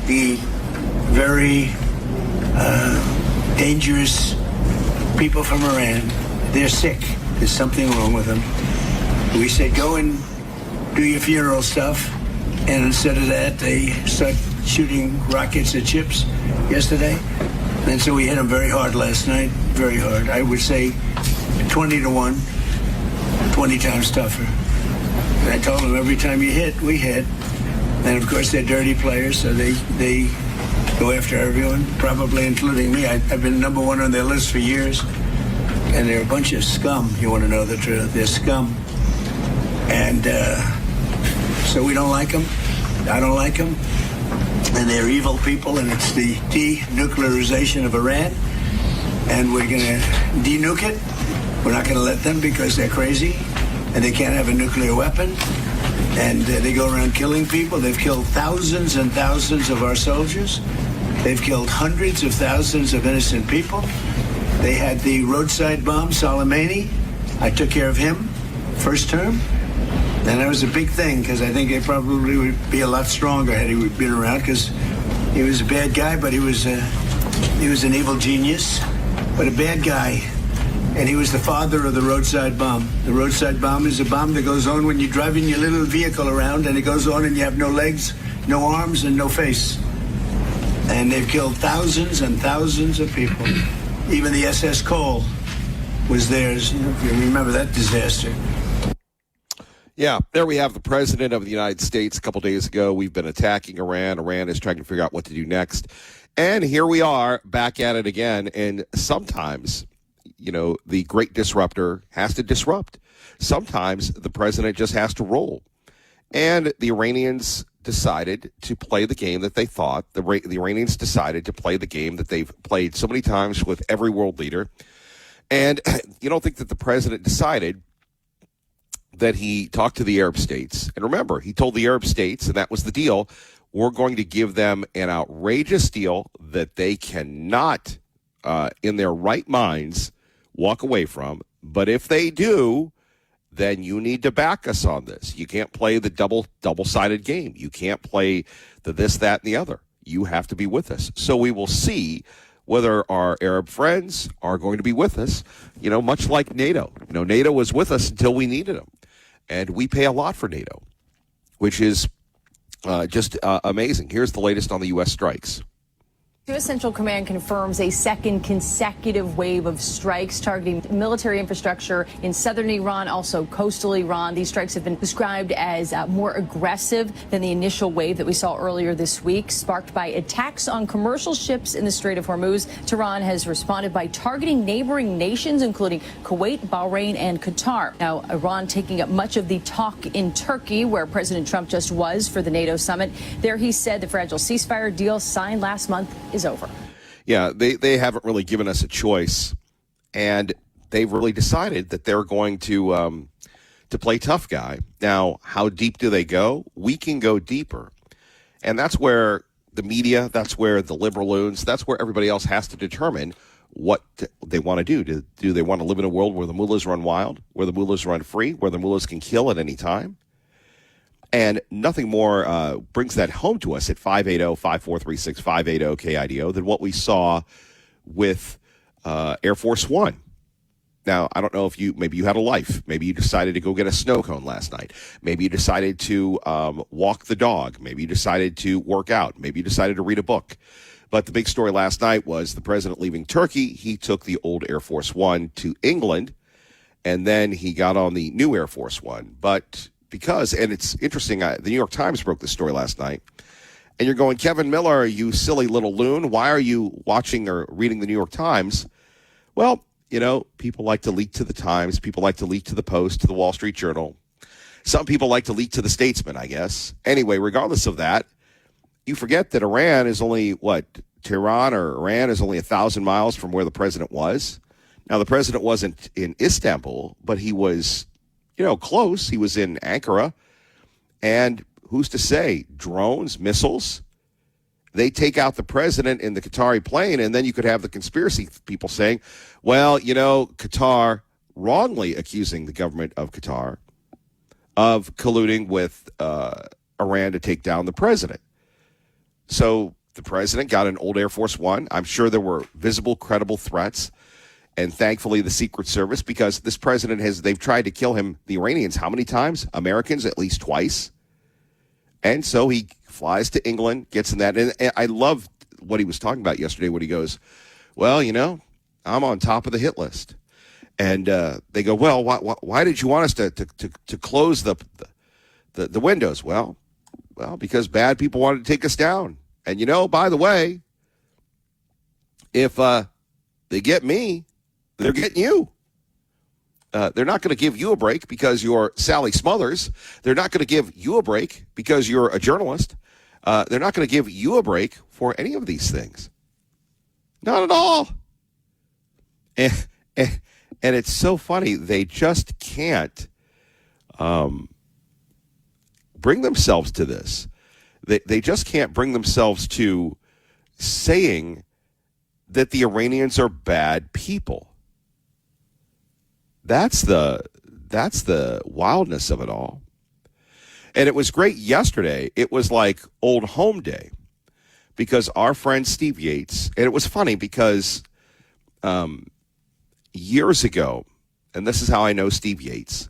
the very dangerous people from Iran. They're sick. There's something wrong with them. We said, go and do your funeral stuff. And instead of that, they start shooting rockets at ships yesterday. And so we hit them very hard last night, very hard. I would say 20-1, 20 times tougher. And I told them every time you hit, we hit. And of course, they're dirty players, so they go after everyone, probably including me. I've been number one on their list for years. And they're a bunch of scum, you want to know the truth. They're scum. And so we don't like them. I don't like them. And they're evil people, and it's the denuclearization of Iran. And we're going to denuke it. We're not going to let them because they're crazy, and they can't have a nuclear weapon. And they go around killing people. They've killed thousands and thousands of our soldiers. They've killed hundreds of thousands of innocent people. They had the roadside bomb, Soleimani. I took care of him first term. And that was a big thing because I think they probably would be a lot stronger had he been around because he was a bad guy, but he was an evil genius, but a bad guy. And he was the father of the roadside bomb. The roadside bomb is a bomb that goes on when you're driving your little vehicle around, and it goes on and you have no legs, no arms, and no face. And they've killed thousands and thousands of people. Even the SS Cole was theirs. You know, if you remember that disaster. Yeah, there we have the president of the United States. A couple days ago, we've been attacking Iran. Iran is trying to figure out what to do next. And here we are back at it again. And sometimes, you know, the great disruptor has to disrupt. Sometimes the president just has to roll. And the Iranians decided to play the game that they thought. The Iranians decided to play the game that they've played so many times with every world leader. And you don't think that the president decided that he talked to the Arab states. And remember, he told the Arab states, and that was the deal, we're going to give them an outrageous deal that they cannot, in their right minds, walk away from. But if they do, then you need to back us on this. You can't play the double-sided game. You can't play the this, that, and the other. You have to be with us. So we will see whether our Arab friends are going to be with us, you know, much like NATO. You know, NATO was with us until we needed them. And we pay a lot for NATO, which is just amazing. Here's the latest on the U.S. strikes. U.S. Central Command confirms a second consecutive wave of strikes targeting military infrastructure in southern Iran, also coastal Iran. These strikes have been described as more aggressive than the initial wave that we saw earlier this week, sparked by attacks on commercial ships in the Strait of Hormuz. Tehran has responded by targeting neighboring nations, including Kuwait, Bahrain, and Qatar. Now, Iran taking up much of the talk in Turkey, where President Trump just was for the NATO summit. There he said the fragile ceasefire deal signed last month is over. Yeah, they haven't really given us a choice, and they've really decided that they're going to play tough guy. Now, how deep do they go? We can go deeper, and that's where the media, that's where the liberaloons, that's where everybody else has to determine what they want to do. Do they want to live in a world where the mullahs run wild, where the mullahs run free, where the mullahs can kill at any time? And nothing more brings that home to us at 580-5436-580-KIDO than what we saw with Air Force One. Now, I don't know if maybe you had a life. Maybe you decided to go get a snow cone last night. Maybe you decided to walk the dog. Maybe you decided to work out. Maybe you decided to read a book. But the big story last night was the president leaving Turkey. He took the old Air Force One to England, and then he got on the new Air Force One. But because, and it's interesting, the New York Times broke this story last night, and you're going, Kevin Miller, you silly little loon, why are you watching or reading the New York Times? Well, you know, people like to leak to the Times, people like to leak to the Post, to the Wall Street Journal. Some people like to leak to the Statesman, I guess. Anyway, regardless of that, you forget that Iran is only, Tehran or Iran is only 1,000 miles from where the president was. Now, the president wasn't in Istanbul, but he was, you know, close. He was in Ankara. And who's to say? Drones, missiles, they take out the president in the Qatari plane, and then you could have the conspiracy people saying, well, you know, Qatar wrongly accusing the government of Qatar of colluding with Iran to take down the president. So the president got an old Air Force One. I'm sure there were visible, credible threats. And thankfully, the Secret Service, because this president they've tried to kill him, the Iranians, how many times? Americans, at least twice. And so he flies to England, gets in that. And I love what he was talking about yesterday when he goes, well, I'm on top of the hit list. And they go, well, why did you want us to close the windows? Well, because bad people wanted to take us down. And, by the way, if they get me, they're getting you. They're not going to give you a break because you're Sally Smothers. They're not going to give you a break because you're a journalist. They're not going to give you a break for any of these things. Not at all. And it's so funny. They just can't bring themselves to this. They just can't bring themselves to saying that the Iranians are bad people. That's the wildness of it all. And it was great yesterday. It was like old home day because our friend Steve Yates, and it was funny because years ago, and this is how I know Steve Yates,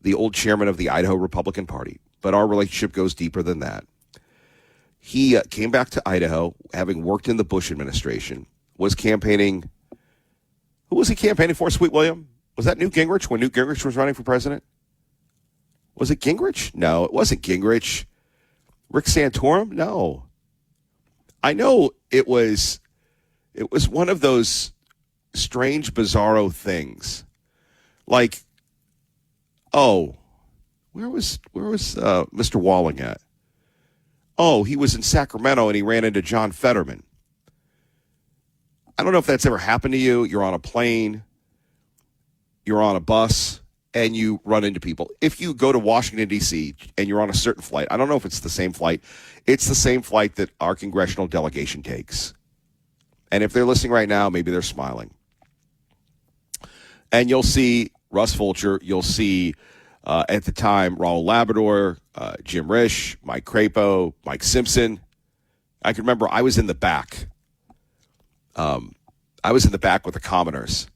the old chairman of the Idaho Republican Party, but our relationship goes deeper than that. He came back to Idaho, having worked in the Bush administration, was campaigning. Who was he campaigning for, Sweet William? Was that Newt Gingrich when Newt Gingrich was running for president? Was it Gingrich? No, it wasn't Gingrich. Rick Santorum? No. I know it was one of those strange, bizarro things. Like, where was Mr. Walling at? Oh, he was in Sacramento and he ran into John Fetterman. I don't know if that's ever happened to you. You're on a plane, you're on a bus, and you run into people. If you go to Washington, D.C., and you're on a certain flight, I don't know if it's the same flight. It's the same flight that our congressional delegation takes. And if they're listening right now, maybe they're smiling. And you'll see Russ Fulcher. You'll see, at the time, Raul Labrador, Jim Risch, Mike Crapo, Mike Simpson. I can remember I was in the back. I was in the back with the commoners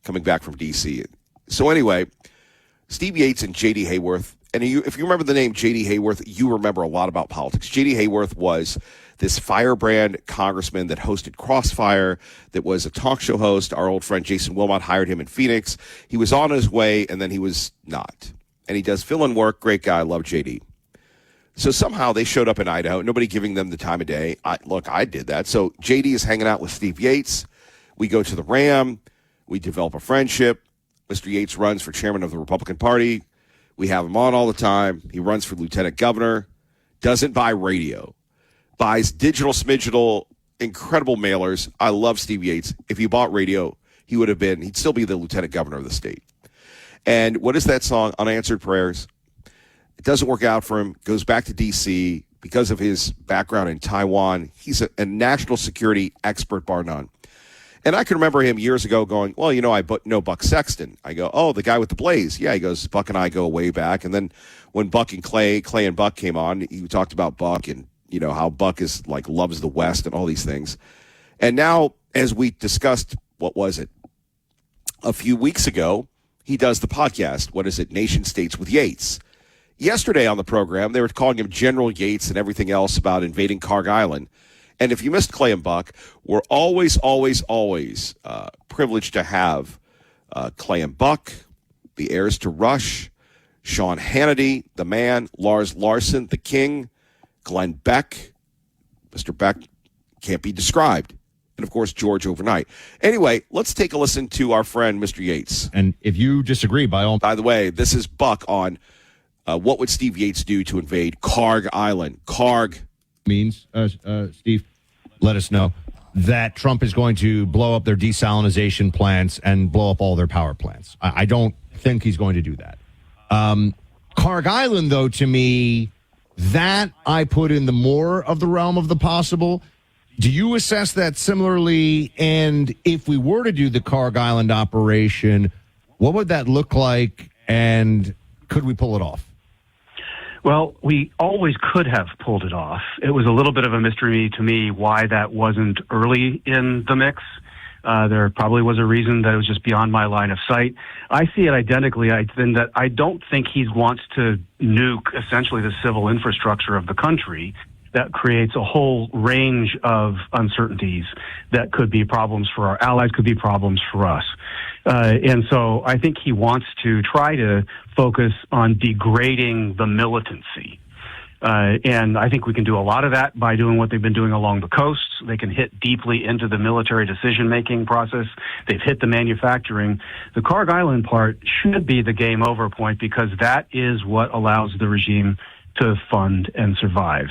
coming back from D.C. So anyway, Steve Yates and J.D. Hayworth. And if you remember the name J.D. Hayworth, you remember a lot about politics. J.D. Hayworth was this firebrand congressman that hosted Crossfire, that was a talk show host. Our old friend Jason Wilmot hired him in Phoenix. He was on his way, and then he was not. And he does fill-in work. Great guy. Love J.D. So somehow they showed up in Idaho, nobody giving them the time of day. I did that. So J.D. is hanging out with Steve Yates. We go to the Ram. We develop a friendship. Mr. Yates runs for chairman of the Republican Party. We have him on all the time. He runs for lieutenant governor. Doesn't buy radio. Buys digital smidgital, incredible mailers. I love Steve Yates. If he bought radio, he'd still be the lieutenant governor of the state. And what is that song? Unanswered Prayers. It doesn't work out for him. Goes back to D.C. because of his background in Taiwan. He's a national security expert, bar none. And I can remember him years ago going, well, I know Buck Sexton. I go, oh, the guy with the Blaze. Yeah, he goes, Buck and I go way back. And then when Buck and Clay and Buck came on, he talked about Buck and, how Buck is like loves the West and all these things. And now, as we discussed, what was it? A few weeks ago, he does the podcast. What is it? Nation States with Yates. Yesterday on the program, they were calling him General Yates and everything else about invading Karg Island. And if you missed Clay and Buck, we're always, always, always privileged to have Clay and Buck, the heirs to Rush, Sean Hannity, the man, Lars Larson, the king, Glenn Beck. Mr. Beck can't be described. And, of course, George Overnight. Anyway, let's take a listen to our friend, Mr. Yates. And if you disagree, by the way, this is Buck on what would Steve Yates do to invade Karg Island. Karg means, Steve, let us know that Trump is going to blow up their desalinization plants and blow up all their power plants. I don't think he's going to do that. Karg Island, though, to me, that I put in the more of the realm of the possible. Do you assess that similarly? And if we were to do the Karg Island operation, what would that look like? And could we pull it off? Well, we always could have pulled it off. It was a little bit of a mystery to me why that wasn't early in the mix. There probably was a reason that it was just beyond my line of sight. I see it identically. I don't think he wants to nuke essentially the civil infrastructure of the country. That creates a whole range of uncertainties that could be problems for our allies, could be problems for us. And so I think he wants to try to focus on degrading the militancy. And I think we can do a lot of that by doing what they've been doing along the coast. They can hit deeply into the military decision-making process. They've hit the manufacturing. The Karg Island part should be the game over point because that is what allows the regime to fund and survive.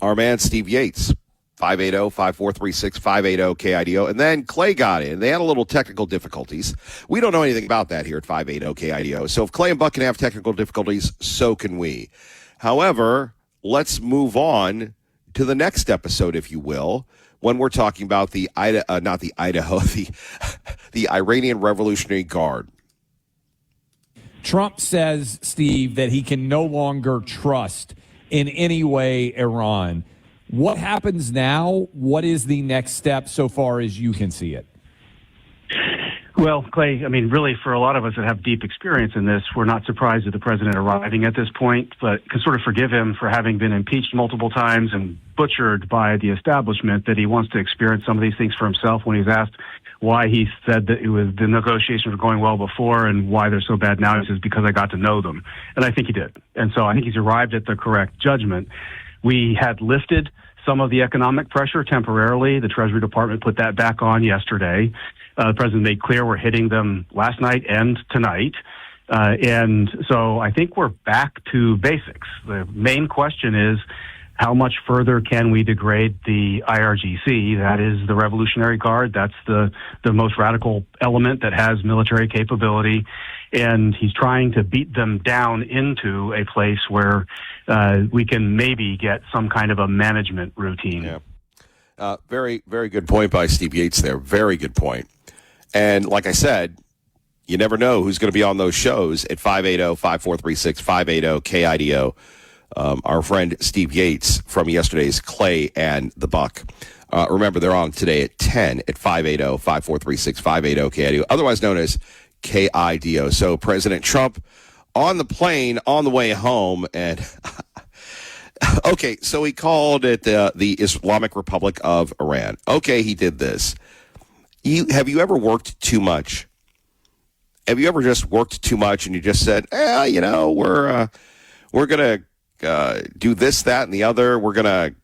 Our man, Steve Yates, 580-5436-580-KIDO. And then Clay got in. They had a little technical difficulties. We don't know anything about that here at 580-KIDO. So if Clay and Buck can have technical difficulties, so can we. However, let's move on to the next episode, if you will, when we're talking about the the Iranian Revolutionary Guard. Trump says, Steve, that he can no longer trust in any way Iran. What happens now? What is the next step so far as you can see it? Well, Clay, I mean, really, for a lot of us that have deep experience in this, we're not surprised at the president arriving at this point, but can sort of forgive him for having been impeached multiple times and butchered by the establishment, that he wants to experience some of these things for himself. When he's asked why he said that the negotiations were going well before and why they're so bad now, he says, because I got to know them. And I think he did. And so I think he's arrived at the correct judgment. We had lifted some of the economic pressure temporarily. The Treasury Department put that back on yesterday. The president made clear we're hitting them last night and tonight. And so I think we're back to basics. The main question is, how much further can we degrade the IRGC? That is the Revolutionary Guard. That's the most radical element that has military capability. And he's trying to beat them down into a place where we can maybe get some kind of a management routine. Yeah. Very, very good point by Steve Yates there. Very good point. And like I said, you never know who's going to be on those shows at 580-5436-580-KIDO. Our friend Steve Yates from yesterday's Clay and the Buck. Remember, they're on today at 10 at 580-5436-580-KIDO, otherwise known as KIDO. So President Trump on the plane on the way home, and okay, so he called it the Islamic Republic of Iran. Okay, he did this. Have you ever worked too much? Have you ever just worked too much and you just said, we're going to do this, that, and the other. We're going to,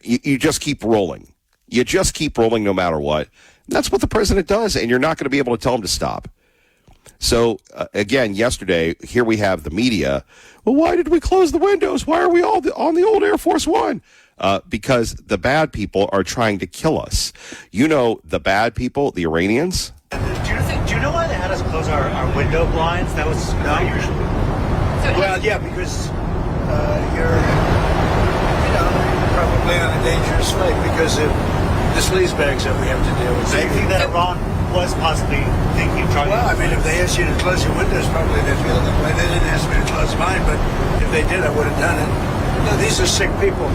you just keep rolling. You just keep rolling no matter what. And that's what the president does, and you're not going to be able to tell him to stop. So, again, yesterday, here we have the media. Well, why did we close the windows? Why are we all on the old Air Force One? Because the bad people are trying to kill us. You know, the bad people, the Iranians. Do you know why they had us close our window blinds? That was not usual. Well, yeah, because you're probably on a dangerous flight because of the sleazebags that we have to deal with. So you think that Iran was possibly thinking of trying Well, I mean, if they asked you to close your windows, probably they feel that way. They didn't ask me to close mine, but if they did, I would have done it. No, these are sick people.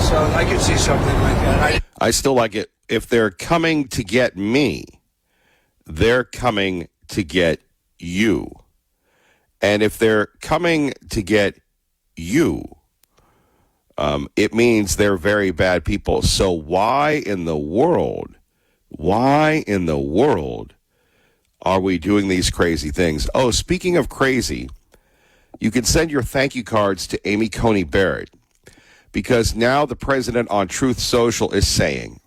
So I could see something like that. I still like it. If they're coming to get me, they're coming to get you. And if they're coming to get you, it means they're very bad people. So why in the world are we doing these crazy things? Oh, speaking of crazy, you can send your thank you cards to Amy Coney Barrett, because now the president on Truth Social is saying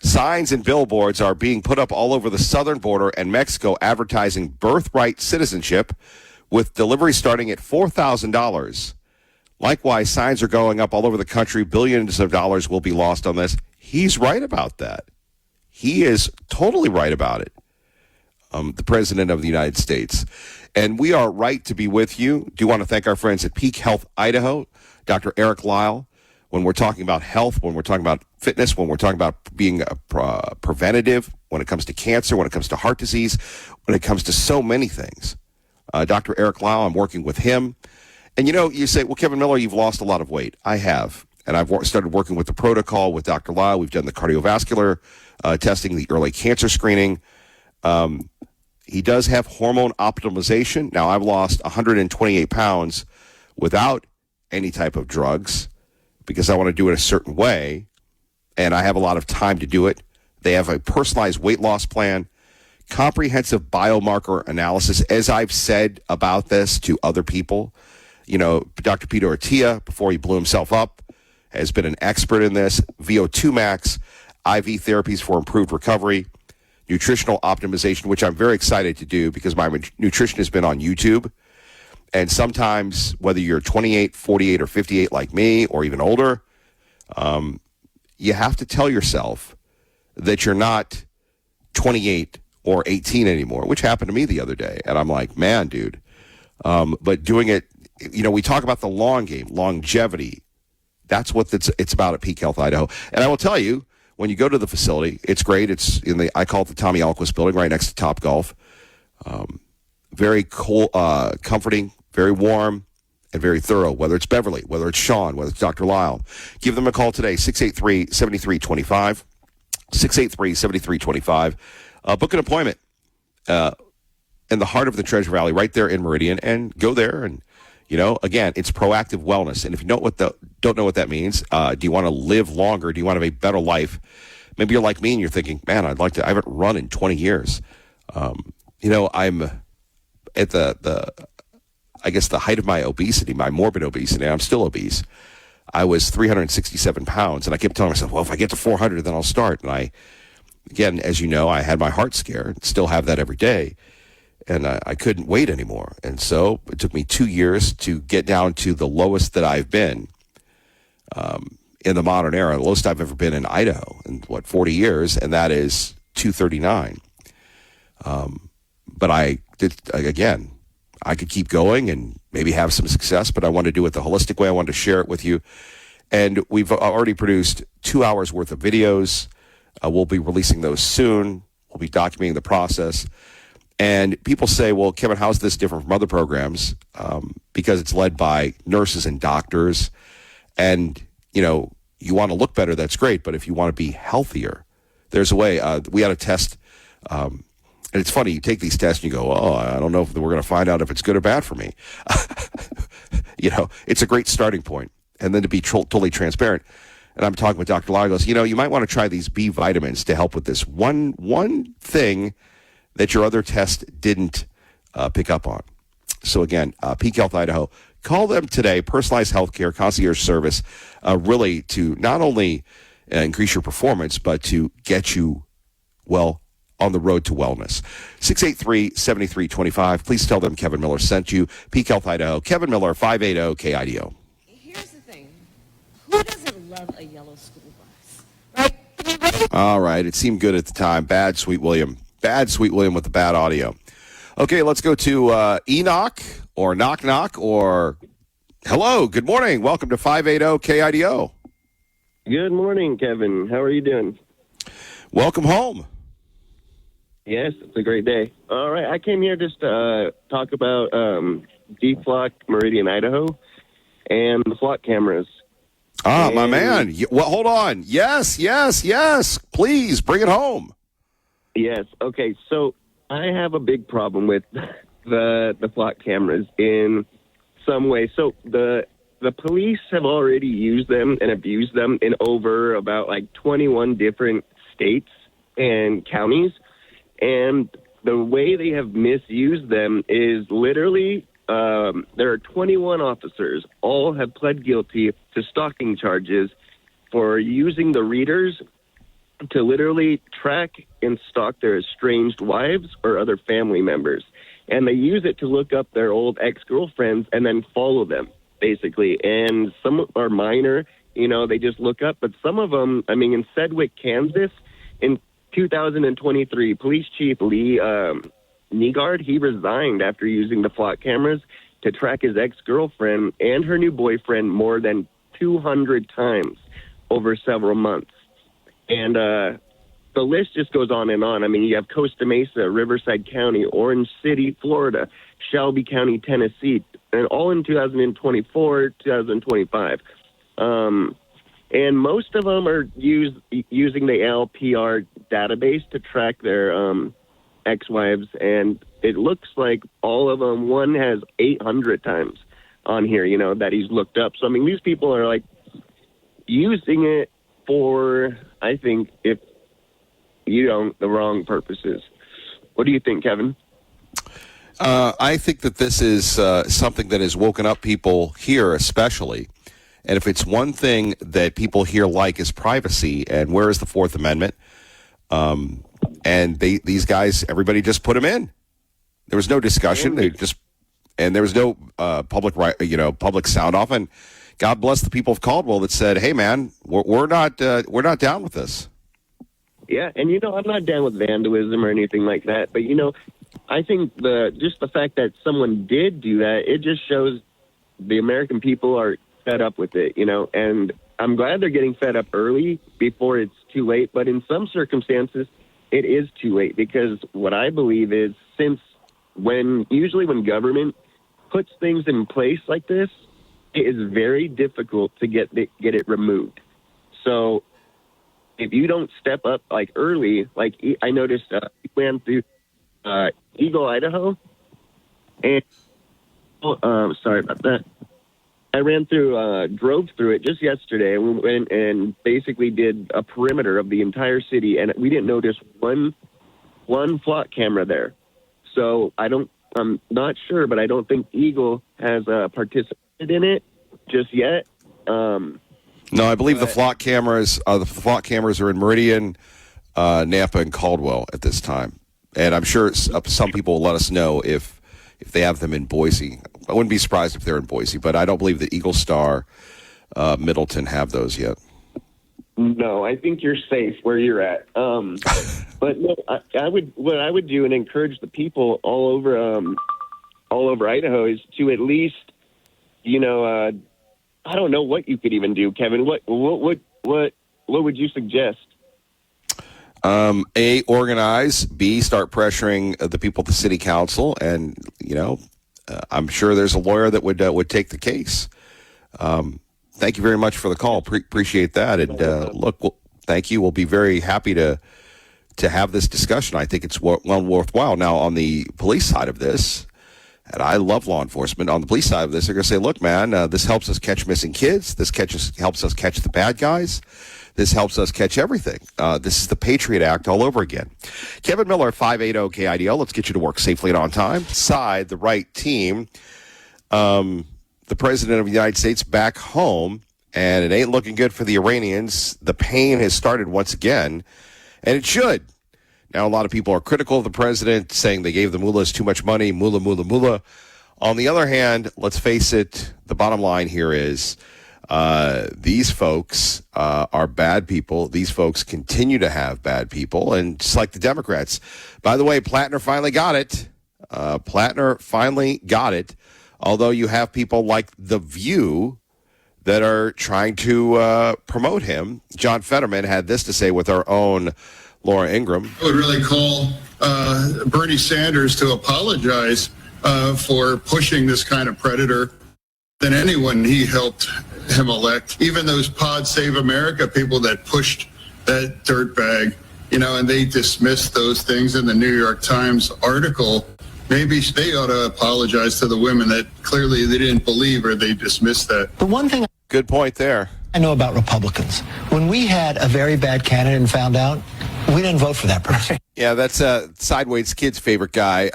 signs and billboards are being put up all over the southern border and Mexico advertising birthright citizenship with delivery starting at $4,000. Likewise, signs are going up all over the country. Billions of dollars will be lost on this. He's right about that. He is totally right about it. The president of the United States. And we are right to be with you. Do want to thank our friends at Peak Health Idaho, Dr. Eric Lyle, when we're talking about health, when we're talking about fitness, when we're talking about being preventative, when it comes to cancer, when it comes to heart disease, when it comes to so many things. Dr. Eric Lau, I'm working with him. And, you say, well, Kevin Miller, you've lost a lot of weight. I have. And I've started working with the protocol with Dr. Lau. We've done the cardiovascular testing, the early cancer screening. He does have hormone optimization. Now, I've lost 128 pounds without any type of drugs because I want to do it a certain way, and I have a lot of time to do it. They have a personalized weight loss plan, comprehensive biomarker analysis. As I've said about this to other people, Dr. Peter Attia, before he blew himself up, has been an expert in this. VO2 max, IV therapies for improved recovery, nutritional optimization, which I'm very excited to do because my nutrition has been on YouTube. And sometimes, whether you're 28, 48, or 58 like me, or even older, you have to tell yourself that you're not 28 or 18 anymore, which happened to me the other day. And I'm like, man, dude. But doing it, we talk about the long game, longevity. That's what it's about at Peak Health Idaho. And I will tell you, when you go to the facility, it's great. It's I call it the Tommy Alquist building right next to Top Golf. Very cool, comforting, very warm, and very thorough, whether it's Beverly, whether it's Sean, whether it's Dr. Lyle. Give them a call today, 683-7325, 683-7325. Book an appointment in the heart of the Treasure Valley, right there in Meridian, and go there. And, again, it's proactive wellness. And if you don't know what that means, do you want to live longer? Do you want to have a better life? Maybe you're like me and you're thinking, man, I haven't run in 20 years. I'm at the height of my obesity, my morbid obesity. I'm still obese. I was 367 pounds, and I kept telling myself, well, if I get to 400, then I'll start. And again, as you know, I had my heart scare, still have that every day, and I couldn't wait anymore. And so it took me 2 years to get down to the lowest that I've been in the modern era, the lowest I've ever been in Idaho in, 40 years, and that is 239. But I did, again, I could keep going and maybe have some success, but I want to do it the holistic way. I wanted to share it with you. And we've already produced 2 hours worth of videos. We'll be releasing those soon. We'll be documenting the process. And people say, well, Kevin, how's this different from other programs? Because it's led by nurses and doctors. And, you want to look better, that's great. But if you want to be healthier, there's a way. We had a test. And it's funny, you take these tests and you go, oh, I don't know if we're going to find out if it's good or bad for me. It's a great starting point. And then to be totally transparent. And I'm talking with Dr. Lagos, you might want to try these B vitamins to help with this one thing that your other test didn't pick up on. So again, Peak Health Idaho, call them today, personalized healthcare, concierge service, really to not only increase your performance, but to get you, on the road to wellness. 683-7325. Please tell them Kevin Miller sent you. Peak Health Idaho, Kevin Miller, 580 KIDO. Here's the thing. Who doesn't love a yellow school bus? Right? All right. It seemed good at the time. Bad, Sweet William. Bad, Sweet William with the bad audio. Okay, let's go to Enoch or Knock Knock or hello. Good morning. Welcome to 580 KIDO. Good morning, Kevin. How are you doing? Welcome home. Yes, it's a great day. All right, I came here just to talk about D-Flock, Meridian, Idaho, and the flock cameras. My man. Well, hold on. Yes. Please, bring it home. Yes. Okay, so I have a big problem with the flock cameras in some way. So the police have already used them and abused them in over about 21 different states and counties. And the way they have misused them is literally there are 21 officers, all have pled guilty to stalking charges for using the readers to literally track and stalk their estranged wives or other family members. And they use it to look up their old ex-girlfriends and then follow them, basically. And some are minor, they just look up. But some of them, in Sedgwick, Kansas, in 2023, Police Chief Lee Nygaard, he resigned after using the flock cameras to track his ex-girlfriend and her new boyfriend more than 200 times over several months. And the list just goes on and on. I mean, you have Costa Mesa, Riverside County, Orange City, Florida, Shelby County, Tennessee, and all in 2024, 2025. And most of them are using the LPR database to track their ex-wives, and it looks like all of them, one has 800 times on here, that he's looked up. So, I mean, these people are, like, using it for, I think, if you don't, the wrong purposes. What do you think, Kevin? I think that this is something that has woken up people here especially. And if it's one thing that people here like is privacy, and where is the Fourth Amendment? And these guys, everybody just put them in. There was no discussion. There was no public sound off. And God bless the people of Caldwell that said, "Hey, man, we're not down with this." Yeah, and I'm not down with vandalism or anything like that. But I think the fact that someone did do that, it just shows the American people are fed up with it, and I'm glad they're getting fed up early before it's too late. But in some circumstances, it is too late, because what I believe is usually when government puts things in place like this, it is very difficult to get it removed. So if you don't step up like early, like I noticed, we ran through Eagle, Idaho, and sorry about that. I drove through it just yesterday, and we went and basically did a perimeter of the entire city, and we didn't notice one flock camera there. So I'm not sure, but I don't think Eagle has participated in it just yet. No, I believe the flock cameras are in Meridian, Napa, and Caldwell at this time, and I'm sure some people will let us know if they have them in Boise. I wouldn't be surprised if they're in Boise, but I don't believe that Eagle Star, Middleton have those yet. No, I think you're safe where you're at. But no, what I would do and encourage the people all over Idaho is to at least, I don't know what you could even do, Kevin. What would you suggest? A, organize. B, start pressuring the people at the city council, and I'm sure there's a lawyer that would take the case. Thank you very much for the call. Appreciate that. And thank you. We'll be very happy to have this discussion. I think it's worthwhile. Now, on the police side of this, and I love law enforcement, on the police side of this, they're going to say, look, man, this helps us catch missing kids. This helps us catch the bad guys. This helps us catch everything. This is the Patriot Act all over again. Kevin Miller, 580 KIDO. Let's get you to work safely and on time. Side, the right team. The President of the United States back home, and it ain't looking good for the Iranians. The pain has started once again, and it should. Now, a lot of people are critical of the president, saying they gave the mullahs too much money, mullah, mullah, mullah. On the other hand, let's face it, the bottom line here is these folks are bad people. These folks continue to have bad people, and just like the Democrats. By the way, Plattner finally got it. Although you have people like The View that are trying to promote him. John Fetterman had this to say with our own Laura Ingram. I would really call Bernie Sanders to apologize for pushing this kind of predator than anyone he helped him elect. Even those Pod Save America people that pushed that dirtbag, and they dismissed those things in the New York Times article. Maybe they ought to apologize to the women that clearly they didn't believe or they dismissed that. The one thing good point there. I know about Republicans, when we had a very bad candidate and found out, we didn't vote for that person. Yeah, that's Sideways Kid's favorite guy,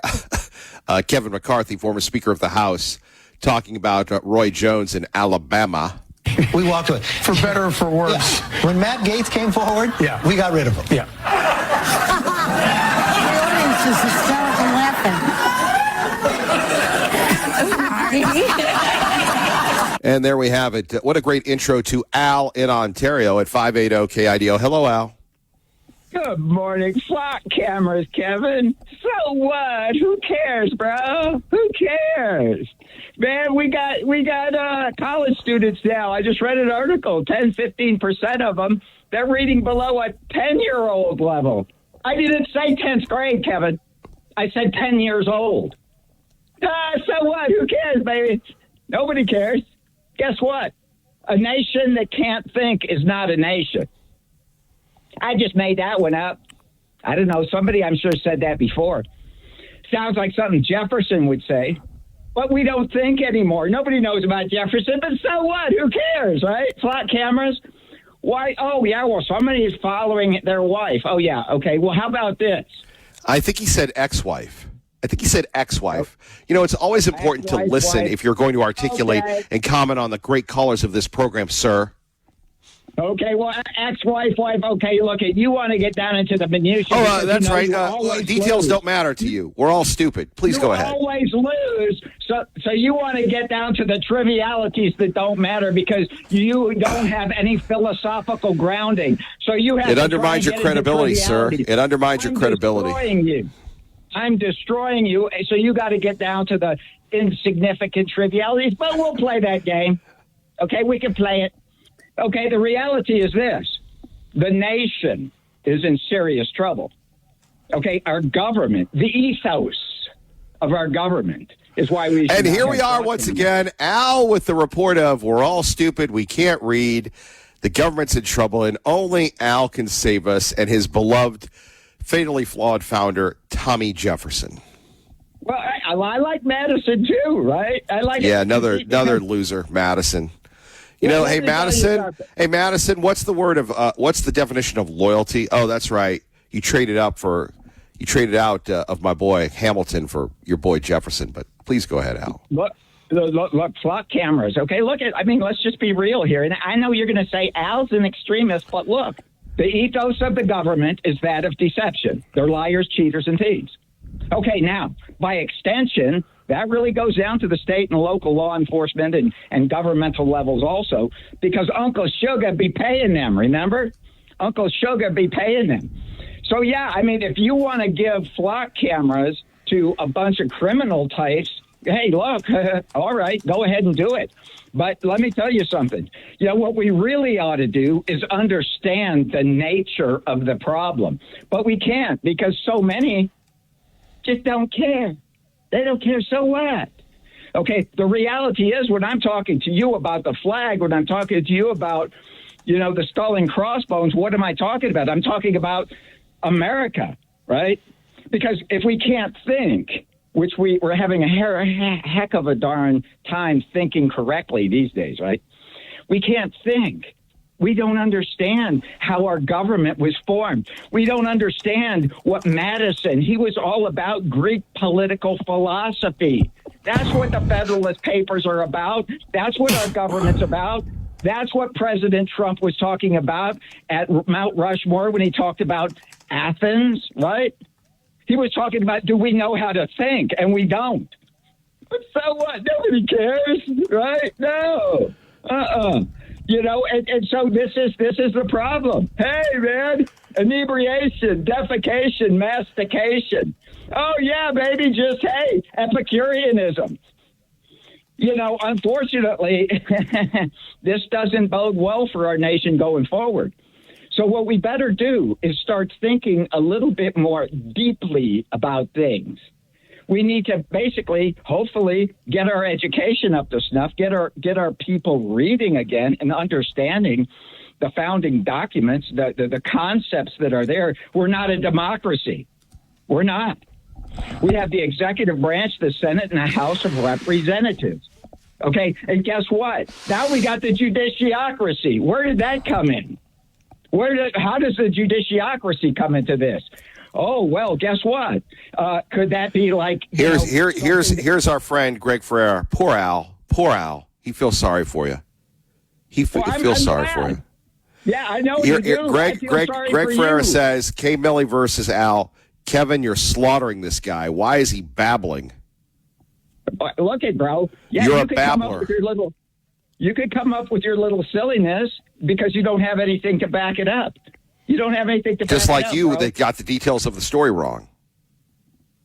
Kevin McCarthy, former Speaker of the House, talking about Roy Jones in Alabama. We walked away. For better or for worse. Yeah. When Matt Gaetz came forward, we got rid of him. Yeah. The audience is hysterical laughing. And there we have it. What a great intro to Al in Ontario at 580 KIDO. Hello, Al. Good morning. Flock cameras, Kevin. So what? Who cares, bro? Who cares? Man, we got college students now. I just read an article. 10-15% of them, they're reading below a 10-year-old level. I didn't say 10th grade, Kevin. I said 10 years old. So what? Who cares, baby? Nobody cares. Guess what? A nation that can't think is not a nation. I just made that one up. I don't know. Somebody, I'm sure, said that before. Sounds like something Jefferson would say. But we don't think anymore. Nobody knows about Jefferson, but so what? Who cares, right? Flat cameras. Why? Oh, yeah, well, somebody is following their wife. Oh, yeah, okay. Well, how about this? I think he said ex-wife. You know, it's always important to listen if you're going to articulate and comment on the great callers of this program, sir. Okay, well, ex-wife, wife. Okay, look, you want to get down into the minutiae. Oh, that's right. Details don't matter to you. We're all stupid. Please go ahead. You always lose, so you want to get down to the trivialities that don't matter because you don't have any philosophical grounding. So you have. It undermines your credibility, sir. It undermines your credibility. I'm destroying you. So you got to get down to the insignificant trivialities. But we'll play that game. Okay, we can play it. Okay, the reality is this. The nation is in serious trouble. Okay, our government, the ethos of our government is why we... And here we are once again, Al with the report of we're all stupid, we can't read, the government's in trouble, and only Al can save us and his beloved, fatally flawed founder, Tommy Jefferson. Well, I like Madison too, right? I like another loser, Madison. You know, hey Madison, what's the definition of loyalty? Oh, that's right. You traded out of my boy Hamilton for your boy Jefferson. But please go ahead, Al. Look, flock cameras. Okay, let's just be real here. And I know you're going to say Al's an extremist, but look, the ethos of the government is that of deception. They're liars, cheaters, and thieves. Okay, now, by extension, that really goes down to the state and local law enforcement and governmental levels also, because Uncle Sugar be paying them, remember? Uncle Sugar be paying them. So, yeah, I mean, if you want to give flock cameras to a bunch of criminal types, hey, look, all right, go ahead and do it. But let me tell you something. You know, what we really ought to do is understand the nature of the problem. But we can't because so many just don't care. They don't care, so what? Okay, the reality is when I'm talking to you about the flag, when I'm talking to you about, the skull and crossbones, what am I talking about? I'm talking about America, right? Because if we can't think, which we're having a heck of a darn time thinking correctly these days, right? We can't think. We don't understand how our government was formed. We don't understand what Madison, he was all about Greek political philosophy. That's what the Federalist Papers are about. That's what our government's about. That's what President Trump was talking about at Mount Rushmore when he talked about Athens, right? He was talking about, do we know how to think? And we don't. But so what? Nobody cares, right? No. And so this is the problem. Hey, man, inebriation, defecation, mastication. Oh, yeah, baby, just, hey, Epicureanism. Unfortunately, this doesn't bode well for our nation going forward. So what we better do is start thinking a little bit more deeply about things. We need to basically, hopefully, get our education up to snuff, get our people reading again and understanding the founding documents, the concepts that are there. We're not a democracy. We're not. We have the executive branch, the Senate, and the House of Representatives. Okay, and guess what? Now we got the judiciocracy. Where did that come in? How does the judiciocracy come into this? Oh, well, guess what? Could that be like... Here's our friend, Greg Ferrer. Poor Al. He feels sorry for you. He feels sorry for you. Yeah, I know you do. Greg Ferrer says, K. Millie versus Al. Kevin, you're slaughtering this guy. Why is he babbling? Look it, bro. Yeah, you're a babbler. You could come up with your little silliness because you don't have anything to back it up. You don't have anything to back it up. Just like you, bro. that got the details of the story wrong.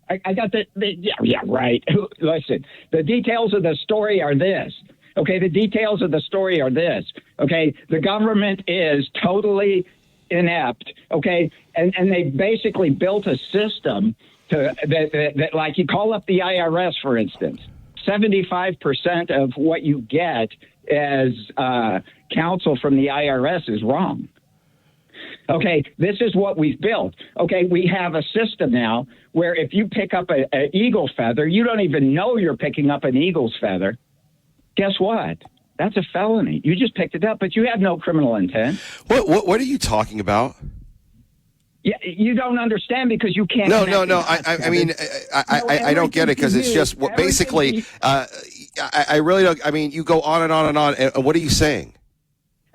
I got yeah, right. Listen, the details of the story are this. Okay, the details of the story are this. Okay, the government is totally inept. Okay, and they basically built a system that like you call up the IRS, for instance, 75% of what you get as counsel from the IRS is wrong. Okay, this is what we've built. Okay, we have a system now where if you pick up an eagle feather, you don't even know you're picking up an eagle's feather. Guess what? That's a felony. You just picked it up, but you have no criminal intent. What are you talking about? Yeah, you don't understand because you can't. No. I mean, I don't get it because it's just basically. I really don't. I mean, you go on and on and on. And what are you saying?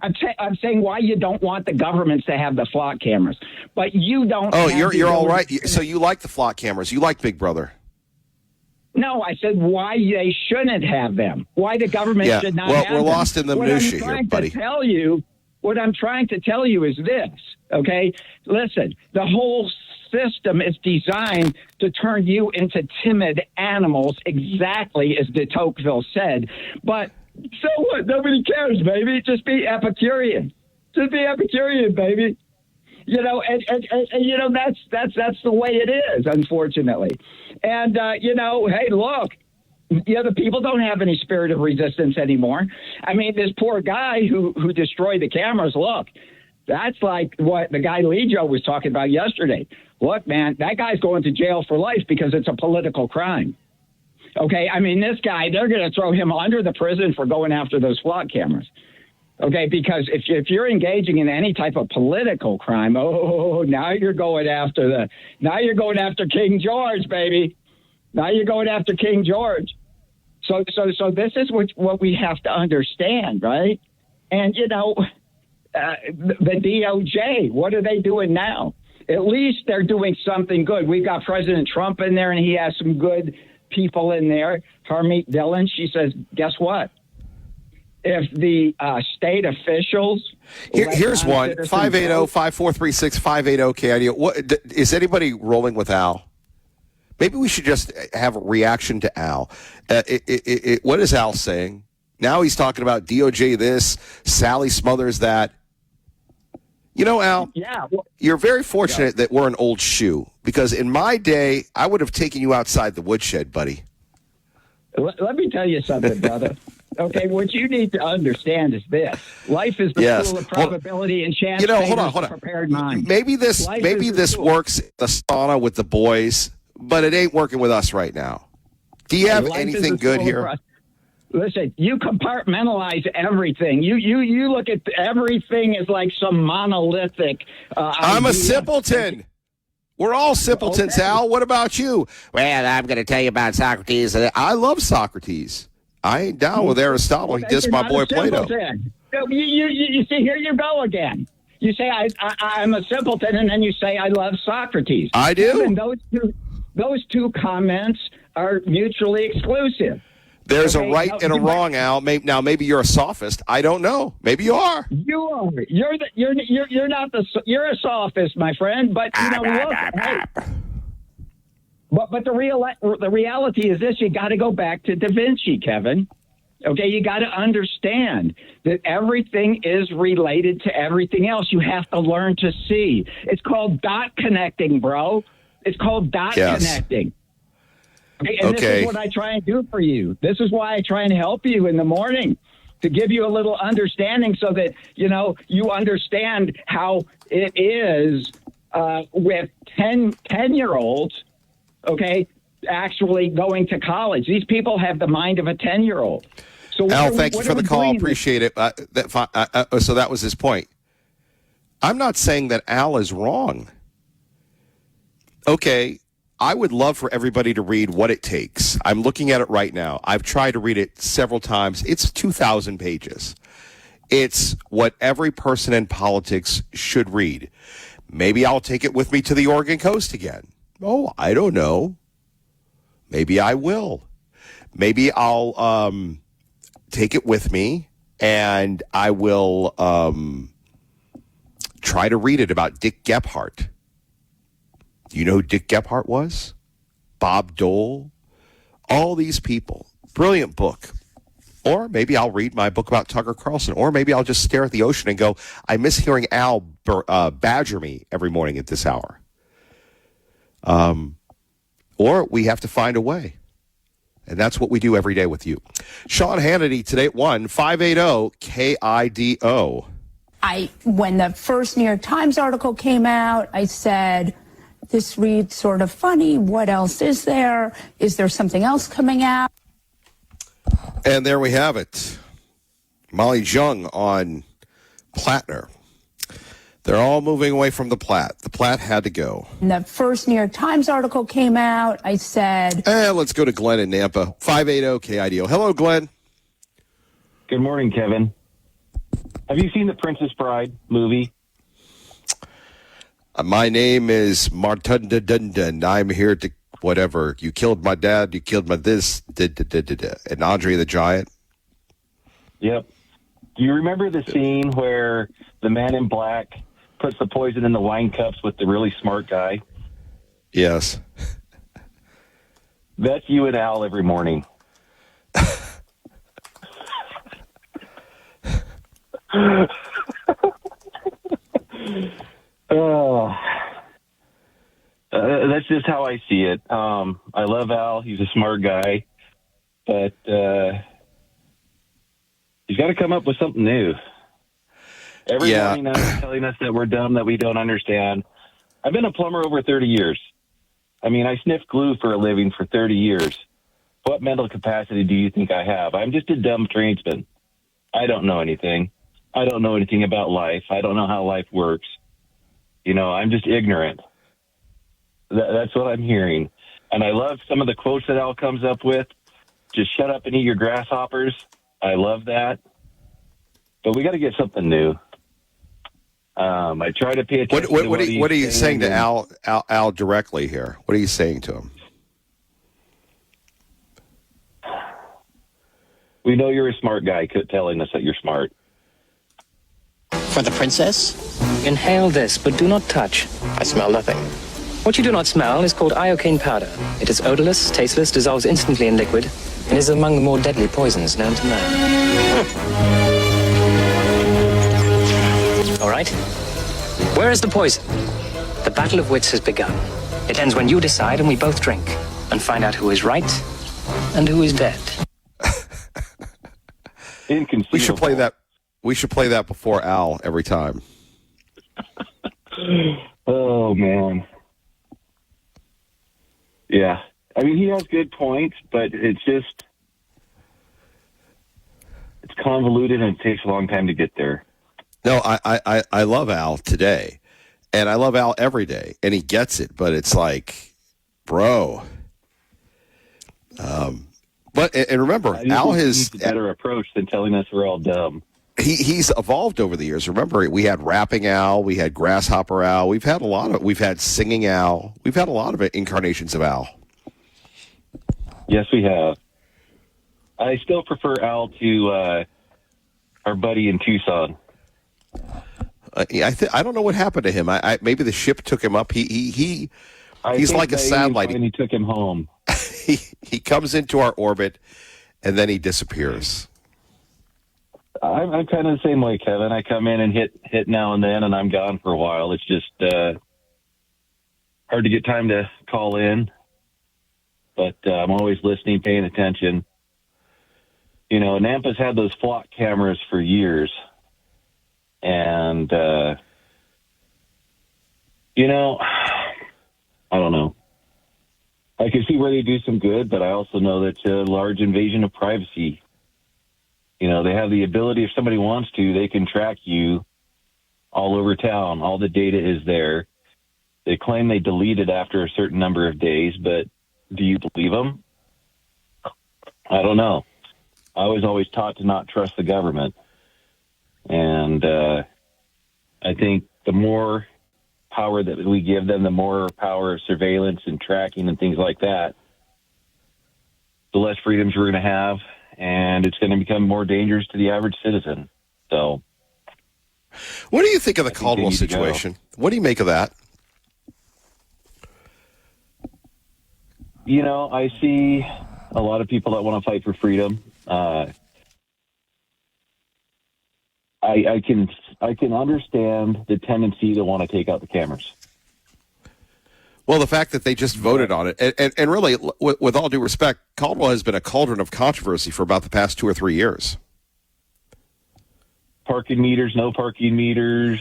I'm saying why you don't want the governments to have the flock cameras, but you don't. Oh, you're all right. So you like the flock cameras? You like Big Brother? No, I said why they shouldn't have them. Why the government should not have them. Well, we're lost in the minutiae here, buddy. What I'm trying to tell you is this, okay? Listen, the whole system is designed to turn you into timid animals, exactly as de Tocqueville said. But so what? Nobody cares, baby. Just be Epicurean. Just be Epicurean, baby. You know, and you know, that's the way it is, unfortunately. And, you know, hey, look, the other people don't have any spirit of resistance anymore. I mean, this poor guy who destroyed the cameras, look, that's like what the guy Lejo was talking about yesterday. Look, man, that guy's going to jail for life because it's a political crime. Okay, I mean, this guy, they're going to throw him under the prison for going after those flock cameras. Okay, because if you're engaging in any type of political crime, now you're going after King George, baby. Now you're going after King George. So this is what we have to understand, right? And you know, the DOJ, what are they doing now? At least they're doing something good. We've got President Trump in there, and he has some good people in there. Harmeet Dillon, she says, guess what? If the state officials... Here's one, 580-5436-580 KIDO. What, is anybody rolling with Al? Maybe we should just have a reaction to Al. What is Al saying? Now he's talking about DOJ this, Sally Smothers that. You know, Al, you're very fortunate that we're an old shoe, because in my day, I would have taken you outside the woodshed, buddy. Let me tell you something, brother. Okay, what you need to understand is this: life is the school of probability and chance. You know, hold on. Prepared mind. Maybe this works in the sauna with the boys, but it ain't working with us right now. Do you have anything good here? Listen, you compartmentalize everything. You look at everything as like some monolithic. I'm a simpleton. We're all simpletons, okay. Al. What about you? Well, I'm going to tell you about Socrates. I love Socrates. I ain't down with Aristotle. He dissed my boy Plato. You see, here you go again. You say I'm a simpleton, and then you say I love Socrates. I do. And those two comments are mutually exclusive. There's a right and a wrong, Al. Maybe you're a sophist. I don't know. Maybe you are. You are. You're not you're a sophist, my friend. But you know, look. Hey, but the reality is this: you got to go back to Da Vinci, Kevin. Okay, you got to understand that everything is related to everything else. You have to learn to see. It's called dot connecting, bro. It's called dot connecting. And this is what I try and do for you. This is why I try and help you in the morning, to give you a little understanding so that, you know, you understand how it is with 10-year-olds, okay, actually going to college. These people have the mind of a 10-year-old. So Al, thank you for the call. Appreciate it. So that was his point. I'm not saying that Al is wrong. Okay. I would love for everybody to read What It Takes. I'm looking at it right now. I've tried to read it several times. It's 2,000 pages. It's what every person in politics should read. Maybe I'll take it with me to the Oregon coast again. Oh, I don't know. Maybe I will. Maybe I'll take it with me and I will try to read it about Dick Gephardt. Do you know who Dick Gephardt was? Bob Dole, all these people. Brilliant book. Or maybe I'll read my book about Tucker Carlson. Or maybe I'll just stare at the ocean and go, I miss hearing Al badger me every morning at this hour. Or we have to find a way. And that's what we do every day with you. Sean Hannity today at 1-580-KIDO. When the first New York Times article came out, I said, this reads sort of funny. What else is there? Is there something else coming out? And there we have it. Molly Jung on Plattner. They're all moving away from the Platt. The Platt had to go. When the first New York Times article came out, I said... Let's go to Glenn in Nampa. 580-KIDO. Hello, Glenn. Good morning, Kevin. Have you seen the Princess Bride movie? My name is Martunda Dundun. I'm here to whatever. You killed my dad. You killed my this. And Andre the Giant. Yep. Do you remember the scene where the man in black puts the poison in the wine cups with the really smart guy? Yes. That's you and Al every morning. That's just how I see it. I love Al. He's a smart guy. But he's got to come up with something new. Every morning now he's telling us that we're dumb, that we don't understand. I've been a plumber over 30 years. I mean, I sniffed glue for a living for 30 years. What mental capacity do you think I have? I'm just a dumb tradesman. I don't know anything. I don't know anything about life. I don't know how life works. You know, I'm just ignorant. That's what I'm hearing. And I love some of the quotes that Al comes up with. Just shut up and eat your grasshoppers. I love that. But we got to get something new. I try to pay attention to what are you saying to Al directly here? What are you saying to him? We know you're a smart guy, telling us that you're smart. For the princess? Inhale this, but do not touch. I smell nothing. What you do not smell is called iocane powder. It is odorless, tasteless, dissolves instantly in liquid, and is among the more deadly poisons known to man. All right. Where is the poison? The battle of wits has begun. It ends when you decide and we both drink and find out who is right and who is dead. We should play that. We should play that before Al every time. Oh, man. Yeah. I mean, he has good points, but it's convoluted and it takes a long time to get there. No, I love Al today, and I love Al every day, and he gets it, but it's like, bro. But remember, Al has a better approach than telling us we're all dumb. He's evolved over the years. Remember, we had rapping Al, we had grasshopper Al, we've had singing Al, we've had a lot of incarnations of Al. Yes, we have. I still prefer Al to our buddy in Tucson. I don't know what happened to him. Maybe the ship took him up. He's like a satellite. And he took him home. He comes into our orbit, and then he disappears. I'm kind of the same way, Kevin. I come in and hit now and then, and I'm gone for a while. It's just hard to get time to call in, but I'm always listening, paying attention. You know, Nampa's had those flock cameras for years, and you know, I don't know. I can see where they do some good, but I also know that's a large invasion of privacy. You know, they have the ability, if somebody wants to, they can track you all over town. All the data is there. They claim they delete it after a certain number of days, but do you believe them? I don't know. I was always taught to not trust the government. And I think the more power that we give them, the more power of surveillance and tracking and things like that, the less freedoms we're going to have, and it's going to become more dangerous to the average citizen. So, what do you think of the Caldwell situation? What do you make of that? I see a lot of people that want to fight for freedom. I can understand the tendency to want to take out the cameras. Well, the fact that they just voted on it, and really, with all due respect, Caldwell has been a cauldron of controversy for about the past 2 or 3 years. Parking meters, no parking meters,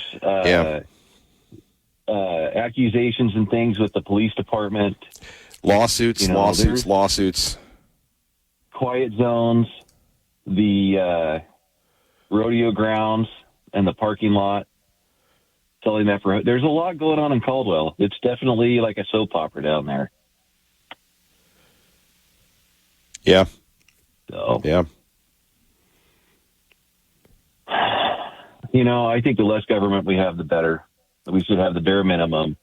accusations and things with the police department. Lawsuits. Quiet zones, the rodeo grounds, and the parking lot. Selling that for. There's a lot going on in Caldwell. It's definitely like a soap opera down there. Yeah. So. Yeah. I think the less government we have, the better. We should have the bare minimum.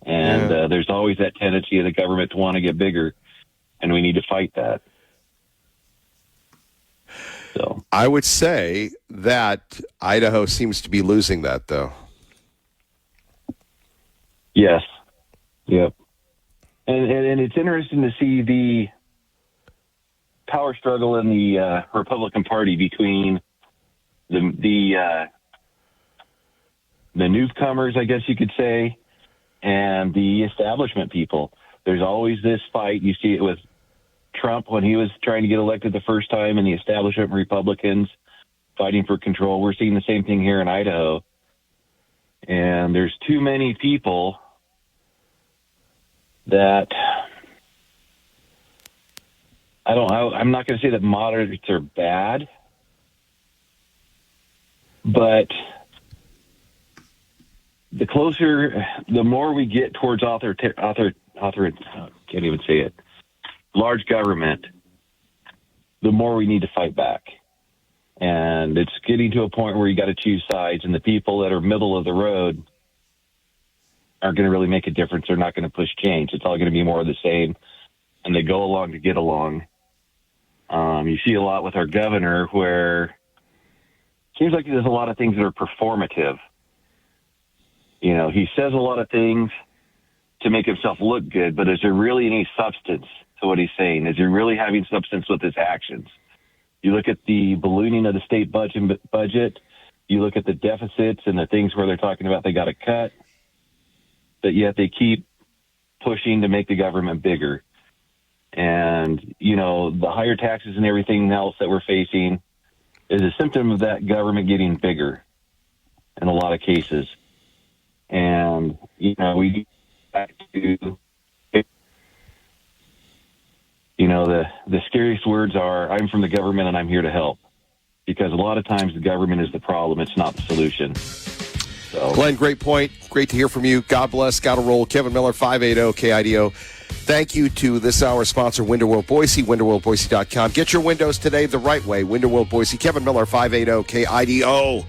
And there's always that tendency of the government to want to get bigger, and we need to fight that. So I would say that Idaho seems to be losing that, though. Yes. Yep. And it's interesting to see the power struggle in the Republican Party between the newcomers, I guess you could say, and the establishment people. There's always this fight. You see it with Trump when he was trying to get elected the first time, and the establishment Republicans fighting for control. We're seeing the same thing here in Idaho. And there's too many people that I'm not going to say that moderates are bad, but the more we get towards can't even say it, large government, the more we need to fight back. And it's getting to a point where you got to choose sides, and the people that are middle of the road aren't going to really make a difference. They're not going to push change. It's all going to be more of the same, and they go along to get along. You see a lot with our governor where it seems like he does a lot of things that are performative. He says a lot of things to make himself look good, but is there really any substance to what he's saying? Is he really having substance with his actions? You look at the ballooning of the state budget, you look at the deficits and the things where they're talking about they got to cut, but yet they keep pushing to make the government bigger. And, the higher taxes and everything else that we're facing is a symptom of that government getting bigger in a lot of cases. And, we get back to, the scariest words are, I'm from the government and I'm here to help. Because a lot of times the government is the problem. It's not the solution. So. Glenn, great point. Great to hear from you. God bless. Got to roll. Kevin Miller, 580 KIDO. Thank you to this hour's sponsor, Window World Boise, windowworldboise.com. Get your windows today the right way. Window World Boise. Kevin Miller, 580 KIDO.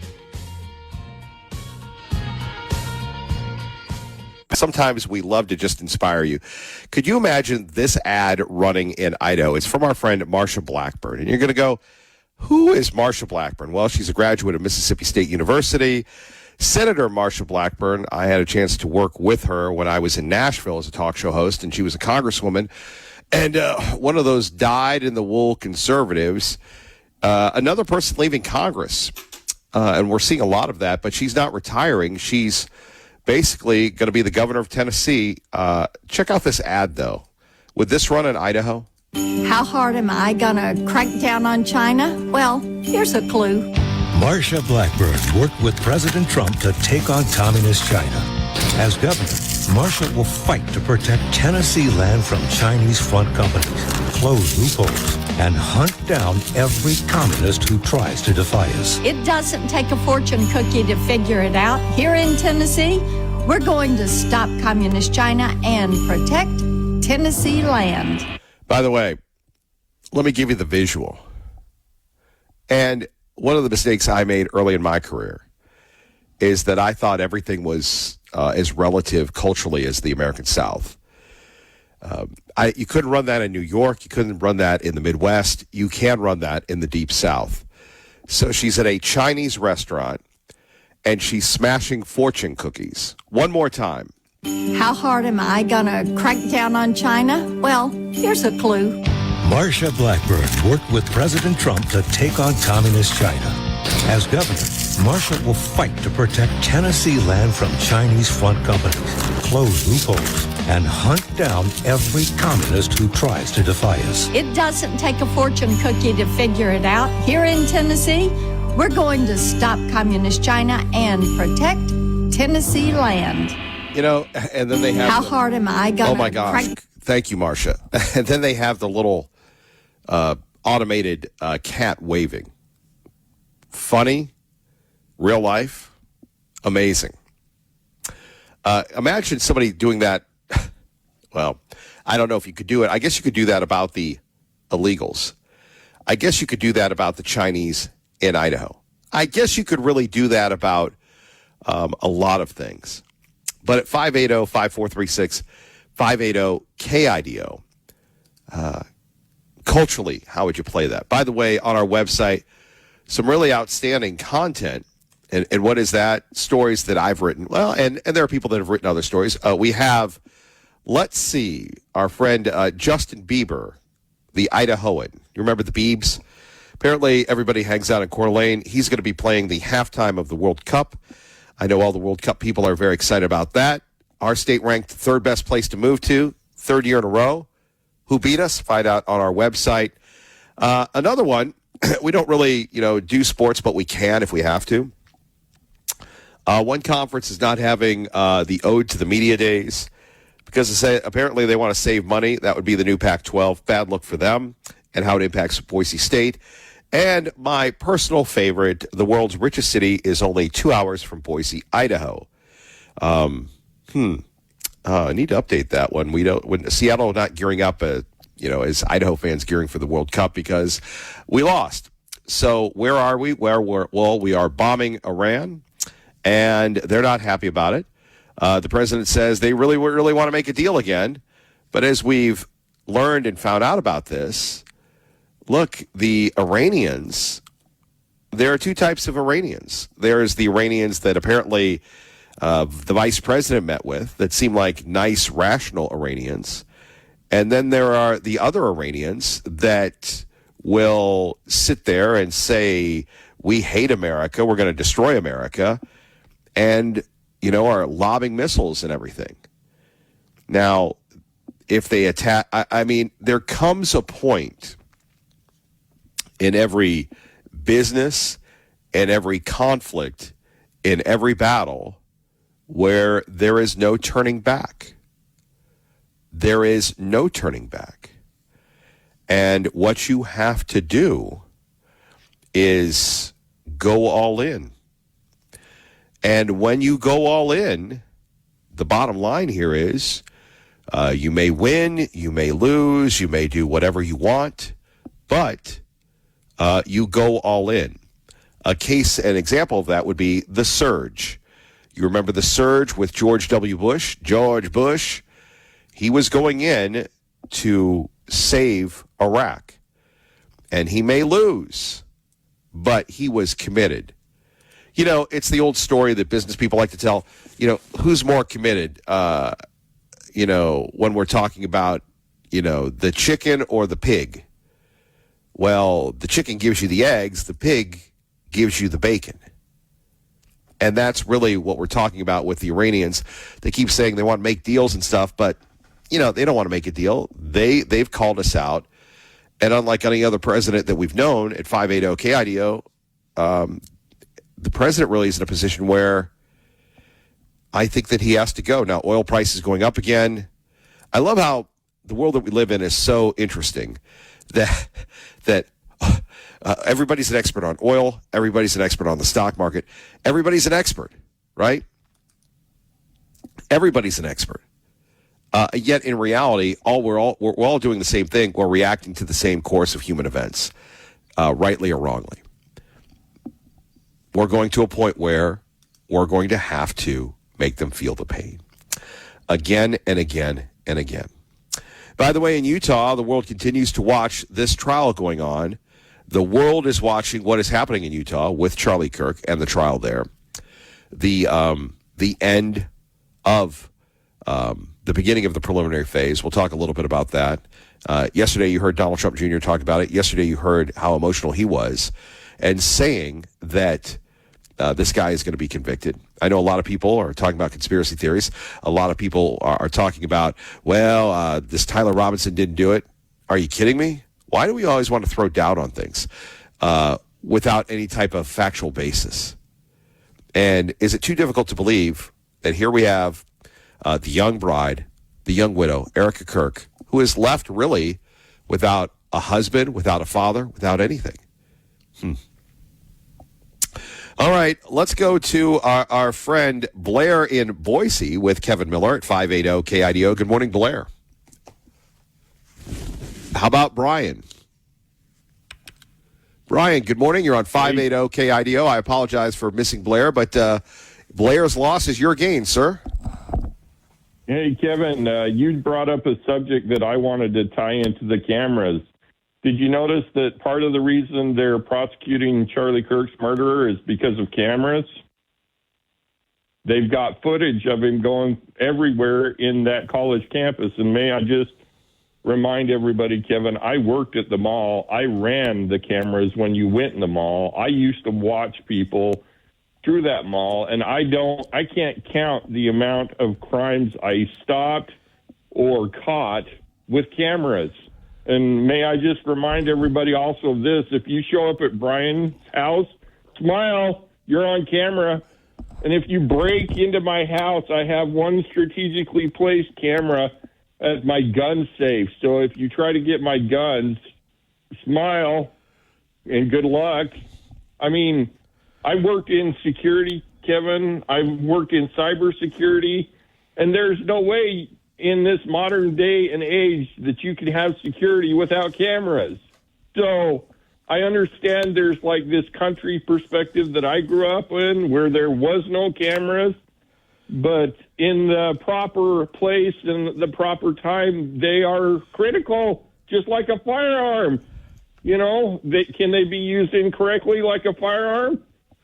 Sometimes we love to just inspire you. Could you imagine this ad running in Idaho? It's from our friend Marsha Blackburn. And you're going to go, who is Marsha Blackburn? Well, she's a graduate of Mississippi State University. Senator Marsha Blackburn, I had a chance to work with her when I was in Nashville as a talk show host, and she was a congresswoman. And one of those dyed-in-the-wool conservatives, another person leaving Congress. And we're seeing a lot of that, but she's not retiring. She's basically going to be the governor of Tennessee. Check out this ad, though. Would this run in Idaho? How hard am I going to crack down on China? Well, here's a clue. Marsha Blackburn worked with President Trump to take on communist China. As governor, Marsha will fight to protect Tennessee land from Chinese front companies, close loopholes, and hunt down every communist who tries to defy us. It doesn't take a fortune cookie to figure it out. Here in Tennessee, we're going to stop communist China and protect Tennessee land. By the way, let me give you the visual. And one of the mistakes I made early in my career is that I thought everything was as relative culturally as the American South. You couldn't run that in New York. You couldn't run that in the Midwest. You can run that in the Deep South. So she's at a Chinese restaurant, and she's smashing fortune cookies. One more time. How hard am I going to crack down on China? Well, here's a clue. Marsha Blackburn worked with President Trump to take on communist China. As governor, Marsha will fight to protect Tennessee land from Chinese front companies, close loopholes, and hunt down every communist who tries to defy us. It doesn't take a fortune cookie to figure it out. Here in Tennessee, we're going to stop communist China and protect Tennessee land. You know, and then they have... How hard am I going to... Oh, my gosh. Thank you, Marsha. And then they have the little automated cat waving. Funny, real life, amazing. Imagine somebody doing that. Well, I don't know if you could do it. I guess you could do that about the illegals. I guess you could do that about the Chinese in Idaho. I guess you could really do that about a lot of things. But at 580-5436, 580-KIDO, culturally, how would you play that? By the way, on our website, some really outstanding content. And what is that? Stories that I've written. Well, and there are people that have written other stories. We have, let's see, our friend Justin Bieber, the Idahoan. You remember the Biebs? Apparently, everybody hangs out in Coeur d'Alene. He's going to be playing the halftime of the World Cup. I know all the World Cup people are very excited about that. Our state ranked third best place to move to, third year in a row. Who beat us? Find out on our website. Another one, we don't really, do sports, but we can if we have to. One conference is not having the Ode to the Media Days because apparently they want to save money. That would be the new Pac-12. Bad look for them and how it impacts Boise State. And my personal favorite, the world's richest city is only 2 hours from Boise, Idaho. I need to update that one. When Seattle not gearing up, as Idaho fans gearing for the World Cup because we lost. So where are we? We are bombing Iran, and they're not happy about it. The president says they really want to make a deal again. But as we've learned and found out about this, look, the Iranians, there are two types of Iranians. There's the Iranians that apparently the vice president met with that seem like nice, rational Iranians. And then there are the other Iranians that will sit there and say, we hate America, we're going to destroy America, and, are lobbing missiles and everything. Now, if they attack, there comes a point in every business, in every conflict, in every battle, where there is no turning back. There is no turning back. And what you have to do is go all in. And when you go all in, the bottom line here is you may win, you may lose, you may do whatever you want, but you go all in. An example of that would be the surge. You remember the surge with George W. Bush? George Bush, he was going in to save Iraq. And he may lose, but he was committed. It's the old story that business people like to tell, who's more committed, when we're talking about, the chicken or the pig. Well, the chicken gives you the eggs, the pig gives you the bacon. And that's really what we're talking about with the Iranians. They keep saying they want to make deals and stuff, but, they don't want to make a deal. They've called us out. And unlike any other president that we've known at 580-KIDO, the president really is in a position where I think that he has to go. Now, oil prices going up again. I love how the world that we live in is so interesting that everybody's an expert on oil. Everybody's an expert on the stock market. Everybody's an expert, right? Everybody's an expert. Yet in reality, we're all doing the same thing. We're reacting to the same course of human events, rightly or wrongly. We're going to a point where we're going to have to make them feel the pain again and again and again. By the way, in Utah, the world continues to watch this trial going on. The world is watching what is happening in Utah with Charlie Kirk and the trial there. The end of the beginning of the preliminary phase. We'll talk a little bit about that. Yesterday, you heard Donald Trump Jr. talk about it. Yesterday, you heard how emotional he was and saying that this guy is going to be convicted. I know a lot of people are talking about conspiracy theories. A lot of people are talking about, well, this Tyler Robinson didn't do it. Are you kidding me? Why do we always want to throw doubt on things without any type of factual basis? And is it too difficult to believe that here we have the young bride, the young widow, Erica Kirk, who is left really without a husband, without a father, without anything? All right, let's go to our friend Blair in Boise with Kevin Miller at 580 KIDO. Good morning, Blair. How about Brian? Brian, good morning. You're on 580 KIDO. I apologize for missing Blair, but Blair's loss is your gain, sir. Hey, Kevin, you brought up a subject that I wanted to tie into the cameras. Did you notice that part of the reason they're prosecuting Charlie Kirk's murderer is because of cameras? They've got footage of him going everywhere in that college campus. And may I just remind everybody, Kevin, I worked at the mall. I ran the cameras when you went in the mall. I used to watch people through that mall, and I can't count the amount of crimes I stopped or caught with cameras. And may I just remind everybody also of this: if you show up at Brian's house, smile, you're on camera. And if you break into my house, I have one strategically placed camera at my gun safe. So if you try to get my guns, smile and good luck. I mean, I worked in security, Kevin. I worked in cybersecurity, and there's no way in this modern day and age that you can have security without cameras. So I understand there's like this country perspective that I grew up in where there was no cameras, but in the proper place and the proper time, they are critical, just like a firearm. You know, can they be used incorrectly like a firearm?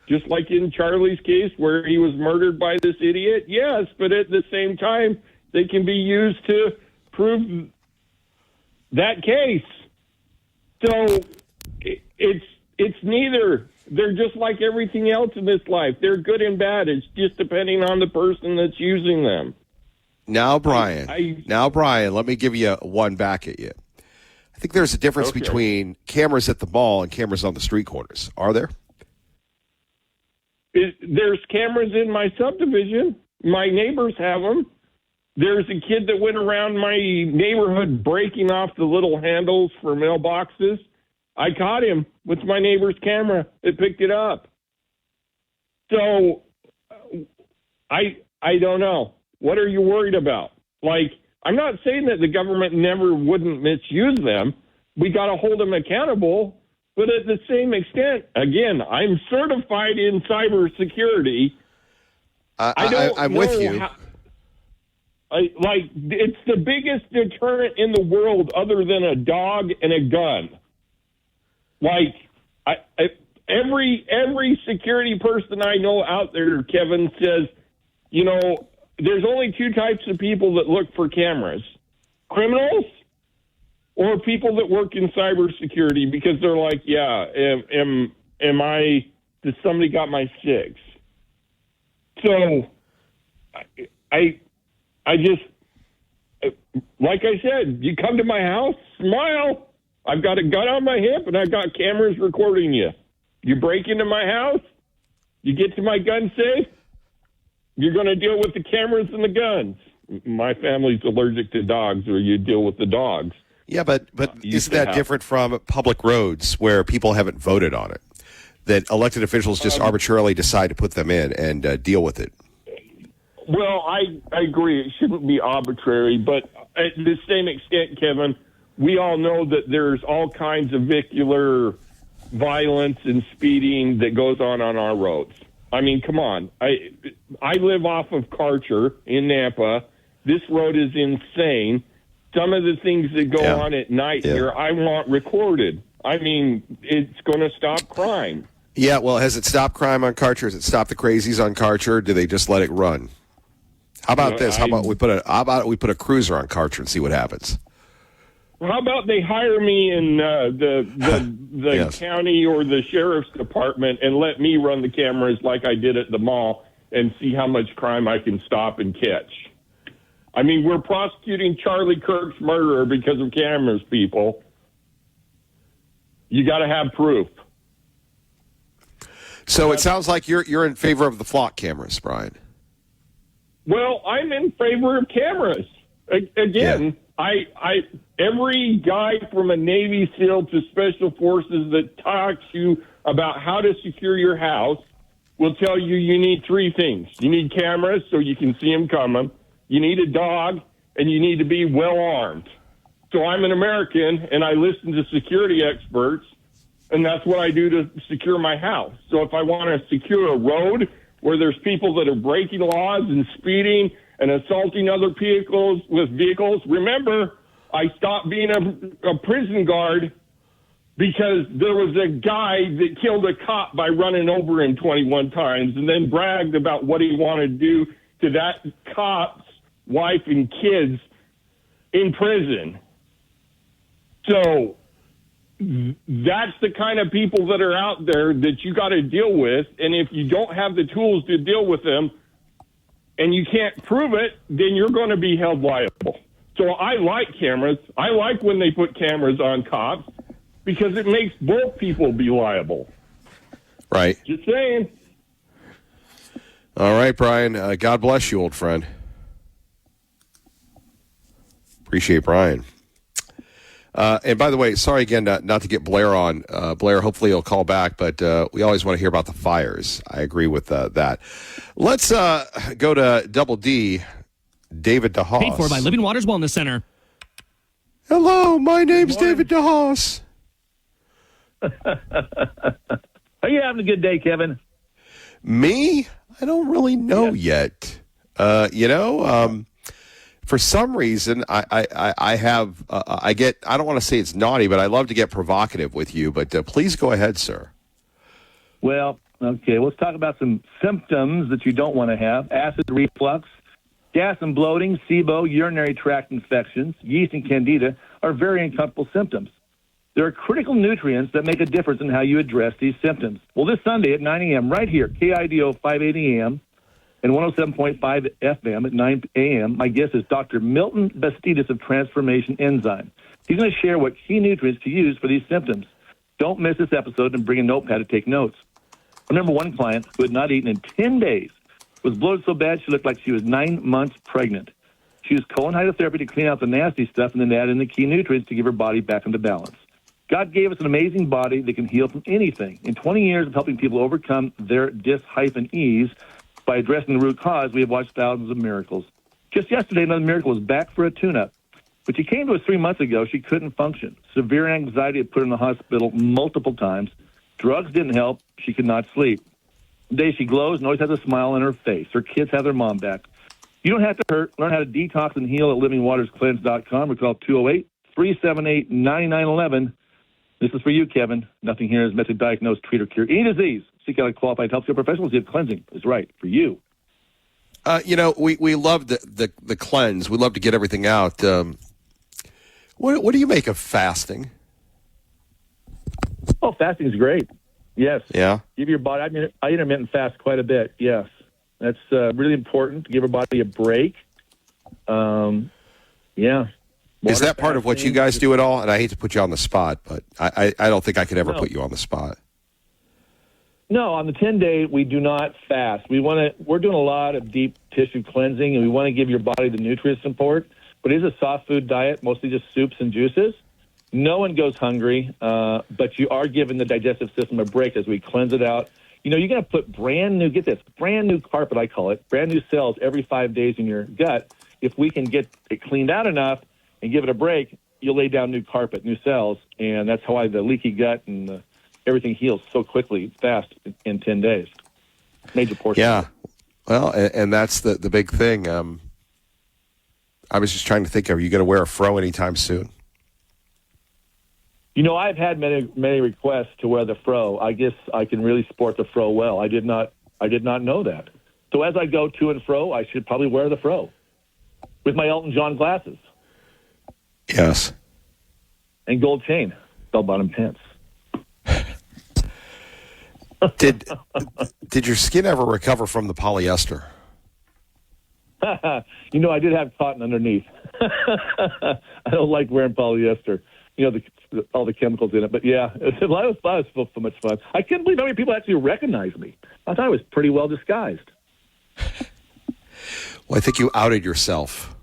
Just like in Charlie's case where he was murdered by this idiot? Yes, but at the same time, they can be used to prove that case. So it's neither. They're just like everything else in this life. They're good and bad. It's just depending on the person that's using them. Now, Brian, let me give you one back at you. I think there's a difference between cameras at the mall and cameras on the street corners. Are there? There's cameras in my subdivision. My neighbors have them. There's a kid that went around my neighborhood breaking off the little handles for mailboxes. I caught him with my neighbor's camera. It picked it up. So I don't know. What are you worried about? Like, I'm not saying that the government never wouldn't misuse them. We got to hold them accountable. But at the same extent, again, I'm certified in cybersecurity. I'm with you. It's the biggest deterrent in the world other than a dog and a gun. Every security person I know out there, Kevin, says, you know, there's only two types of people that look for cameras: criminals or people that work in cybersecurity, because they're like, yeah, did somebody got my six? So I just, like I said, you come to my house, smile. I've got a gun on my hip and I've got cameras recording you. You break into my house, you get to my gun safe, you're going to deal with the cameras and the guns. My family's allergic to dogs, or you deal with the dogs. Yeah, but isn't that different from public roads where people haven't voted on it? That elected officials just arbitrarily decide to put them in and deal with it? Well, I agree. It shouldn't be arbitrary. But at the same extent, Kevin, we all know that there's all kinds of vehicular violence and speeding that goes on our roads. I mean, come on. I live off of Karcher in Nampa. This road is insane. Some of the things that go on at night here, I want recorded. I mean, it's going to stop crime. Yeah, well, has it stopped crime on Karcher? Has it stopped the crazies on Karcher? Or do they just let it run? How about this? How about we put a cruiser on Karcher and see what happens? Well, how about they hire me in the Yes. county or the sheriff's department and let me run the cameras like I did at the mall and see how much crime I can stop and catch. I mean, we're prosecuting Charlie Kirk's murderer because of cameras, people. You got to have proof. So it sounds like you're in favor of the flock cameras, Brian. Well, I'm in favor of cameras. Again, I every guy from a Navy SEAL to Special Forces that talks to you about how to secure your house will tell you need three things. You need cameras so you can see them coming. You need a dog, and you need to be well armed. So I'm an American, and I listen to security experts, and that's what I do to secure my house. So if I want to secure a road where there's people that are breaking laws and speeding and assaulting other vehicles, remember, I stopped being a prison guard because there was a guy that killed a cop by running over him 21 times and then bragged about what he wanted to do to that cop's wife and kids in prison. So that's the kind of people that are out there that you got to deal with. And if you don't have the tools to deal with them and you can't prove it, then you're going to be held liable. So I like cameras. I like when they put cameras on cops because it makes both people be liable. Right. Just saying. All right, Brian. God bless you, old friend. Appreciate Brian. And by the way, sorry again not to get Blair on. Blair, hopefully he'll call back, but we always want to hear about the fires. I agree with that. Let's go to Double D, David DeHaas. Paid for by Living Waters Wellness Center. Hello, my name's David DeHaas. Are you having a good day, Kevin? Me? I don't really know yet. For some reason, I have I don't want to say it's naughty, but I love to get provocative with you. But please go ahead, sir. Well, okay. Let's talk about some symptoms that you don't want to have: acid reflux, gas and bloating, SIBO, urinary tract infections, yeast and candida are very uncomfortable symptoms. There are critical nutrients that make a difference in how you address these symptoms. Well, this Sunday at 9 a.m. right here, KIDO 580 AM and 107.5 FM at 9 a.m., my guest is Dr. Milton Bastidas of Transformation Enzyme. He's going to share what key nutrients to use for these symptoms. Don't miss this episode and bring a notepad to take notes. I remember one client who had not eaten in 10 days, was bloated so bad she looked like she was 9 months pregnant. She used colon hydrotherapy to clean out the nasty stuff and then add in the key nutrients to give her body back into balance. God gave us an amazing body that can heal from anything. In 20 years of helping people overcome their dis-ease by addressing the root cause, we have watched thousands of miracles. Just yesterday, another miracle was back for a tune-up. When she came to us 3 months ago, she couldn't function. Severe anxiety had put her in the hospital multiple times. Drugs didn't help. She could not sleep. Today, she glows and always has a smile on her face. Her kids have their mom back. You don't have to hurt. Learn how to detox and heal at livingwaterscleanse.com or call 208-378-9911. This is for you, Kevin. Nothing here is meant to diagnose, treat, or cure any disease. Seek out a qualified healthcare professional to see if cleansing is right for you. We love the cleanse. We love to get everything out. What do you make of fasting? Oh, fasting is great. Yes. Yeah. Give your body. I intermittent fast quite a bit. Yes, that's really important to give your body a break. Yeah. Is that part of what you guys do at all? And I hate to put you on the spot, but I don't think I could ever No. put you on the spot. No, on the 10-day, we do not fast. We're doing a lot of deep tissue cleansing, and we want to give your body the nutrient support. But it is a soft food diet, mostly just soups and juices. No one goes hungry, but you are giving the digestive system a break as we cleanse it out. You're going to put brand new carpet, I call it, brand new cells every 5 days in your gut. If we can get it cleaned out enough and give it a break, you'll lay down new carpet, new cells, and that's how the leaky gut and everything heals so quickly, fast, in 10 days. Major portion. Yeah. Well, and that's the big thing. I was just trying to think, are you going to wear a fro anytime soon? I've had many requests to wear the fro. I guess I can really sport the fro well. I did not know that. So as I go to and fro, I should probably wear the fro with my Elton John glasses. Yes. And gold chain, bell-bottom pants. Did your skin ever recover from the polyester? I did have cotton underneath. I don't like wearing polyester. All the chemicals in it. But yeah, it was so much fun. I can't believe how many people actually recognized me. I thought I was pretty well disguised. Well, I think you outed yourself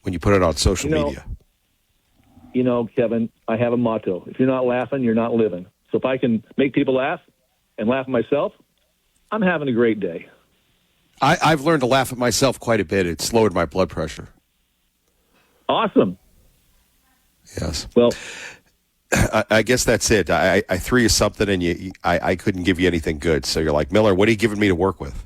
when you put it on social media. Kevin, I have a motto. If you're not laughing, you're not living. So if I can make people laugh and laugh at myself, I'm having a great day. I've learned to laugh at myself quite a bit. It's lowered my blood pressure. Awesome. Yes. Well, I guess that's it. I threw you something, and I couldn't give you anything good. So you're like, Miller, what are you giving me to work with?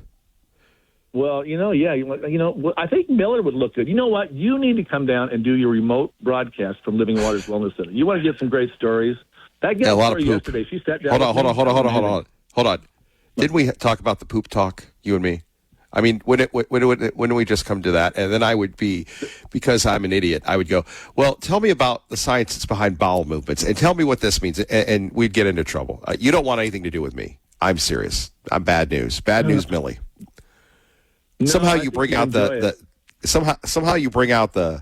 Well, I think Miller would look good. You know what? You need to come down and do your remote broadcast from Living Waters Wellness Center. You want to get some great stories. That a lot of poop. Yesterday. She sat down. Hold on. Didn't we talk about the poop talk, you and me? I mean, when we just come to that, and then I would be, because I'm an idiot, I would go, well, tell me about the science that's behind bowel movements, and tell me what this means, and we'd get into trouble. You don't want anything to do with me. I'm serious. I'm bad news. Bad news, Millie. No, somehow you bring out somehow you bring out the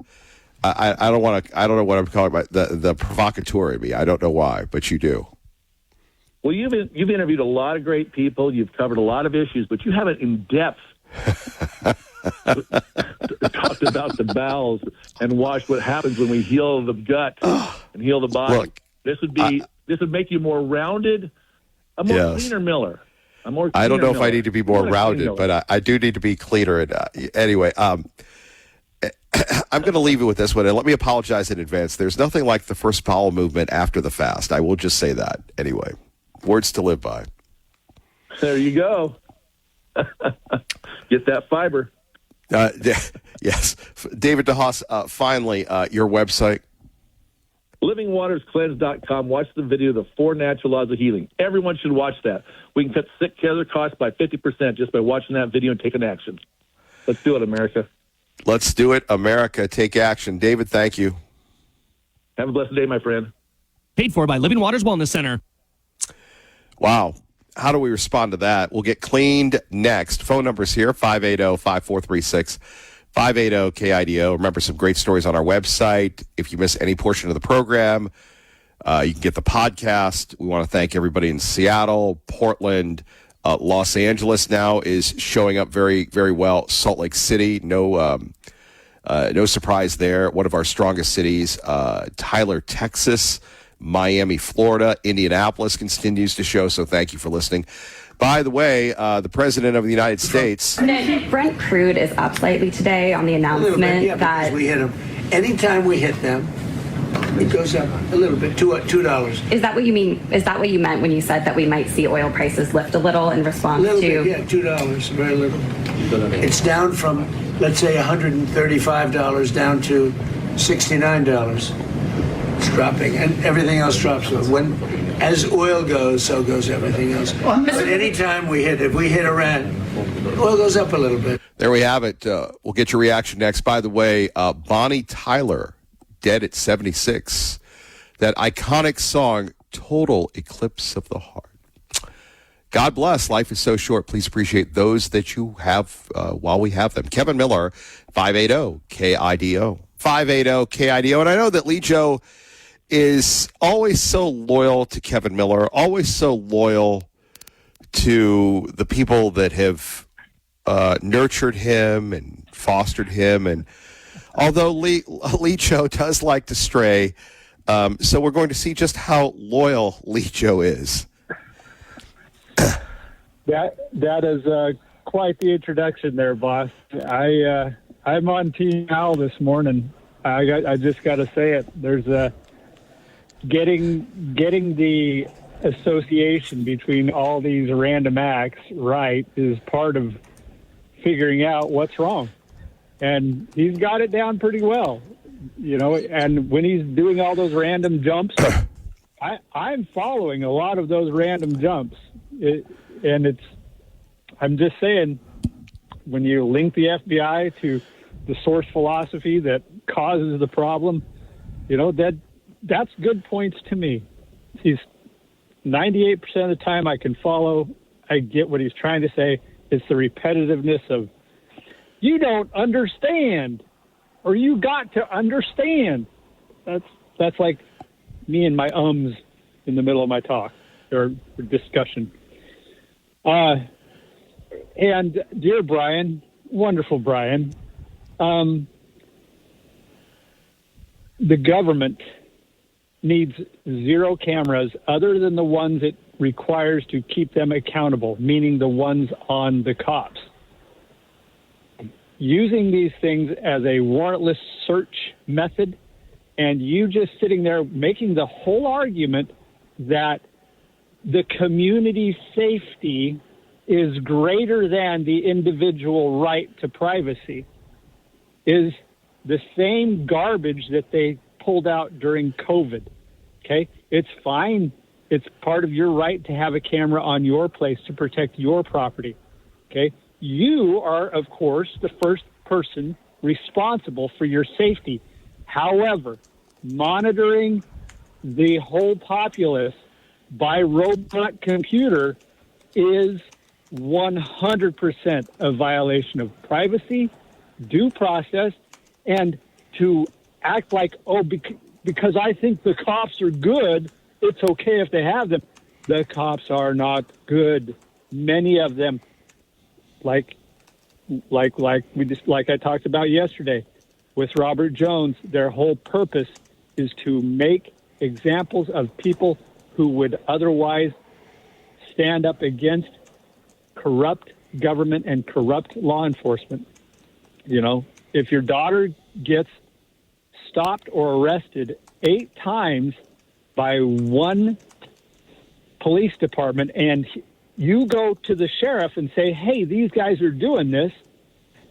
I don't know what I'm calling it, the provocateur in me. I don't know why, but you do. Well, you've interviewed a lot of great people. You've covered a lot of issues, but you haven't in depth talked about the bowels and watched what happens when we heal the gut and heal the body. Look, this would make you more rounded, a more cleaner Miller. I don't know if I need to be more rounded, but I do need to be cleaner. And anyway, I'm going to leave you with this one, and let me apologize in advance. There's nothing like the first bowel movement after the fast. I will just say that. Anyway, words to live by. There you go. Get that fiber. Yes. David DeHaas, finally, your website. LivingWatersCleanse.com. Watch the video, The 4 Natural Laws of Healing. Everyone should watch that. We can cut sick care costs by 50% just by watching that video and taking action. Let's do it, America. Let's do it, America. Take action. David, thank you. Have a blessed day, my friend. Paid for by Living Waters Wellness Center. Wow. How do we respond to that? We'll get cleaned next. Phone numbers here, 580-5436. 580-KIDO. Remember, some great stories on our website. If you miss any portion of the program, you can get the podcast. We want to thank everybody in Seattle, Portland, Los Angeles now is showing up very, very well. Salt Lake City, no surprise there. One of our strongest cities. Tyler, Texas, Miami, Florida, Indianapolis continues to show. So thank you for listening. By the way, the President of the United States. Brent Crude is up slightly today on the announcement that we hit them. Anytime we hit them, it goes up a little bit, $2. Is that what you mean? Is that what you meant when you said that we might see oil prices lift a little in response a little to? Bit, yeah, $2, very little. It's down from, let's say, $135 down to $69. It's dropping, and everything else drops. As oil goes, so goes everything else. But anytime if we hit Iran, oil goes up a little bit. There we have it. We'll get your reaction next. By the way, Bonnie Tyler, dead at 76. That iconic song, Total Eclipse of the Heart. God bless. Life is so short. Please appreciate those that you have while we have them. Kevin Miller, 580-KIDO. 580-KIDO. And I know that Lee Joe is always so loyal to Kevin Miller, always so loyal to the people that have nurtured him and fostered him. And although Lee Joe does like to stray, so we're going to see just how loyal Lee Joe is. That is quite the introduction there, boss. I'm on Team Al this morning. I just got to say it. There's getting the association between all these random acts right is part of figuring out what's wrong, and he's got it down pretty well, And when he's doing all those random jumps, I'm following a lot of those random jumps, I'm just saying, when you link the FBI to the source philosophy that causes the problem, that's good points to me. He's 98% of the time I can follow. I get what he's trying to say. It's the repetitiveness of, you don't understand, or you got to understand. That's like me and my ums in the middle of my talk or discussion. And dear Brian, wonderful Brian, the government needs 0 cameras other than the ones it requires to keep them accountable, meaning the ones on the cops. Using these things as a warrantless search method, and you just sitting there making the whole argument that the community safety is greater than the individual right to privacy is the same garbage that they pulled out during COVID. Okay? It's fine. It's part of your right to have a camera on your place to protect your property. Okay? You are, of course, the first person responsible for your safety. However, monitoring the whole populace by robot computer is 100% a violation of privacy, due process, and to act like, because I think the cops are good, it's okay if they have them. The cops are not good. Many of them, like I talked about yesterday with Robert Jones, their whole purpose is to make examples of people who would otherwise stand up against corrupt government and corrupt law enforcement. If your daughter gets stopped or arrested 8 times by one police department and you go to the sheriff and say, hey, these guys are doing this,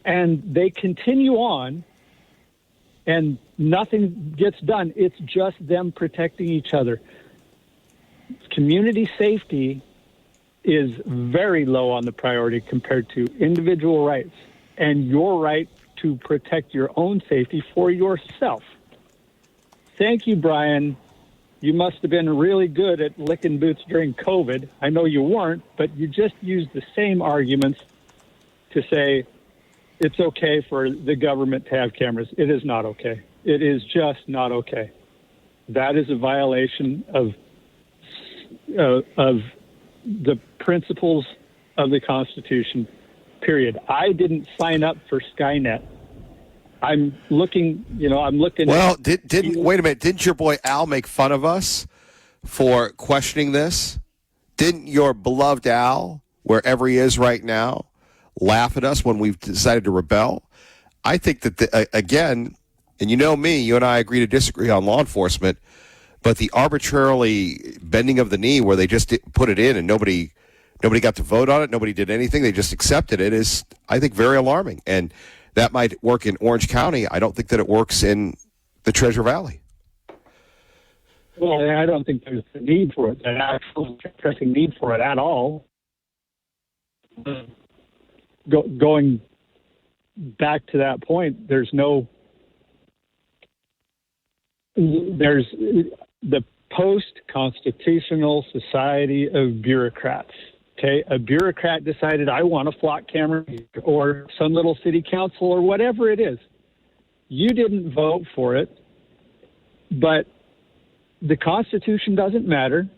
and they continue on and nothing gets done, it's just them protecting each other. Community safety is very low on the priority compared to individual rights and your right to protect your own safety for yourself. Thank you, Brian. You must have been really good at licking boots during COVID. I know you weren't, but you just used the same arguments to say it's okay for the government to have cameras. It is not okay. It is just not okay. That is a violation of the principles of the Constitution, period. I didn't sign up for Skynet. I'm looking. Well, wait a minute. Didn't your boy Al make fun of us for questioning this? Didn't your beloved Al, wherever he is right now, laugh at us when we've decided to rebel? I think that, again, and you know me, you and I agree to disagree on law enforcement, but the arbitrarily bending of the knee where they just put it in and nobody got to vote on it, nobody did anything, they just accepted it is, I think, very alarming. And that might work in Orange County. I don't think that it works in the Treasure Valley. Well, I don't think there's a need for it, an actual pressing need for it at all. Going back to that point, there's the post-constitutional society of bureaucrats. Okay, a bureaucrat decided, I want a flock camera, or some little city council, or whatever it is. You didn't vote for it, but the Constitution doesn't matter,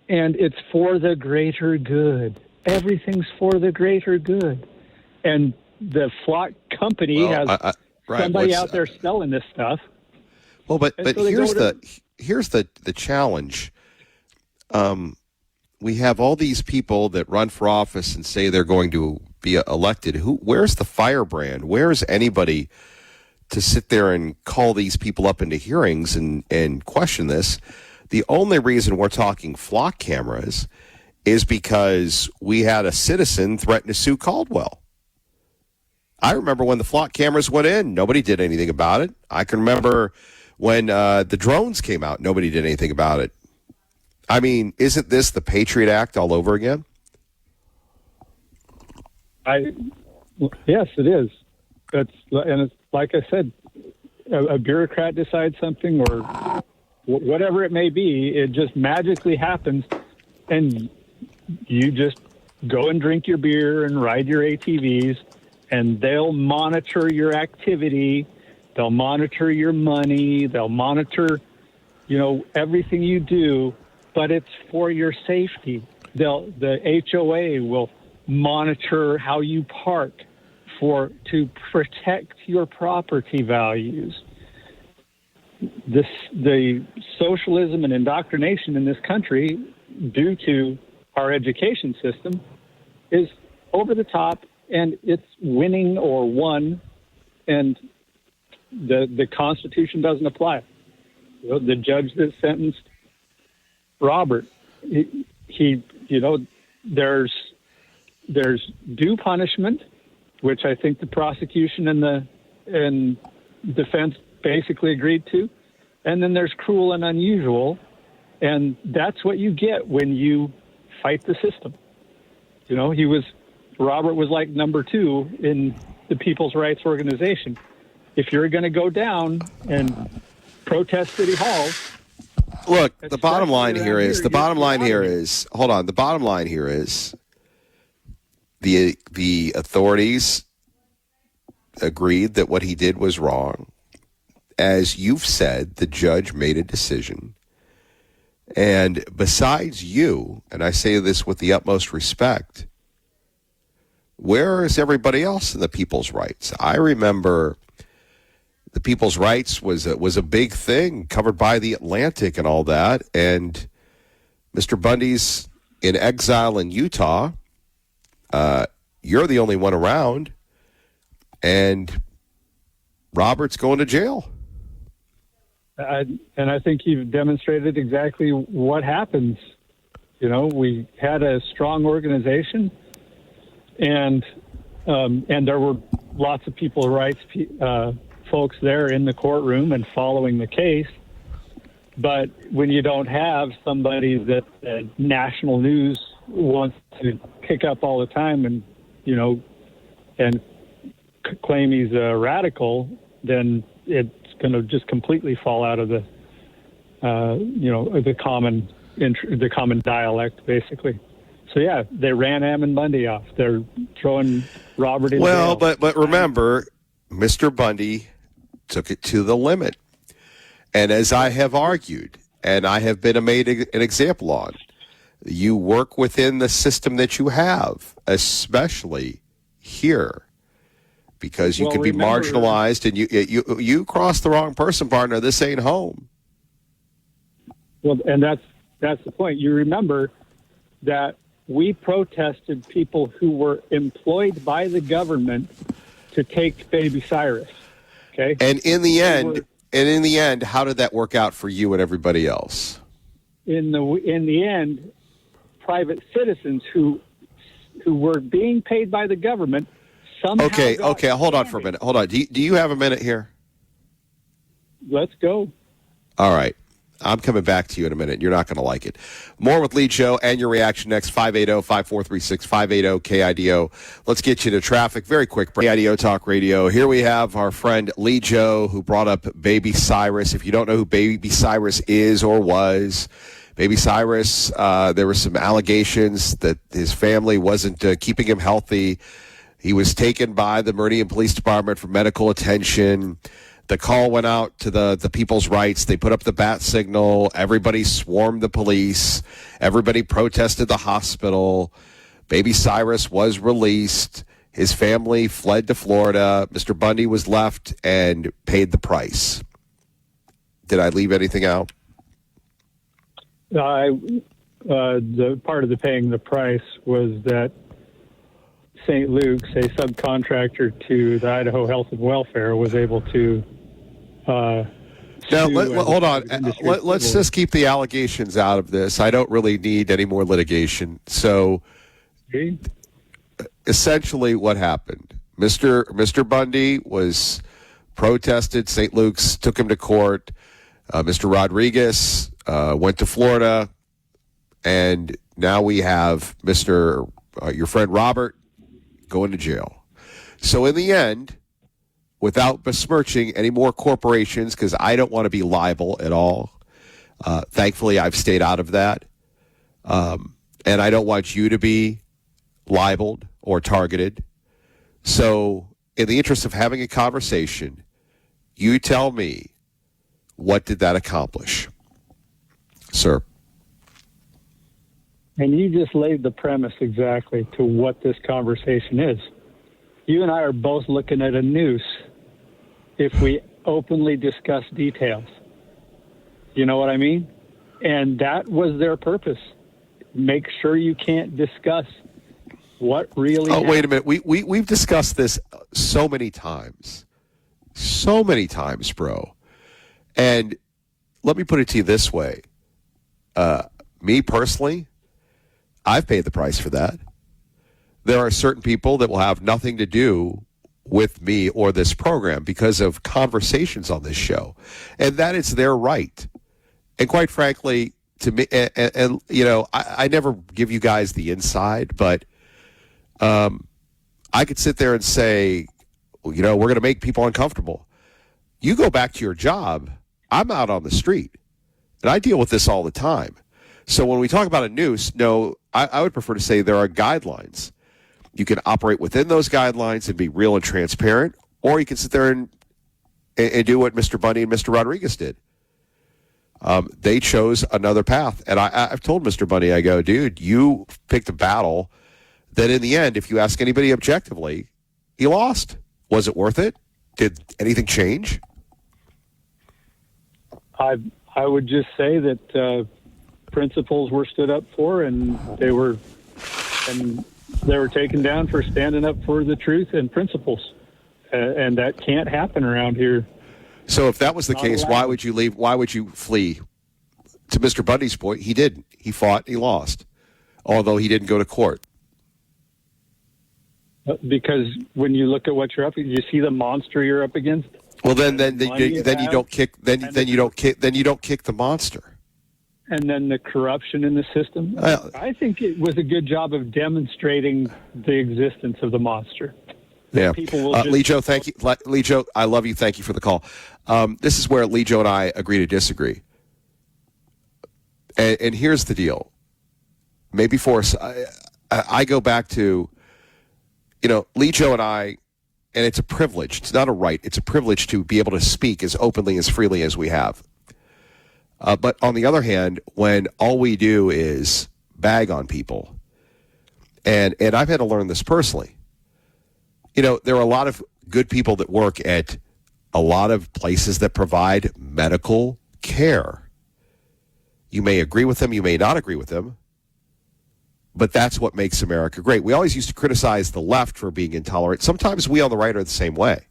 and it's for the greater good. Everything's for the greater good. And the flock company has somebody out there selling this stuff. Well, but so here's the challenge. We have all these people that run for office and say they're going to be elected. Where's the firebrand? Where's anybody to sit there and call these people up into hearings and question this? The only reason we're talking flock cameras is because we had a citizen threaten to sue Caldwell. I remember when the flock cameras went in, nobody did anything about it. I can remember when the drones came out, nobody did anything about it. I mean, isn't this the Patriot Act all over again? Yes, it is. And it's like I said, a bureaucrat decides something or whatever it may be, it just magically happens, and you just go and drink your beer and ride your ATVs, and they'll monitor your activity, they'll monitor your money, they'll monitor, everything you do, but it's for your safety. The HOA will monitor how you park to protect your property values. The socialism and indoctrination in this country, due to our education system, is over the top, and it's winning or won, and the Constitution doesn't apply. The judge that sentenced Robert, there's due punishment, which I think the prosecution and defense basically agreed to, and then there's cruel and unusual, and that's what you get when you fight the system. Robert was like number 2 in the People's Rights Organization. If you're going to go down and protest City Hall, look, the bottom line here is the authorities agreed that what he did was wrong. As you've said, the judge made a decision. And besides you, and I say this with the utmost respect, where is everybody else in the people's rights? I remember the people's rights was a big thing covered by the Atlantic and all that. And Mr. Bundy's in exile in Utah. You're the only one around. And Robert's going to jail. And I think you've demonstrated exactly what happens. We had a strong organization, and there were lots of people's rights folks there in the courtroom and following the case. But when you don't have somebody that national news wants to pick up all the time and claim he's a radical, then it's going to just completely fall out of the common dialect, basically. So yeah, they ran Ammon Bundy off. They're throwing Robert in jail. But remember, Mr. Bundy took it to the limit, and as I have argued, and I have been made an example on, you work within the system that you have, especially here. Because you can be marginalized, and you cross the wrong person, partner. This ain't home. Well, and that's the point. You remember that we protested people who were employed by the government to take Baby Cyrus. Okay, and in the end, how did that work out for you and everybody else? In the end, private citizens who were being paid by the government. Okay, hold on for a minute. Hold on. Do you have a minute here? Let's go. All right. I'm coming back to you in a minute. You're not going to like it. More with Lee Joe and your reaction next, 580-5436, 580-KIDO. Let's get you to traffic. Very quick break. KIDO Talk Radio. Here we have our friend Lee Joe, who brought up Baby Cyrus. If you don't know who Baby Cyrus is or was, Baby Cyrus, there were some allegations that his family wasn't keeping him healthy. He was taken by the Meridian Police Department for medical attention. The call went out to the people's rights. They put up the bat signal. Everybody swarmed the police. Everybody protested the hospital. Baby Cyrus was released. His family fled to Florida. Mr. Bundy was left and paid the price. Did I leave anything out? The part of the paying the price was that St. Luke's, a subcontractor to the Idaho Health and Welfare, was able to now, hold on. Let's just keep the allegations out of this. I don't really need any more litigation. So, essentially, what happened? Mr. Bundy was protested. St. Luke's took him to court. Mr. Rodriguez went to Florida, and now we have your friend Robert going to jail. So in the end, without besmirching any more corporations, because I don't want to be liable at all, thankfully I've stayed out of that. And I don't want you to be libeled or targeted. So in the interest of having a conversation, you tell me, what did that accomplish, sir? And you just laid the premise exactly to what this conversation is. You and I are both looking at a noose if we openly discuss details. You know what I mean? And that was their purpose. Make sure you can't discuss what really happened. Wait a minute. We've discussed this so many times. So many times, bro. And let me put it to you this way. Me personally, I've paid the price for that. There are certain people that will have nothing to do with me or this program because of conversations on this show. And that is their right. And quite frankly, to me, and you know, I never give you guys the inside, but I could sit there and say, well, you know, we're going to make people uncomfortable. You go back to your job. I'm out on the street, and I deal with this all the time. So when we talk about a noose, no, I would prefer to say there are guidelines. You can operate within those guidelines and be real and transparent, or you can sit there and do what Mr. Bundy and Mr. Rodriguez did. They chose another path. And I've told Mr. Bundy, I go, dude, you picked a battle that in the end, if you ask anybody objectively, he lost. Was it worth it? Did anything change? I would just say that principles were stood up for, and they were taken down for standing up for the truth and principles, and that can't happen around here. So if that was the case, why would you leave? Why would you flee? To Mr. Bundy's point, he didn't. He fought. He lost, although he didn't go to court. Because when you look at what you're up against, you see the monster you're up against. Well, then you don't kick. Then you don't kick the monster. And then the corruption in the system. I think it was a good job of demonstrating the existence of the monster. Yeah. Lee Joe, thank you. Lee Joe, I love you. Thank you for the call. This is where Lee Joe and I agree to disagree. And here's the deal. Maybe for us, I go back to, Lee Joe and I, and it's a privilege. It's not a right. It's a privilege to be able to speak as openly, as freely as we have. But on the other hand, when all we do is bag on people, and I've had to learn this personally. There are a lot of good people that work at a lot of places that provide medical care. You may agree with them, you may not agree with them, but that's what makes America great. We always used to criticize the left for being intolerant. Sometimes we on the right are the same way.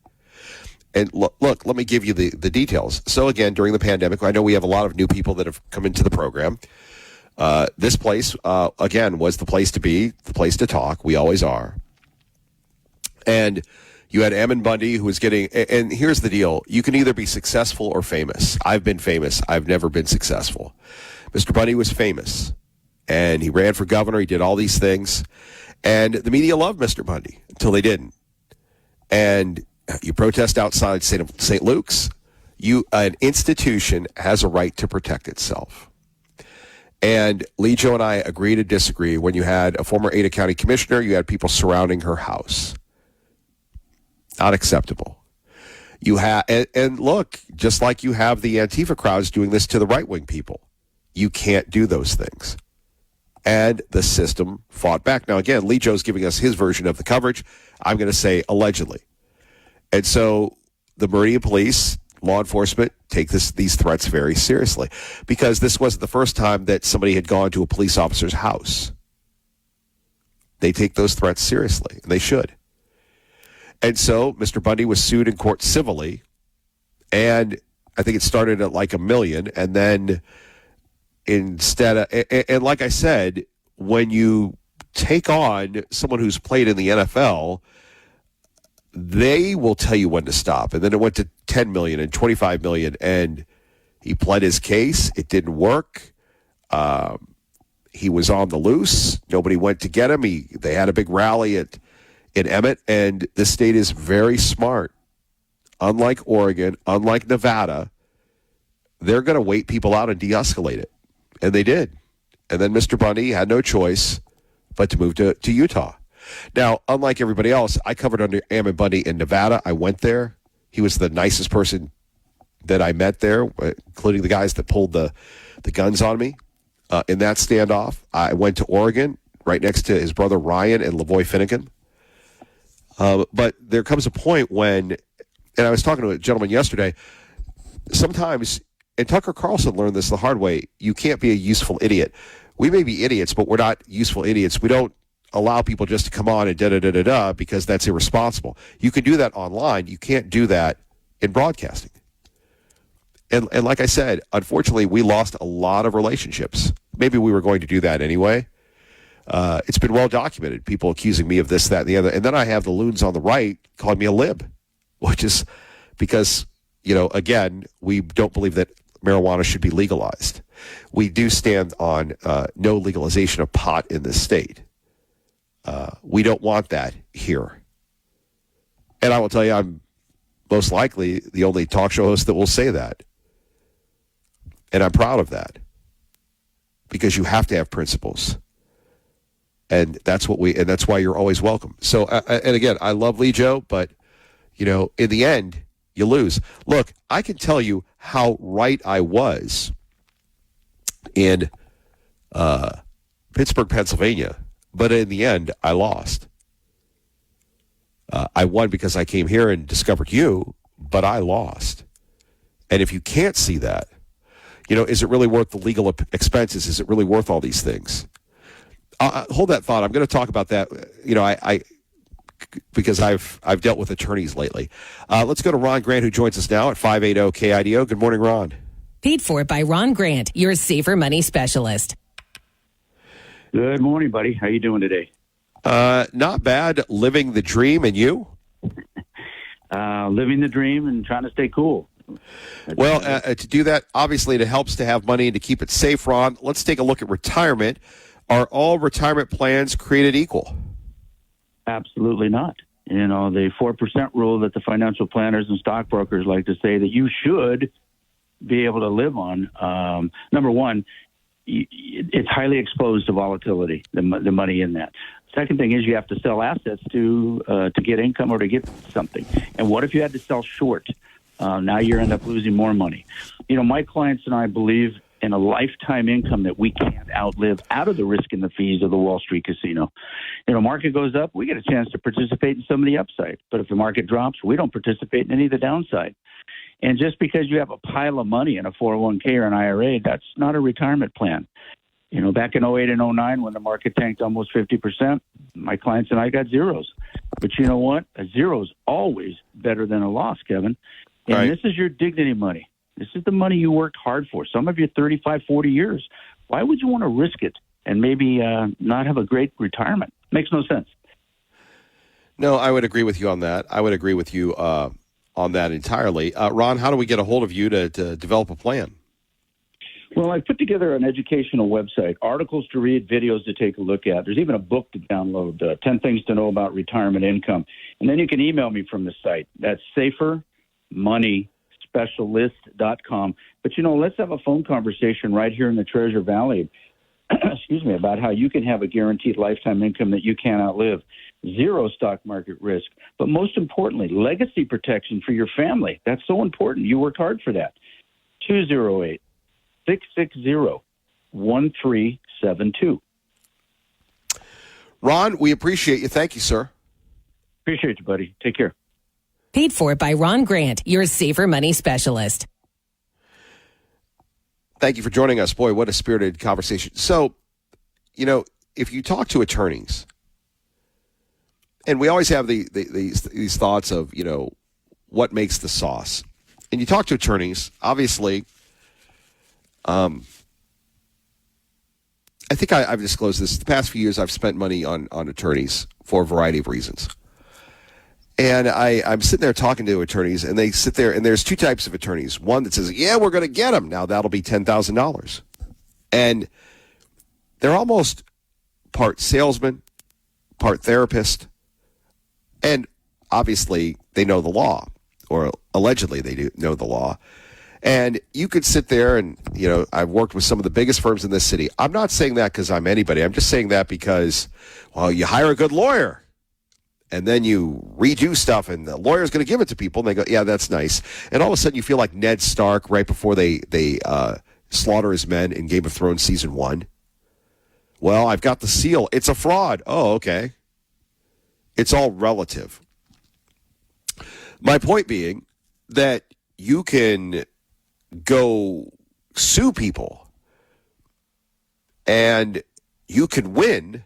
And look, let me give you the details. So again, during the pandemic, I know we have a lot of new people that have come into the program. This place, again, was the place to be, the place to talk. We always are. And you had Ammon Bundy, who was getting, and here's the deal. You can either be successful or famous. I've been famous. I've never been successful. Mr. Bundy was famous, and he ran for governor. He did all these things. And the media loved Mr. Bundy until they didn't. And you protest outside St. Luke's, an institution has a right to protect itself. And Lee Joe and I agree to disagree. When you had a former Ada County commissioner, you had people surrounding her house. Not acceptable. You have, and look, just like you have the Antifa crowds doing this to the right-wing people, you can't do those things. And the system fought back. Now, again, Lee Joe's giving us his version of the coverage. I'm going to say allegedly. And so the Meridian Police, law enforcement, take these threats very seriously, because this wasn't the first time that somebody had gone to a police officer's house. They take those threats seriously, and they should. And so Mr. Bundy was sued in court civilly, and I think it started at like $1 million, and then and like I said, when you take on someone who's played in the NFL, they will tell you when to stop. And then it went to $10 million and $25 million, and he pled his case. It didn't work. He was on the loose. Nobody went to get him. They had a big rally in Emmett, and the state is very smart. Unlike Oregon, unlike Nevada, they're going to wait people out and de-escalate it. And they did. And then Mr. Bundy had no choice but to move to Utah. Now, unlike everybody else, I covered under Ammon Bundy in Nevada. I went there. He was the nicest person that I met there, including the guys that pulled the guns on me in that standoff. I went to Oregon, right next to his brother Ryan and Lavoy Finnegan. But there comes a point when, and I was talking to a gentleman yesterday, sometimes, and Tucker Carlson learned this the hard way, you can't be a useful idiot. We may be idiots, but we're not useful idiots. We don't allow people just to come on and da-da-da-da-da because that's irresponsible. You can do that online. You can't do that in broadcasting. And like I said, unfortunately, we lost a lot of relationships. Maybe we were going to do that anyway. It's been well documented. People accusing me of this, that, and the other. And then I have the loons on the right calling me a lib, which is because, again, we don't believe that marijuana should be legalized. We do stand on no legalization of pot in this state. We don't want that here. And I will tell you, I'm most likely the only talk show host that will say that. And I'm proud of that. Because you have to have principles. And that's why you're always welcome. So, and again, I love Lee Joe, but, in the end, you lose. Look, I can tell you how right I was in Pittsburgh, Pennsylvania, but in the end, I lost. I won because I came here and discovered you, but I lost. And if you can't see that, is it really worth the legal expenses? Is it really worth all these things? Hold that thought. I'm going to talk about that. I because I've dealt with attorneys lately. Let's go to Ron Grant, who joins us now at 580 KIDO. Good morning, Ron. Paid for by Ron Grant, your safer money specialist. Good morning, buddy. How you doing today? Not bad. Living the dream, and you? Living the dream and trying to stay cool. Well, to do that, obviously, it helps to have money and to keep it safe, Ron. Let's take a look at retirement. Are all retirement plans created equal? Absolutely not. The 4% rule that the financial planners and stockbrokers like to say that you should be able to live on. Number one, it's highly exposed to volatility, the money in that. Second thing is you have to sell assets to get income or to get something. And what if you had to sell short? Now you end up losing more money. My clients and I believe in a lifetime income that we can't outlive out of the risk and the fees of the Wall Street casino. Market goes up, we get a chance to participate in some of the upside. But if the market drops, we don't participate in any of the downside. And just because you have a pile of money in a 401k or an IRA, that's not a retirement plan. Back in 08 and 09, when the market tanked almost 50%, my clients and I got zeros. But you know what? A zero is always better than a loss, Kevin. And right. This is your dignity money. This is the money you worked hard for. Some of you 35, 40 years. Why would you want to risk it and maybe not have a great retirement? Makes no sense. No, I would agree with you on that. I would agree with you on that entirely. Ron, how do we get a hold of you to develop a plan? Well, I put together an educational website, articles to read, videos to take a look at. There's even a book to download, 10 Things to Know About Retirement Income. And then you can email me from the site. That's safermoneyspecialist.com. But, let's have a phone conversation right here in the Treasure Valley, about how you can have a guaranteed lifetime income that you can't outlive. Zero stock market risk. But most importantly, legacy protection for your family. That's so important. You worked hard for that. 208-660-1372. Ron, we appreciate you. Thank you, sir. Appreciate you, buddy. Take care. Paid for by Ron Grant, your safer money specialist. Thank you for joining us. Boy, what a spirited conversation. So, if you talk to attorneys, and we always have these thoughts of, what makes the sauce. And you talk to attorneys, obviously, I think I've disclosed this. The past few years, I've spent money on attorneys for a variety of reasons. And I'm sitting there talking to attorneys, and they sit there, and there's two types of attorneys. One that says, yeah, we're going to get them. Now, that'll be $10,000. And they're almost part salesman, part therapist. And obviously, they know the law, or allegedly they do know the law. And you could sit there and, I've worked with some of the biggest firms in this city. I'm not saying that because I'm anybody. I'm just saying that because, well, you hire a good lawyer and then you redo stuff and the lawyer's going to give it to people. And they go, yeah, that's nice. And all of a sudden you feel like Ned Stark right before they slaughter his men in Game of Thrones season 1. Well, I've got the seal. It's a fraud. Oh, okay. It's all relative. My point being that you can go sue people and you can win,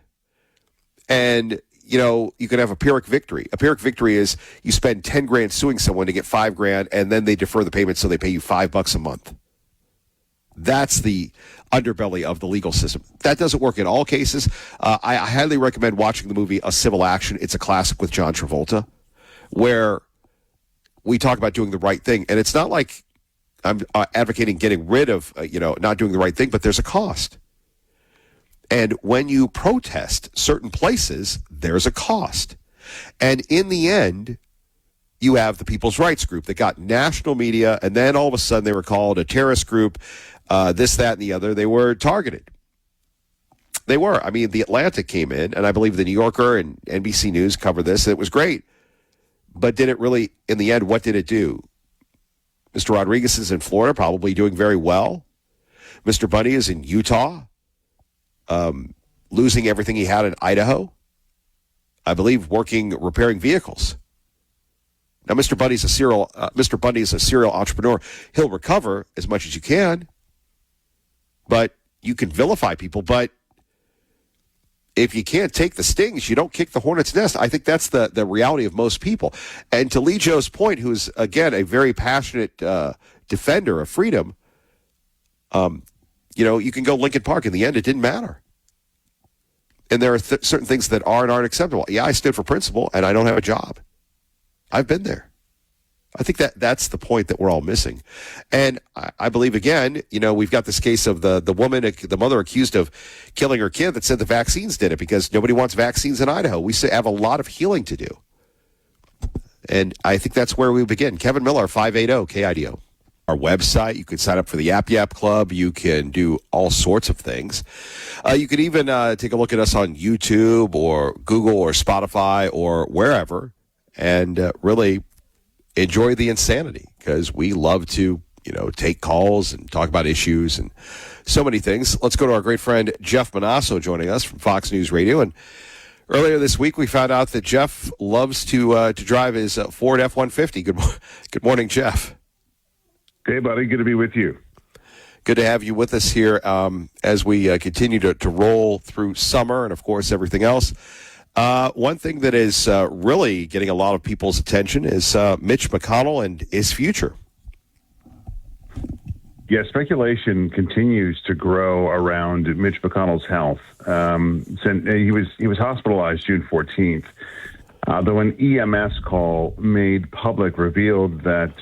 and you can have a Pyrrhic victory. A Pyrrhic victory is you spend 10 grand suing someone to get 5 grand, and then they defer the payment so they pay you $5 a month. That's the underbelly of the legal system. That doesn't work in all cases. I highly recommend watching the movie A Civil Action. It's a classic with John Travolta, where we talk about doing the right thing. And it's not like I'm advocating getting rid of, not doing the right thing, but there's a cost. And when you protest certain places, there's a cost. And in the end, you have the People's Rights Group that got national media, and then all of a sudden they were called a terrorist group, this, that, and the other. They were targeted. They were. I mean, The Atlantic came in, and I believe The New Yorker and NBC News covered this, and it was great. But did it really, in the end, what did it do? Mr. Rodriguez is in Florida, probably doing very well. Mr. Bunny is in Utah, losing everything he had in Idaho. I believe repairing vehicles. Now, Mr. Bundy is a serial entrepreneur. He'll recover as much as you can, but you can vilify people. But if you can't take the stings, you don't kick the hornet's nest. I think that's the reality of most people. And to Lee Joe's point, who's, again, a very passionate defender of freedom, you can go Lincoln Park. In the end, it didn't matter. And there are certain things that are and aren't acceptable. Yeah, I stood for principle, and I don't have a job. I've been there. I think that's the point that we're all missing. And I believe, again, we've got this case of the woman, the mother accused of killing her kid that said the vaccines did it because nobody wants vaccines in Idaho. We have a lot of healing to do. And I think that's where we begin. Kevin Miller, 580 KIDO. Our website, you can sign up for the Yap Yap Club. You can do all sorts of things. You can even take a look at us on YouTube or Google or Spotify or wherever and really enjoy the insanity, because we love to, take calls and talk about issues and so many things. Let's go to our great friend Jeff Manasso joining us from Fox News Radio. And earlier this week, we found out that Jeff loves to drive his Ford F-150. Good morning, Jeff. Hey, buddy. Good to be with you. Good to have you with us here as we continue to roll through summer and, of course, everything else. One thing that is really getting a lot of people's attention is Mitch McConnell and his future. Yeah, speculation continues to grow around Mitch McConnell's health. He was hospitalized June 14th, though an EMS call made public revealed that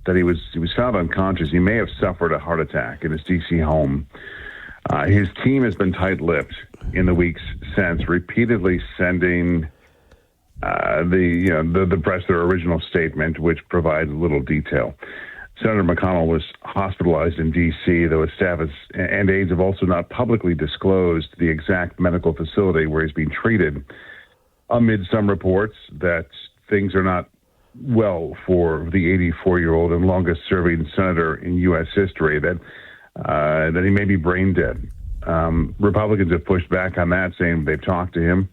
he was found unconscious. He may have suffered a heart attack in his D.C. home. His team has been tight-lipped in the weeks since, repeatedly sending the press their original statement, which provides little detail. Senator McConnell was hospitalized in D.C., though his staff and aides have also not publicly disclosed the exact medical facility where he's being treated, amid some reports that things are not well for the 84-year-old and longest-serving senator in U.S. history, that he may be brain dead. Republicans have pushed back on that, saying they've talked to him.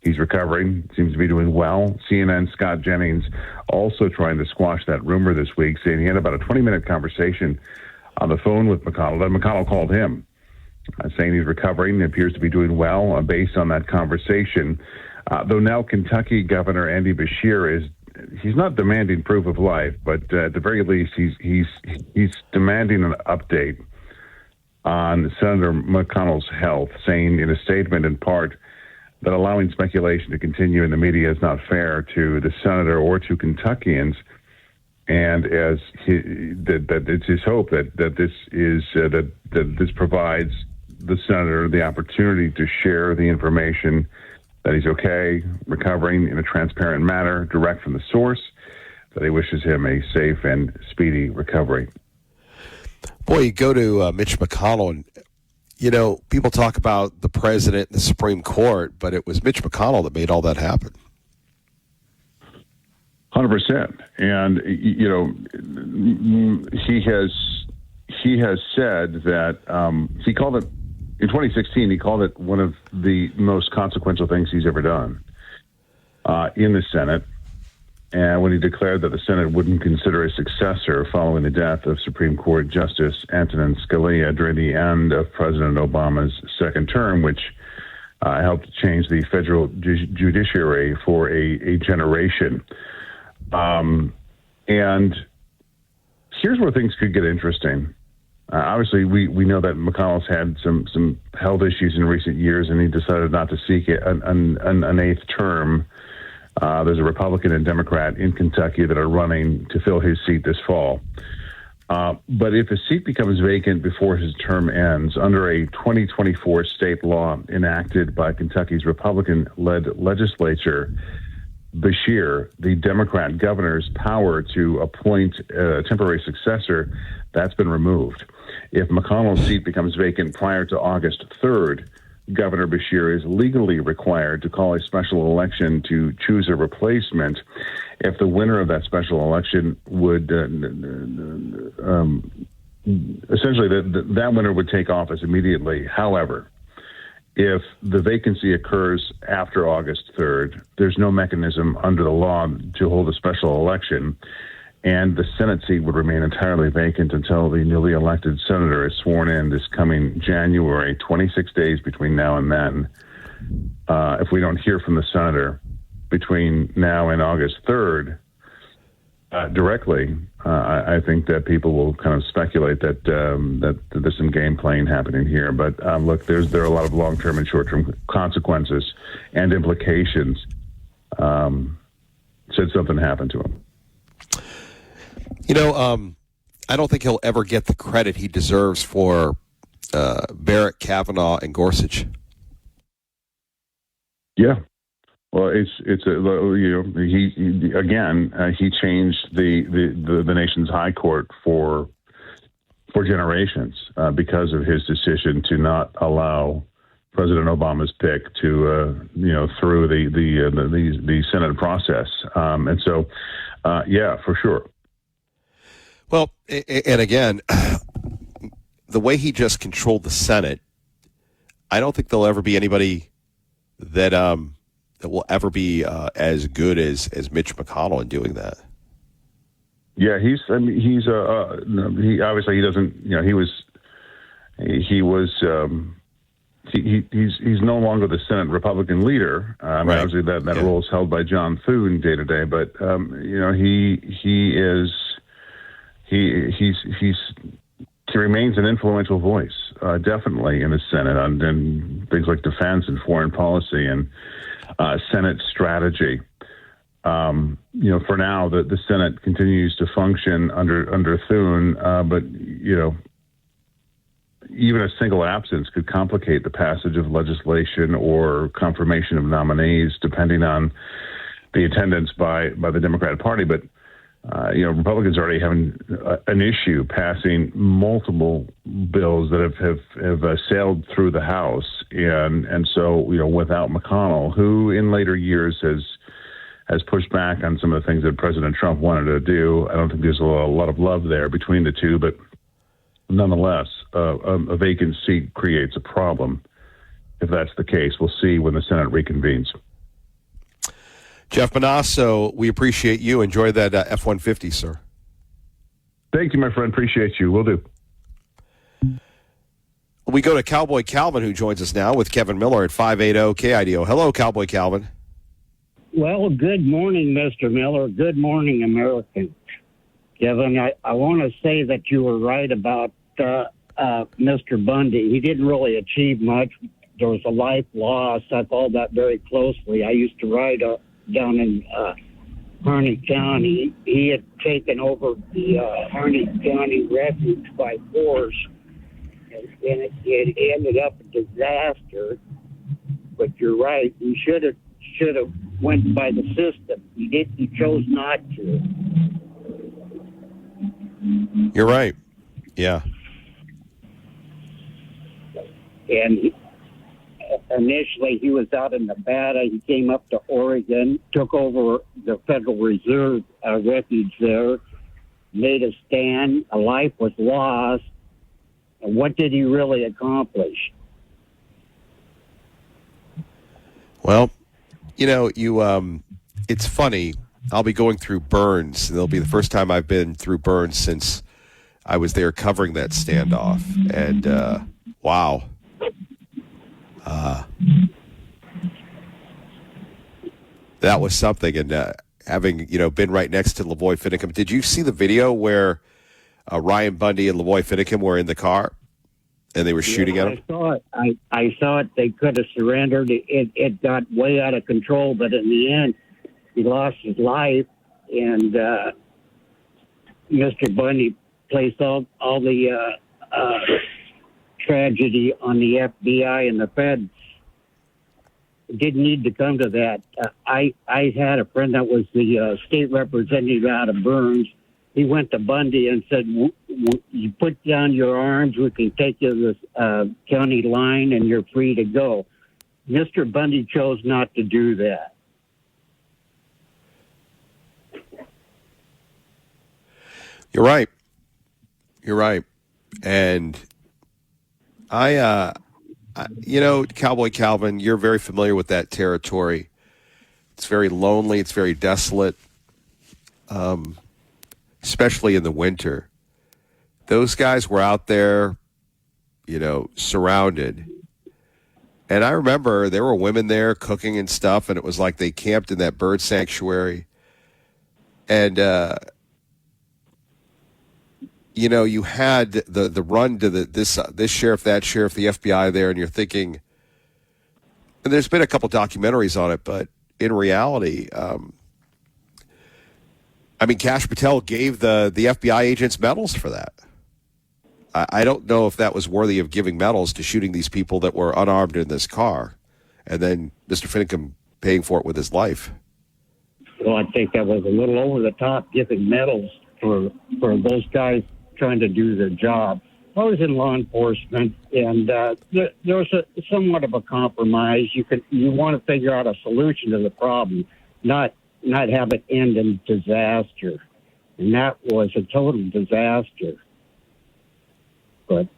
He's recovering, seems to be doing well. CNN's Scott Jennings also trying to squash that rumor this week, saying he had about a 20-minute conversation on the phone with McConnell. Then McConnell called him, saying he's recovering, appears to be doing well based on that conversation. Though now Kentucky Governor Andy Beshear he's not demanding proof of life, but at the very least, he's demanding an update on Senator McConnell's health, saying in a statement in part that allowing speculation to continue in the media is not fair to the senator or to Kentuckians, and that it's his hope that this provides the senator the opportunity to share the information that he's okay, recovering in a transparent manner, direct from the source, that he wishes him a safe and speedy recovery. Boy, you go to Mitch McConnell, and, people talk about the president and the Supreme Court, but it was Mitch McConnell that made all that happen. 100%. And, he has said that he called it, in 2016, he called it one of the most consequential things he's ever done in the Senate. And when he declared that the Senate wouldn't consider a successor following the death of Supreme Court Justice Antonin Scalia during the end of President Obama's second term, which helped change the federal judiciary for a generation. And here's where things could get interesting. Obviously, we know that McConnell's had some health issues in recent years, and he decided not to seek an eighth term. There's a Republican and Democrat in Kentucky that are running to fill his seat this fall. But if a seat becomes vacant before his term ends, under a 2024 state law enacted by Kentucky's Republican-led legislature, Beshear, the Democrat governor's power to appoint a temporary successor, that's been removed. If McConnell's seat becomes vacant prior to August 3rd, Governor Beshear is legally required to call a special election to choose a replacement. If the winner of that special election would essentially that winner would take office immediately. However, if the vacancy occurs after August 3rd, there's no mechanism under the law to hold a special election, and the Senate seat would remain entirely vacant until the newly elected senator is sworn in this coming January, 26 days between now and then. If we don't hear from the senator between now and August 3rd directly, I think that people will kind of speculate that there's some game playing happening here. But look, there are a lot of long-term and short-term consequences and implications should something happen to him. I don't think he'll ever get the credit he deserves for Barrett, Kavanaugh, and Gorsuch. Yeah. Well, he changed the nation's high court for generations because of his decision to not allow President Obama's pick to through the Senate process, and so for sure. Well, and again, the way he just controlled the Senate, I don't think there'll ever be anybody that will ever be as good as Mitch McConnell in doing that. Yeah, he obviously he doesn't. He's no longer the Senate Republican leader. Right. Obviously that role is held by John Thune day to day, but he remains an influential voice, definitely in the Senate on things like defense and foreign policy and Senate strategy. For now, the Senate continues to function under Thune, but even a single absence could complicate the passage of legislation or confirmation of nominees, depending on the attendance by the Democratic Party. But Republicans are already having an issue passing multiple bills that have sailed through the House, and so without McConnell, who in later years has pushed back on some of the things that President Trump wanted to do, I don't think there's a lot of love there between the two, but nonetheless, a vacant seat creates a problem. If that's the case, we'll see when the Senate reconvenes. Jeff Manasso, we appreciate you. Enjoy that F-150, sir. Thank you, my friend. Appreciate you. Will do. We go to Cowboy Calvin, who joins us now with Kevin Miller at 580 KIDO. Hello, Cowboy Calvin. Well, good morning, Mr. Miller. Good morning, Americans. Kevin, I want to say that you were right about Mr. Bundy. He didn't really achieve much. There was a life loss. I followed that very closely. I used to ride down in Harney County. He had taken over the Harney County Refuge by force, and it ended up a disaster. but you're right. He should have went by the system. He did. He chose not to. You're right. Yeah. And initially, he was out in Nevada. He came up to Oregon, took over the Federal Reserve refuge there, made a stand. A life was lost. And what did he really accomplish? Well, it's funny. I'll be going through Burns, and it'll be the first time I've been through Burns since I was there covering that standoff. And, wow. That was something. And having, been right next to Lavoy Finicum, did you see the video where Ryan Bundy and Lavoy Finicum were in the car and they were shooting at him? I saw it. I saw it. They could have surrendered. It got way out of control, but in the end, he lost his life, and Mr. Bundy placed all the tragedy on the FBI and the Feds. It didn't need to come to that. I had a friend that was the state representative out of Burns. He went to Bundy and said, you put down your arms, we can take you to the county line, and you're free to go. Mr. Bundy chose not to do that. You're right. You're right. And Cowboy Calvin, you're very familiar with that territory. It's very lonely. It's very desolate, especially in the winter. Those guys were out there, surrounded. And I remember there were women there cooking and stuff, and it was like they camped in that bird sanctuary. And, you had the run to this sheriff, that sheriff, the FBI there, and you're thinking, and there's been a couple documentaries on it, but in reality, Kash Patel gave the FBI agents medals for that. I don't know if that was worthy of giving medals to shooting these people that were unarmed in this car, and then Mr. Finicum paying for it with his life. Well, I think that was a little over the top, giving medals for those guys trying to do their job. I was in law enforcement, and there was somewhat of a compromise. You want to figure out a solution to the problem, not have it end in disaster. And that was a total disaster. But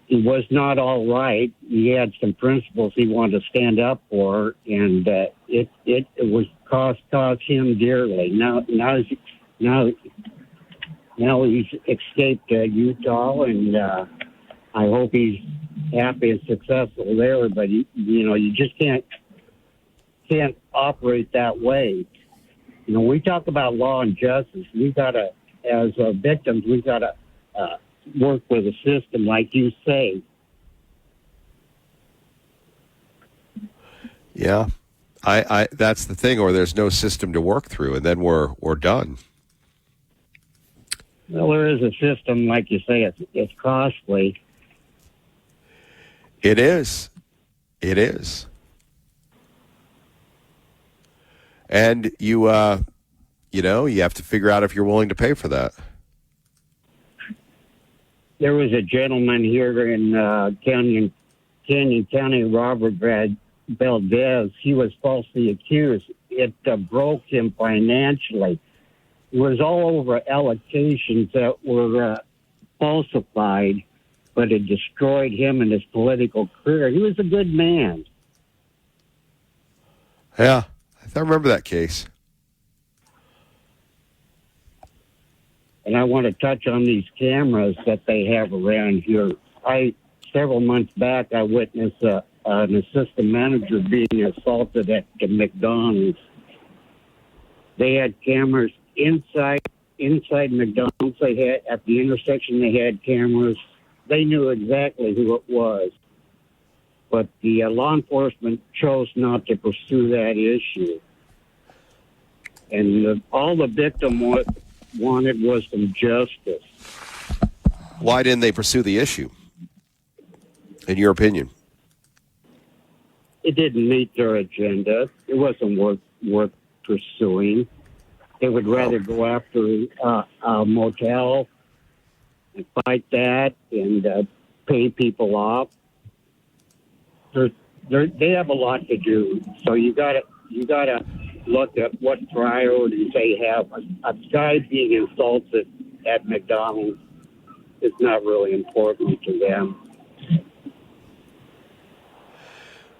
he was not all right. He had some principles he wanted to stand up for, and it was cost him dearly. Now he's escaped Utah, and I hope he's happy and successful there. But you just can't operate that way. We talk about law and justice. We got to, as victims, we got to work with a system, like you say. Yeah, I that's the thing. Or there's no system to work through, and then we're done. Well, there is a system, like you say. It's costly. It is. It is. And you have to figure out if you're willing to pay for that. There was a gentleman here in Canyon County, Robert Valdez. He was falsely accused. It broke him financially. It was all over allocations that were falsified, but it destroyed him and his political career. He was a good man. Yeah, I remember that case. And I want to touch on these cameras that they have around here. Several months back, I witnessed an assistant manager being assaulted at the McDonald's. They had cameras inside McDonald's. They had at the intersection. They had cameras. They knew exactly who it was, but the law enforcement chose not to pursue that issue. And all the victim wanted was some justice. Why didn't they pursue the issue, in your opinion? it didn't meet their agenda. It wasn't worth pursuing. They would rather go after a motel and fight that and pay people off. They have a lot to do, so you gotta look at what priorities they have. A guy being insulted at McDonald's is not really important to them.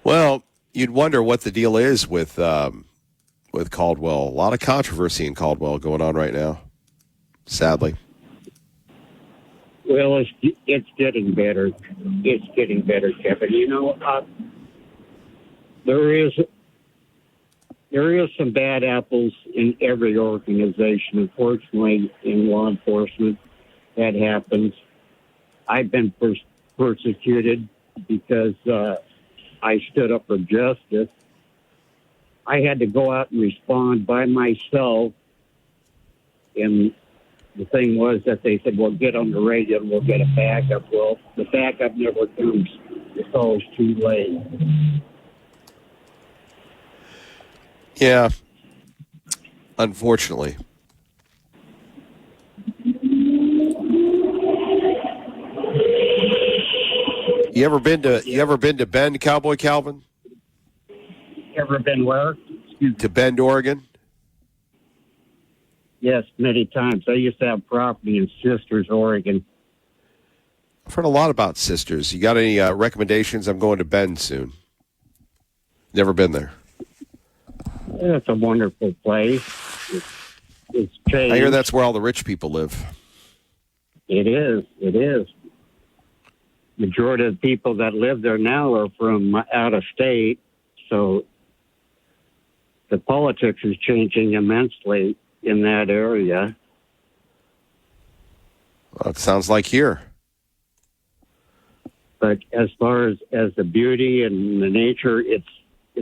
Well, you'd wonder what the deal is with Caldwell. A lot of controversy in Caldwell going on right now, sadly. Well, it's getting better. It's getting better, Kevin. You know, there is some bad apples in every organization. Unfortunately, in law enforcement, that happens. I've been persecuted because I stood up for justice. I had to go out and respond by myself. And the thing was that they said, well, get on the radio and we'll get a backup. Well, the backup never comes. It's always too late. Yeah, unfortunately. You ever been to Bend, Cowboy Calvin? Ever been where? To Bend, Oregon? Yes, many times. I used to have property in Sisters, Oregon. I've heard a lot about Sisters. You got any recommendations? I'm going to Bend soon. Never been there. Yeah, it's a wonderful place. It's changed. I hear that's where all the rich people live. It is. It is. Majority of the people that live there now are from out of state, so the politics is changing immensely in that area. Well, it sounds like here. But as far as the beauty and the nature, it's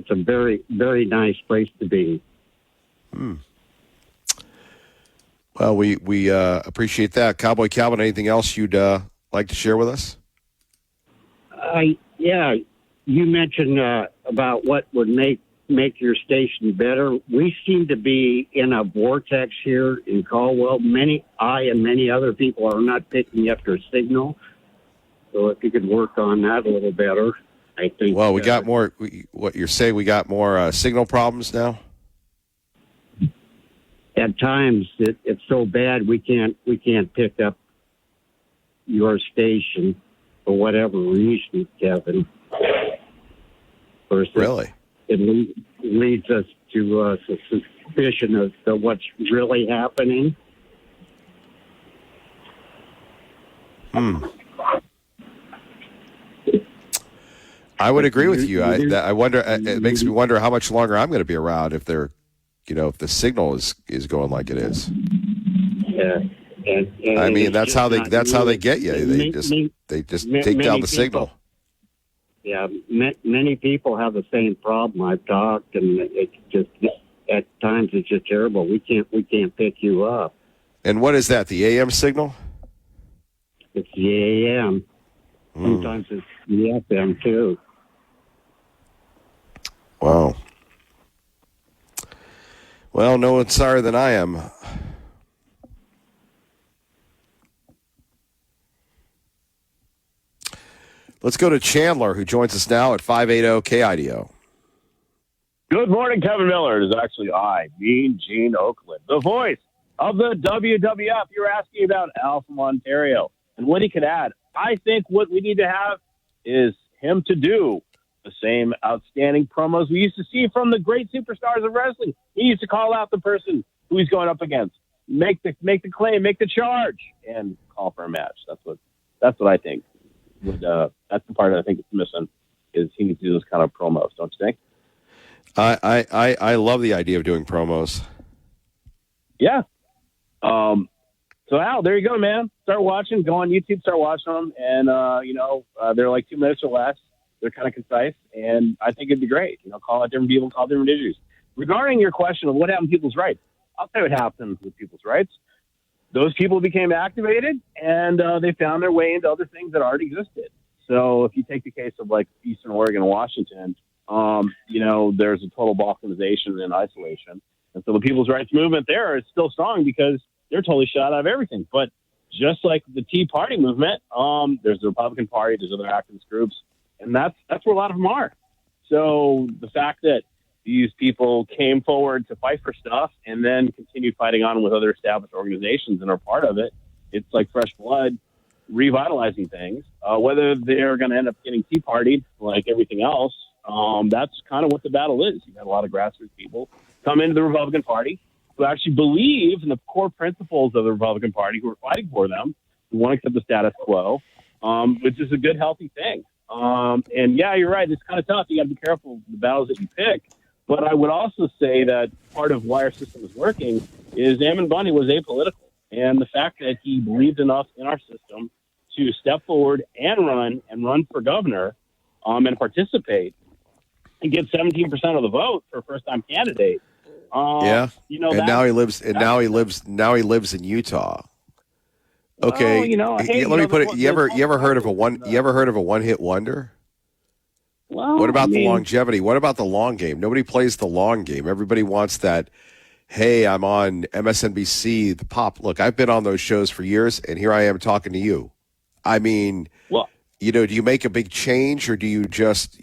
a very, very nice place to be. Well, we appreciate that. Cowboy Calvin, anything else you'd like to share with us? Yeah, you mentioned about what would make your station better. We seem to be in a vortex here in Caldwell. I and many other people are not picking up your signal. So if you could work on that a little better, I think. Well, we got more. What you're saying? We got more signal problems now. At times, it's so bad we can't pick up your station for whatever reason, Kevin. Really? It leads us to a suspicion of what's really happening. I would agree with you. I wonder. It makes me wonder how much longer I'm going to be around if if the signal is going like it is. Yeah. And I mean, that's how they get you. They just take down the signal. Yeah, many people have the same problem. I've talked, and it's just at times it's just terrible. We can't pick you up. And what is that? The AM signal? It's the AM. Sometimes it's the FM too. Wow. Well, no one's sorrier than I am. Let's go to Chandler, who joins us now at 580 KIDO. Good morning, Kevin Miller. It is actually Mean Gene Oakland, the voice of the WWF. You're asking about Al from Ontario and what he could add. I think what we need to have is him to do the same outstanding promos we used to see from the great superstars of wrestling. He used to call out the person who he's going up against, make the claim, make the charge, and call for a match. That's what I think. That's the part that I think it's missing, is he needs to do those kind of promos, don't you think? I love the idea of doing promos. Yeah. So Al, there you go, man. Start watching. Go on YouTube. Start watching them, and they're like 2 minutes or less. They're kind of concise, and I think it'd be great. Call out different people, call different issues. Regarding your question of what happened to people's rights, I'll tell you what happened with people's rights. Those people became activated, and they found their way into other things that already existed. So if you take the case of like Eastern Oregon and Washington, there's a total balkanization and isolation. And so the people's rights movement there is still strong because they're totally shut out of everything. But just like the Tea Party movement, there's the Republican Party, there's other activist groups, and that's where a lot of them are. So the fact that these people came forward to fight for stuff and then continued fighting on with other established organizations and are part of it, it's like fresh blood revitalizing things. Whether they're going to end up getting Tea Partied like everything else, that's kind of what the battle is. You've got a lot of grassroots people come into the Republican Party who actually believe in the core principles of the Republican Party, who are fighting for them, who want to keep the status quo, which is a good, healthy thing. And yeah, you're right. It's kind of tough. You got to be careful of the battles that you pick. But I would also say that part of why our system is working is Ammon Bundy was apolitical. And the fact that he believed enough in our system to step forward and run for governor and participate and get 17% of the vote for a first-time candidate. And now he lives in Utah. Okay, let me put it. You ever heard of a one-hit wonder? Well, what about the longevity? What about the long game? Nobody plays the long game. Everybody wants that. Hey, I'm on MSNBC, the pop. Look, I've been on those shows for years, and here I am talking to you. I mean, do you make a big change, or do you just,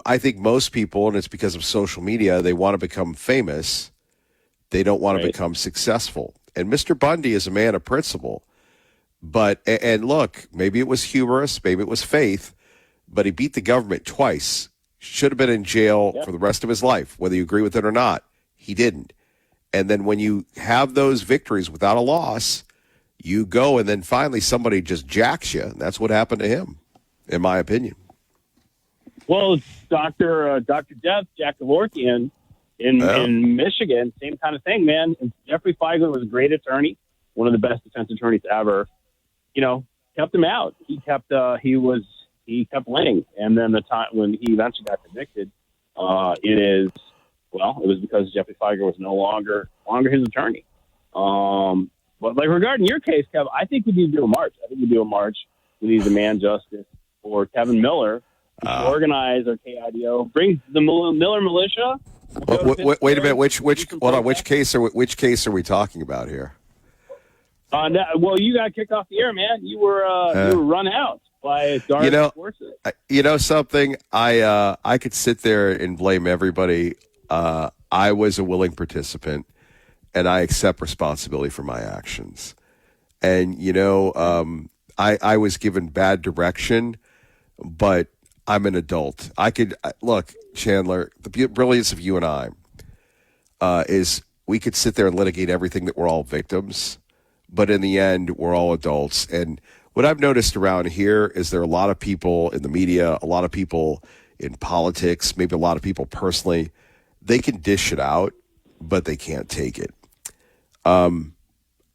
I think most people, and it's because of social media, they want to become famous. They don't want to become successful. And Mr. Bundy is a man of principle. But, and look, maybe it was humorous, maybe it was faith, but he beat the government twice. Should have been in jail for the rest of his life, whether you agree with it or not. He didn't. And then when you have those victories without a loss, you go and then finally somebody just jacks you. And that's what happened to him, in my opinion. Well, Dr. Death, Jack Kevorkian in Michigan, same kind of thing, man. And Jeffrey Feigler was a great attorney, one of the best defense attorneys ever. Kept him out. He kept winning. And then the time when he eventually got convicted, it was because Jeffrey Feigler was no longer his attorney. But like regarding your case, Kev, I think we need to do a march. We need a demand justice for Kevin Miller to organize our KIDO, bring the Miller militia. Wait a minute. Which case are we talking about here? You got kicked off the air, man. You were run out by Darth forces. Something I could sit there and blame everybody. I was a willing participant, and I accept responsibility for my actions. And I was given bad direction, but I'm an adult. Look, Chandler. The brilliance of you and I is we could sit there and litigate everything that we're all victims, but in the end, we're all adults. And what I've noticed around here is there are a lot of people in the media, a lot of people in politics, maybe a lot of people personally. They can dish it out, but they can't take it. I'm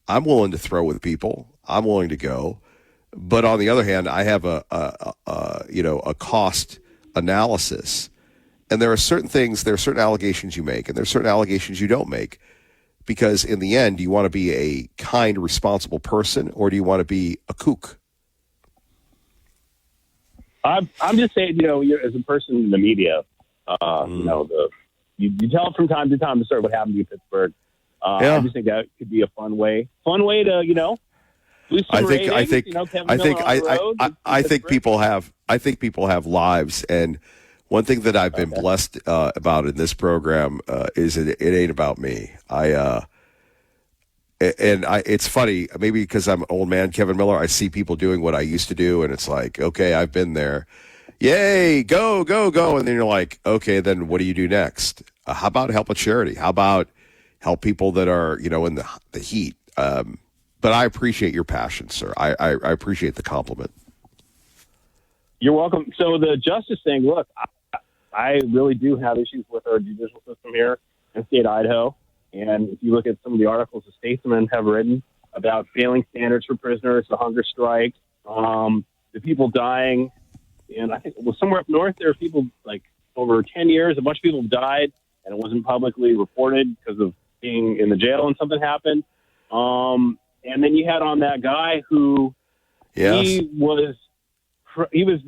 willing to throw with people. I'm willing to go, but on the other hand, I have a cost analysis, and there are certain things, there are certain allegations you make, and there are certain allegations you don't make, because in the end, do you want to be a kind, responsible person, or do you want to be a kook? I'm just saying, you're, as a person in the media, you tell from time to time the story of what happened to you in Pittsburgh. I just think that could be a fun way to, boost some ratings. I think people have lives, and one thing that I've been blessed about in this program is it ain't about me. It's funny, maybe because I'm an old man, Kevin Miller. I see people doing what I used to do, and it's like, okay, I've been there. Yay, go, and then you're like, okay, then what do you do next? How about help a charity? How about help people that are in the heat? But I appreciate your passion, sir. I appreciate the compliment. You're welcome. So the justice thing, look, I really do have issues with our judicial system here in the state of Idaho. And if you look at some of the articles the statesmen have written about failing standards for prisoners, the hunger strike, the people dying, and I think it was somewhere up north, there are people like over 10 years, a bunch of people died, and it wasn't publicly reported because of being in the jail and something happened. And then you had on that guy who he was he was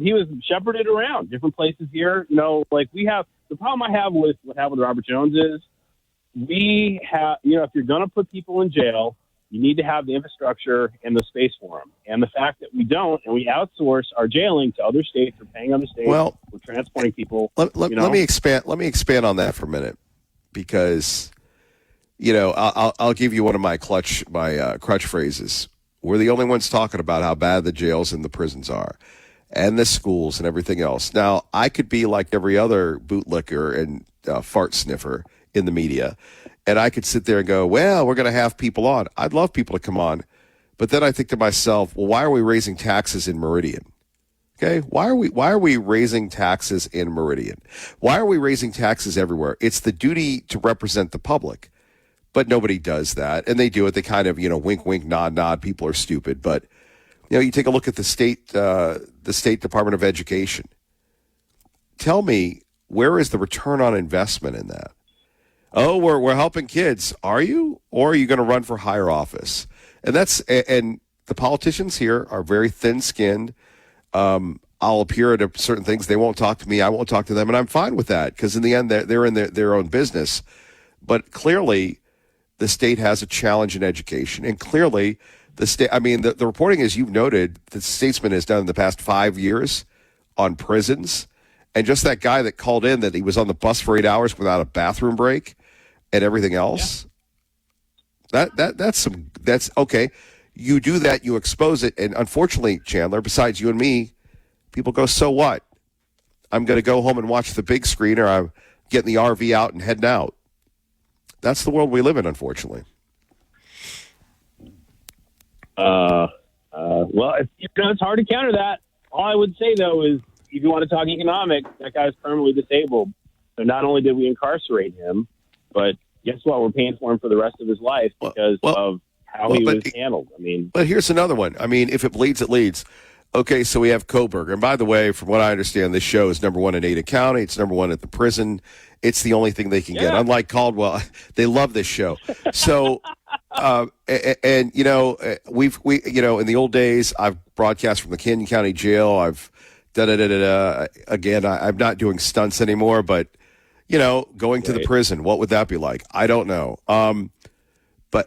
shepherded around different places here. You know, like we have the problem I have with what happened to Robert Jones is we have, you know, if you're going to put people in jail, you need to have the infrastructure and the space for them. And the fact that we don't, and we outsource our jailing to other states, we're paying other states, we're transporting people. Let me expand on that for a minute, because, you know, I'll give you one of my crutch phrases. We're the only ones talking about how bad the jails and the prisons are, and the schools and everything else. Now, I could be like every other bootlicker and fart sniffer in the media, and I could sit there and go, well, we're going to have people on. I'd love people to come on. But then I think to myself, well, why are we raising taxes in Meridian? Okay, why are we raising taxes in Meridian? Why are we raising taxes everywhere? It's the duty to represent the public, but nobody does that, and they do it. They kind of, you know, wink, wink, nod, nod. People are stupid, but you know, you take a look at the state Department of Education. Tell me, where is the return on investment in that? Oh, we're helping kids. Are you, or are you going to run for higher office? And the politicians here are very thin-skinned. I'll appear at certain things. They won't talk to me. I won't talk to them. And I'm fine with that, because in the end, they're in their own business. But clearly, the state has a challenge in education. And clearly, the state, I mean, the reporting, as you've noted, that Statesman has done in the past 5 years on prisons. And just that guy that called in that he was on the bus for 8 hours without a bathroom break and everything else. Yeah. That's okay. You do that, you expose it, and unfortunately, Chandler, besides you and me, people go, so what? I'm going to go home and watch the big screen, or I'm getting the RV out and heading out. That's the world we live in, unfortunately. Well, it's hard to counter that. All I would say, though, is if you want to talk economics, that guy's permanently disabled. So not only did we incarcerate him, but guess what? We're paying for him for the rest of his life because of how he was handled. I mean, but here's another one. I mean, if it bleeds, it leads. Okay, so we have Koberger. And by the way, from what I understand, this show is number one in Ada County. It's number one at the prison. It's the only thing they can get. Unlike Caldwell, they love this show. So, and you know, we you know, in the old days, I've broadcast from the Canyon County Jail. I've again. I'm not doing stunts anymore, but you know, going to the prison, what would that be like? I don't know.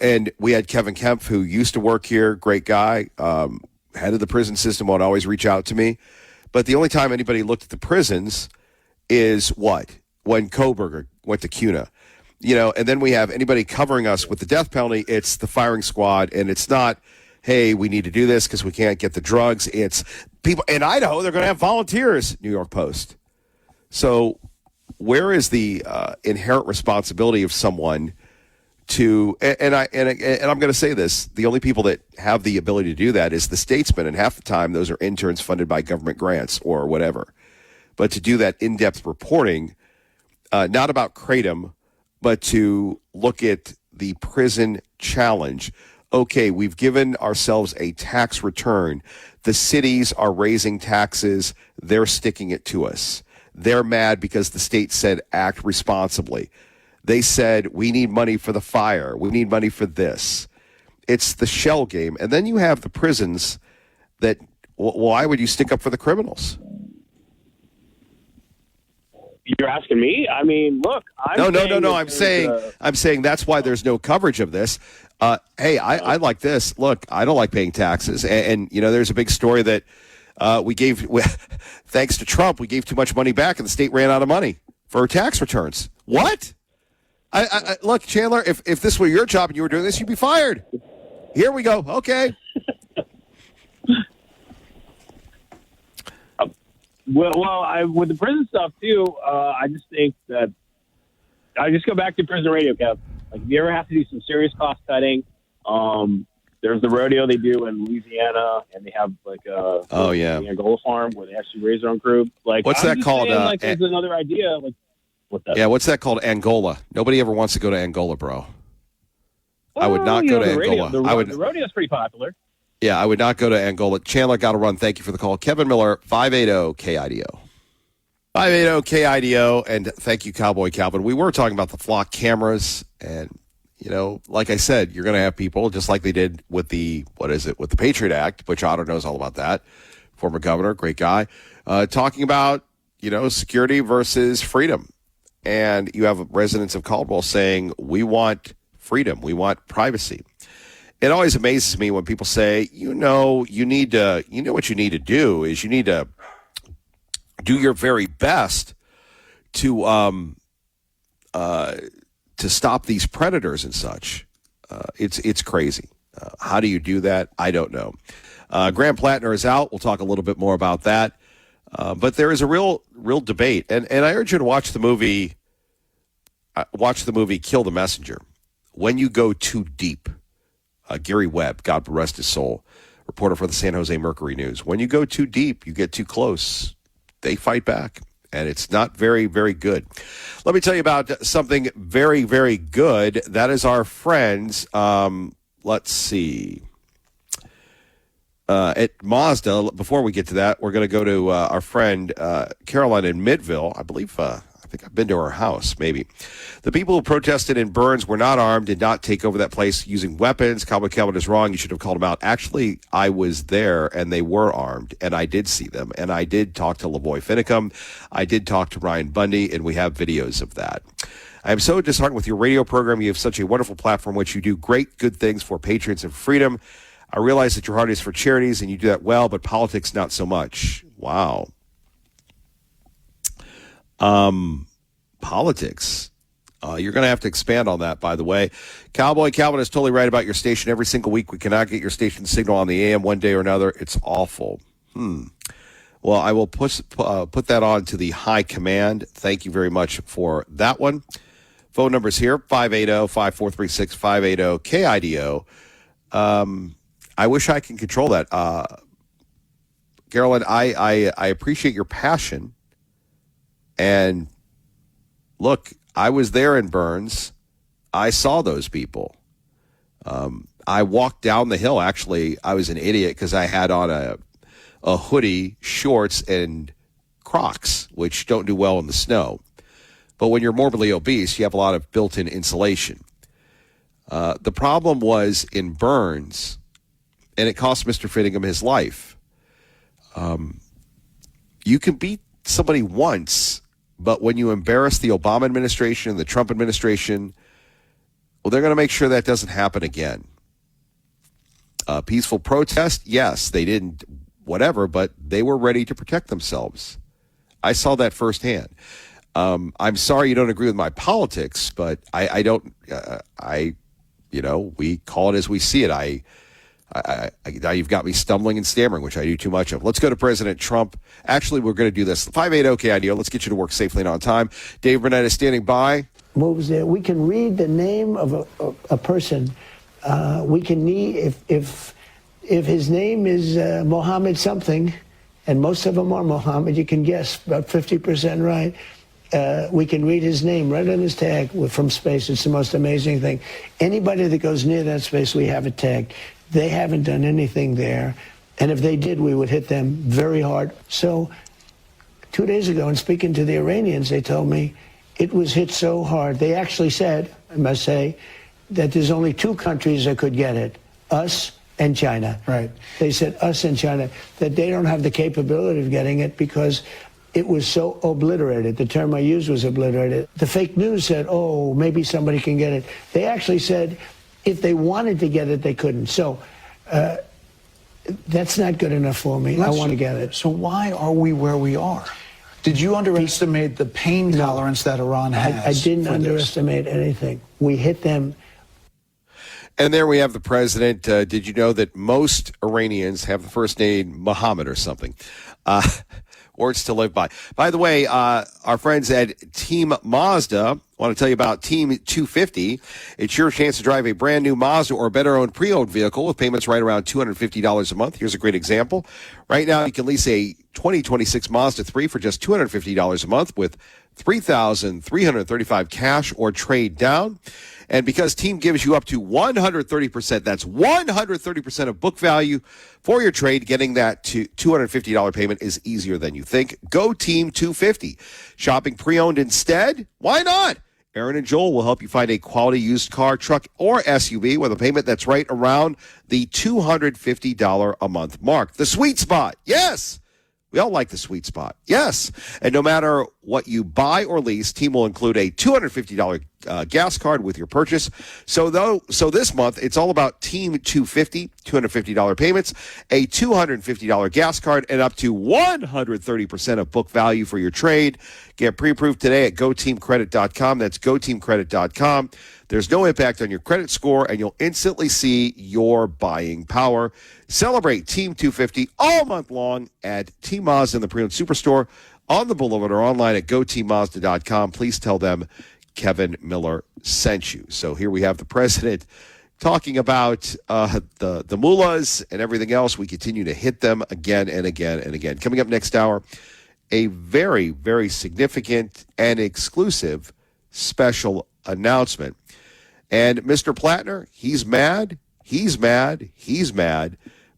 And we had Kevin Kemp, who used to work here, great guy, head of the prison system, would always reach out to me. But the only time anybody looked at the prisons is what? When Koberger went to CUNA. You know, and then we have anybody covering us with the death penalty, it's the firing squad, and it's not, hey, we need to do this because we can't get the drugs. It's people in Idaho, they're going to have volunteers, New York Post. So where is the inherent responsibility of someone to, and I'm going to say this, the only people that have the ability to do that is the statesman, and half the time those are interns funded by government grants or whatever. But to do that in-depth reporting, not about Kratom, but to look at the prison challenge. Okay, we've given ourselves a tax return. The cities are raising taxes. They're sticking it to us. They're mad because the state said act responsibly. They said, we need money for the fire. We need money for this. It's the shell game. And then you have the prisons that, why would you stick up for the criminals? You're asking me? I mean, look. No. I'm saying that's why there's no coverage of this. Hey, I like this. Look, I don't like paying taxes. And you know, there's a big story that thanks to Trump, we gave too much money back and the state ran out of money for tax returns. What? I look, Chandler, if this were your job and you were doing this, you'd be fired. Here we go. Okay. With the prison stuff too, I just think that I just go back to prison radio, Kev. Like, if you ever have to do some serious cost cutting, there's the rodeo they do in Louisiana, and they have like the Angola farm where they actually raise their own crew. Like, what's that called? Saying, there's another idea. Like, what's that? Yeah, what's that called? Angola. Nobody ever wants to go to Angola, bro. I would not go to Angola. The rodeo is pretty popular. Yeah, I would not go to Angola. Chandler, got to run. Thank you for the call. Kevin Miller, 580-KIDO. 580-KIDO, and thank you, Cowboy Calvin. We were talking about the flock cameras, and, you know, like I said, you're going to have people, just like they did with the Patriot Act, which Otto knows all about that, former governor, great guy, talking about, security versus freedom. And you have residents of Caldwell saying, we want freedom. We want privacy. It always amazes me when people say, what you need to do is you need to do your very best to stop these predators and such. It's crazy. How do you do that? I don't know. Graham Plattner is out. We'll talk a little bit more about that. But there is a real debate, and I urge you to watch the movie. Watch the movie Kill the Messenger. When you go too deep, Gary Webb, God rest his soul, reporter for the San Jose Mercury News. When you go too deep, you get too close. They fight back, and it's not very, very good. Let me tell you about something very, very good. That is our friends. Let's see. At Mazda, before we get to that, we're going to go to our friend Caroline in Midville. I believe, I think I've been to her house, maybe. The people who protested in Burns were not armed, did not take over that place using weapons. Cowboy Calvin is wrong. You should have called them out. Actually, I was there, and they were armed, and I did see them. And I did talk to Lavoy Finicum. I did talk to Ryan Bundy, and we have videos of that. I am so disheartened with your radio program. You have such a wonderful platform, which you do great, good things for patriots and freedom. I realize that your heart is for charities, and you do that well, but politics, not so much. Wow. Politics. You're going to have to expand on that, by the way. Cowboy Calvin is totally right about your station. Every single week, we cannot get your station signal on the AM one day or another. It's awful. Well, I will put that on to the high command. Thank you very much for that one. Phone numbers here, 580-5436, 580-KIDO. I wish I could control that. Carolyn, I appreciate your passion. And look, I was there in Burns. I saw those people. I walked down the hill. Actually, I was an idiot because I had on a hoodie, shorts, and Crocs, which don't do well in the snow. But when you're morbidly obese, you have a lot of built-in insulation. The problem was in Burns, and it cost Mr. Finningham his life. You can beat somebody once, but when you embarrass the Obama administration and the Trump administration, well, they're going to make sure that doesn't happen again. Peaceful protest, yes, they didn't, whatever, but they were ready to protect themselves. I saw that firsthand. I'm sorry you don't agree with my politics, but I don't. We call it as we see it. Now you've got me stumbling and stammering, which I do too much of. Let's go to President Trump. Actually, we're going to do this. 580-KIDO. Let's get you to work safely and on time. Dave Burnett is standing by. Moves there. We can read the name of a person. We can need if his name is Mohammed something, and most of them are Mohammed. You can guess about 50% right. We can read his name right on his tag from space. It's the most amazing thing. Anybody that goes near that space, we have it tagged. They haven't done anything there. And if they did, we would hit them very hard. So 2 days ago, in speaking to the Iranians, they told me it was hit so hard. They actually said, I must say, that there's only two countries that could get it, us and China. Right. They said us and China, that they don't have the capability of getting it because it was so obliterated. The term I used was obliterated. The fake news said, oh, maybe somebody can get it. They actually said if they wanted to get it, they couldn't. So that's not good enough for me. I want to get it. So why are we where we are? Did you underestimate the pain tolerance that Iran has? I didn't underestimate anything. We hit them. And there we have the president. Did you know that most Iranians have the first name Muhammad or something? Words to live by. By the way, our friends at Team Mazda want to tell you about Team 250. It's your chance to drive a brand new Mazda or better owned pre-owned vehicle with payments right around $250 a month. Here's a great example. Right now, you can lease a 2026 Mazda 3 for just $250 a month with $3,335 cash or trade down. And because Team gives you up to 130%, that's 130% of book value for your trade, getting that to $250 payment is easier than you think. Go Team 250. Shopping pre-owned instead? Why not? Aaron and Joel will help you find a quality used car, truck, or SUV with a payment that's right around the $250 a month mark. The sweet spot. Yes. We all like the sweet spot. Yes. And no matter what you buy or lease, Team will include a $250 gas card with your purchase. So this month, it's all about Team 250, $250 payments, a $250 gas card, and up to 130% of book value for your trade. Get pre-approved today at GoTeamCredit.com. That's GoTeamCredit.com. There's no impact on your credit score, and you'll instantly see your buying power. Celebrate Team 250 all month long at Team Mazda in the Pre-Owned Superstore on the Boulevard or online at GoTeamMazda.com. Please tell them Kevin Miller sent you. So here we have the president talking about the mullahs and everything else. We continue to hit them again and again and again. Coming up next hour, a very, very significant and exclusive special announcement. And Mr. Plattner, he's mad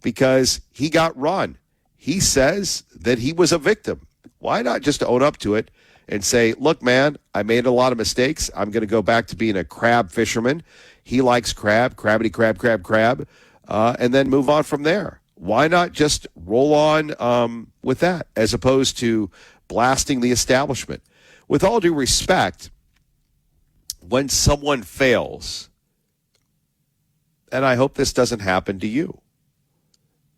because he got run. He says that he was a victim. Why not just own up to it and say, look, man, I made a lot of mistakes. I'm going to go back to being a crab fisherman. He likes crab, crabbity, crab, and then move on from there. Why not just roll on with that as opposed to blasting the establishment? With all due respect, when someone fails, and I hope this doesn't happen to you,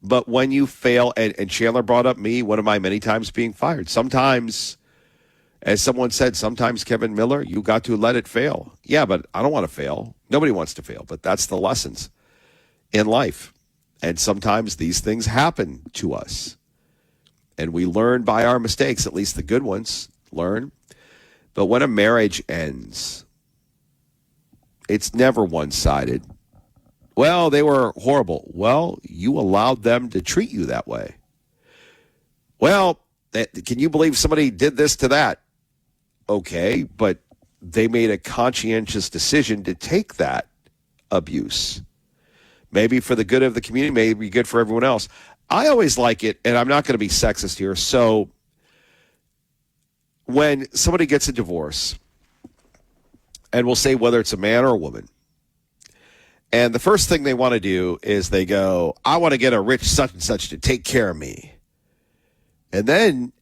but when you fail, and Chandler brought up me one of my many times being fired. Sometimes, as someone said, sometimes, Kevin Miller, you got to let it fail. Yeah, but I don't want to fail. Nobody wants to fail, but that's the lessons in life. And sometimes these things happen to us. And we learn by our mistakes, at least the good ones learn. But when a marriage ends, it's never one-sided. Well, they were horrible. Well, you allowed them to treat you that way. Well, can you believe somebody did this to that? Okay, but they made a conscientious decision to take that abuse. Maybe for the good of the community, maybe good for everyone else. I always like it, and I'm not going to be sexist here. So when somebody gets a divorce, and we'll say whether it's a man or a woman, and the first thing they want to do is they go, I want to get a rich such and such to take care of me. And then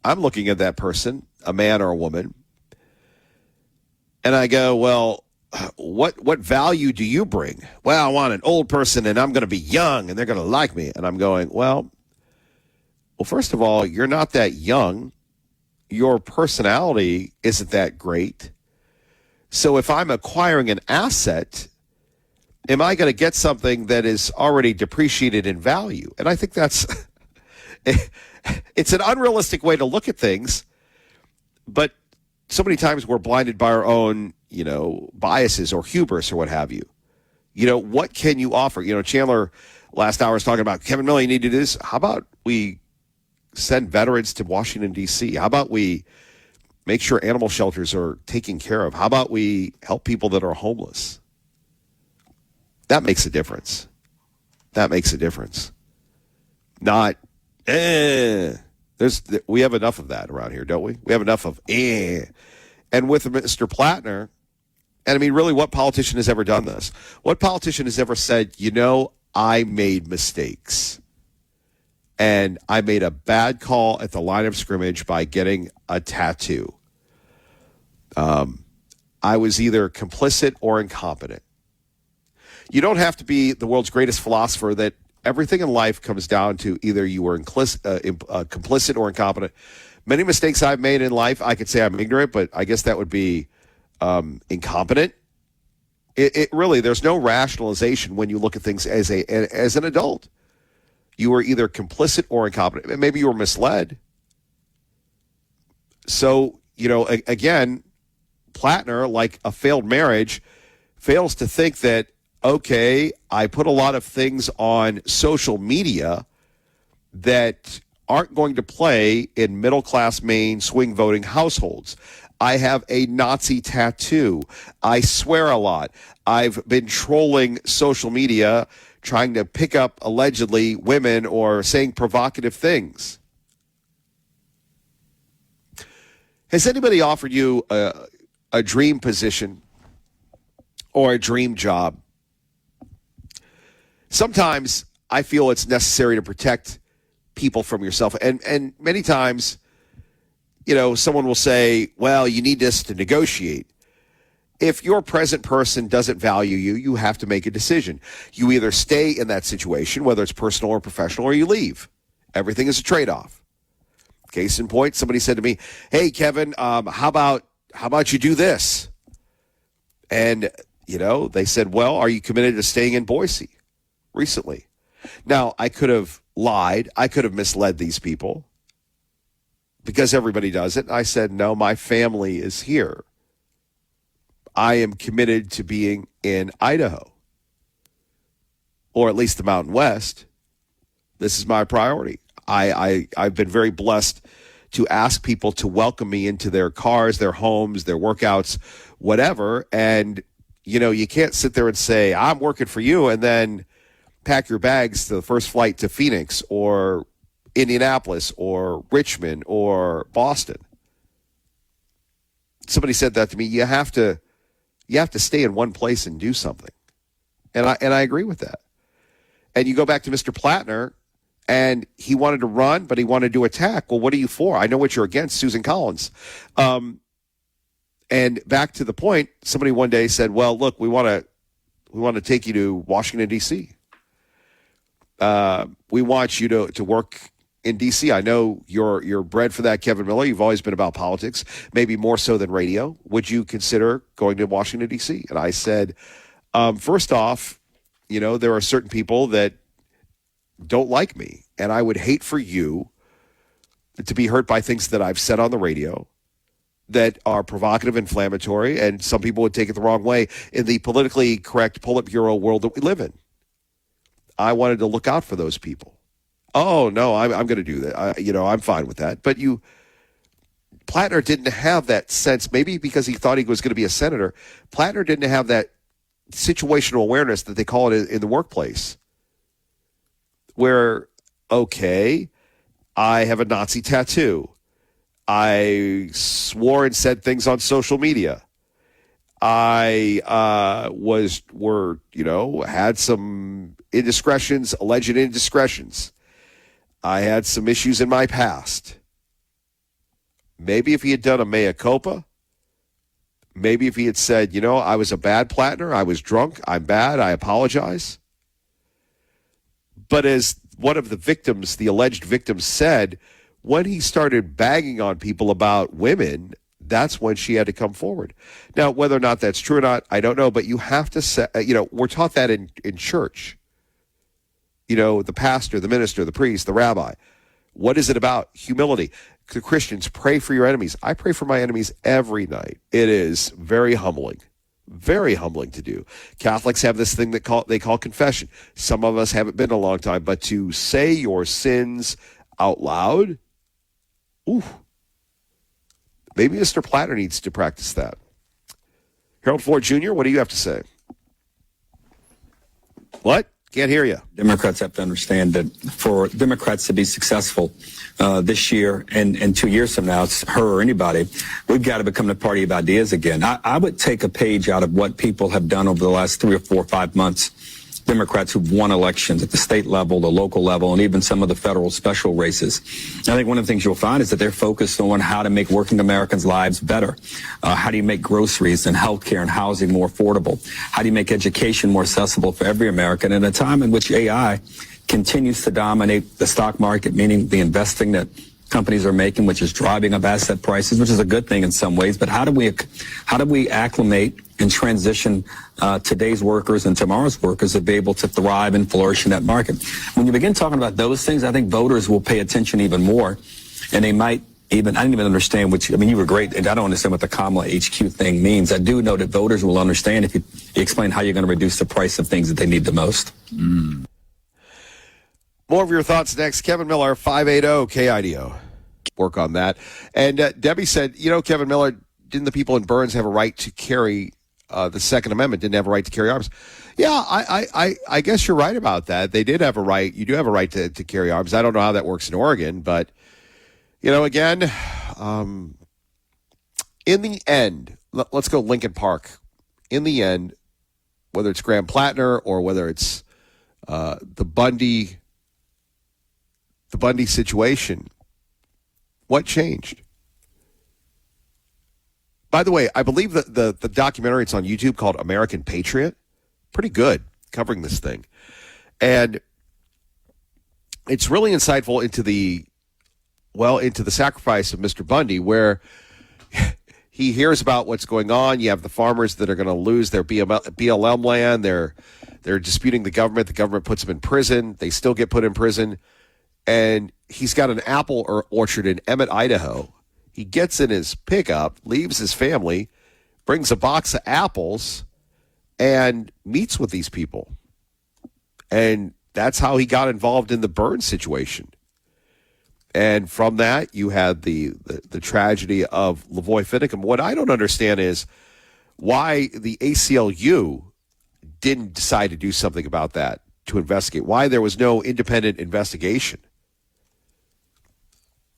I'm looking at that person, a man or a woman, and I go, well, what value do you bring? Well, I want an old person, and I'm going to be young, and they're going to like me. And I'm going, well, first of all, you're not that young. Your personality isn't that great. So if I'm acquiring an asset, am I going to get something that is already depreciated in value? And I think that's it's an unrealistic way to look at things. But so many times we're blinded by our own, biases or hubris or what have you. What can you offer? Chandler last hour was talking about, Kevin Miller, you need to do this. How about we send veterans to Washington, D.C.? How about we make sure animal shelters are taken care of? How about we help people that are homeless? That makes a difference. Not, we have enough of that around here, don't we? We have enough of, And with Mr. Plattner, and I mean, really, what politician has ever done this? What politician has ever said, I made mistakes, and I made a bad call at the line of scrimmage by getting a tattoo. I was either complicit or incompetent. You don't have to be the world's greatest philosopher that everything in life comes down to either you were complicit or incompetent. Many mistakes I've made in life, I could say I'm ignorant, but I guess that would be incompetent. It really, there's no rationalization when you look at things as an adult. You were either complicit or incompetent. Maybe you were misled. So, again, Plattner, like a failed marriage, fails to think that, okay, I put a lot of things on social media that aren't going to play in middle-class Maine swing voting households. I have a Nazi tattoo. I swear a lot. I've been trolling social media, trying to pick up allegedly women or saying provocative things. Has anybody offered you a dream position or a dream job, sometimes I feel it's necessary to protect people from yourself. And many times, someone will say, well, you need this to negotiate. If your present person doesn't value you, you have to make a decision. You either stay in that situation, whether it's personal or professional, or you leave. Everything is a trade-off. Case in point, somebody said to me, hey, Kevin, how about you do this? And, they said, well, are you committed to staying in Boise recently? Now, I could have lied. I could have misled these people because everybody does it. I said, no, my family is here. I am committed to being in Idaho, or at least the Mountain West. This is my priority. I've been very blessed to ask people to welcome me into their cars, their homes, their workouts, whatever. And, you can't sit there and say, I'm working for you, and then pack your bags to the first flight to Phoenix or Indianapolis or Richmond or Boston. Somebody said that to me. You have to stay in one place and do something. And I agree with that. And you go back to Mr. Plattner, and he wanted to run, but he wanted to attack. Well, what are you for? I know what you're against, Susan Collins. And back to the point, somebody one day said, well, look, we want to take you to Washington, D.C. We want you to work in D.C. I know you're bred for that, Kevin Miller. You've always been about politics, maybe more so than radio. Would you consider going to Washington, D.C.? And I said, first off, there are certain people that don't like me, and I would hate for you to be hurt by things that I've said on the radio that are provocative, inflammatory, and some people would take it the wrong way in the politically correct Politburo world that we live in. I wanted to look out for those people. Oh, no, I'm going to do that. I'm fine with that. But Plattner didn't have that sense, maybe because he thought he was going to be a senator. Plattner didn't have that situational awareness that they call it in the workplace, where, okay, I have a Nazi tattoo. I swore and said things on social media. I had some indiscretions, alleged indiscretions. I had some issues in my past. Maybe if he had done a mea culpa, maybe if he had said, I was a bad Plattner, I was drunk, I'm bad, I apologize. But as one of the victims, the alleged victims, said, when he started bagging on people about women, that's when she had to come forward. Now, whether or not that's true or not, I don't know, but you have to say, we're taught that in church. The pastor, the minister, the priest, the rabbi. What is it about? Humility. The Christians, pray for your enemies. I pray for my enemies every night. It is very humbling to do. Catholics have this thing that they call confession. Some of us haven't been a long time, but to say your sins out loud, ooh, maybe Mr. Plattner needs to practice that. Harold Ford Jr., what do you have to say? What? Can't hear you. Democrats have to understand that for Democrats to be successful this year and 2 years from now, it's her or anybody, we've got to become the party of ideas again. I would take a page out of what people have done over the last 3 or 4 or 5 months. Democrats who've won elections at the state level, the local level, and even some of the federal special races. I think one of the things you'll find is that they're focused on how to make working Americans' lives better. How do you make groceries and healthcare and housing more affordable? How do you make education more accessible for every American in a time in which AI continues to dominate the stock market, meaning the investing that companies are making, which is driving up asset prices, which is a good thing in some ways. But how do we acclimate and transition today's workers and tomorrow's workers to be able to thrive and flourish in that market? When you begin talking about those things, I think voters will pay attention even more, and they might even, I didn't even understand you were great, and I don't understand what the Kamala HQ thing means. I do know that voters will understand if you explain how you're going to reduce the price of things that they need the most. More of your thoughts next. Kevin Miller, 580 KIDO. Work on that. And Debbie said, Kevin Miller, didn't the people in Burns have a right to carry the Second Amendment, didn't have a right to carry arms? Yeah, I guess you're right about that. They did have a right. You do have a right to carry arms. I don't know how that works in Oregon, but, again, in the end, let's go Lincoln Park. In the end, whether it's Graham Plattner or whether it's the Bundy situation, what changed? By the way, I believe that the documentary, it's on YouTube, called American Patriot. Pretty good, covering this thing. And it's really insightful into the sacrifice of Mr. Bundy, where he hears about what's going on. You have the farmers that are going to lose their BLM land. They're disputing the government. The government puts them in prison. They still get put in prison. And he's got an apple orchard in Emmett, Idaho. He gets in his pickup, leaves his family, brings a box of apples, and meets with these people. And that's how he got involved in the burn situation. And from that, you had the tragedy of Lavoy Finicum. What I don't understand is why the ACLU didn't decide to do something about that, to investigate. Why there was no independent investigation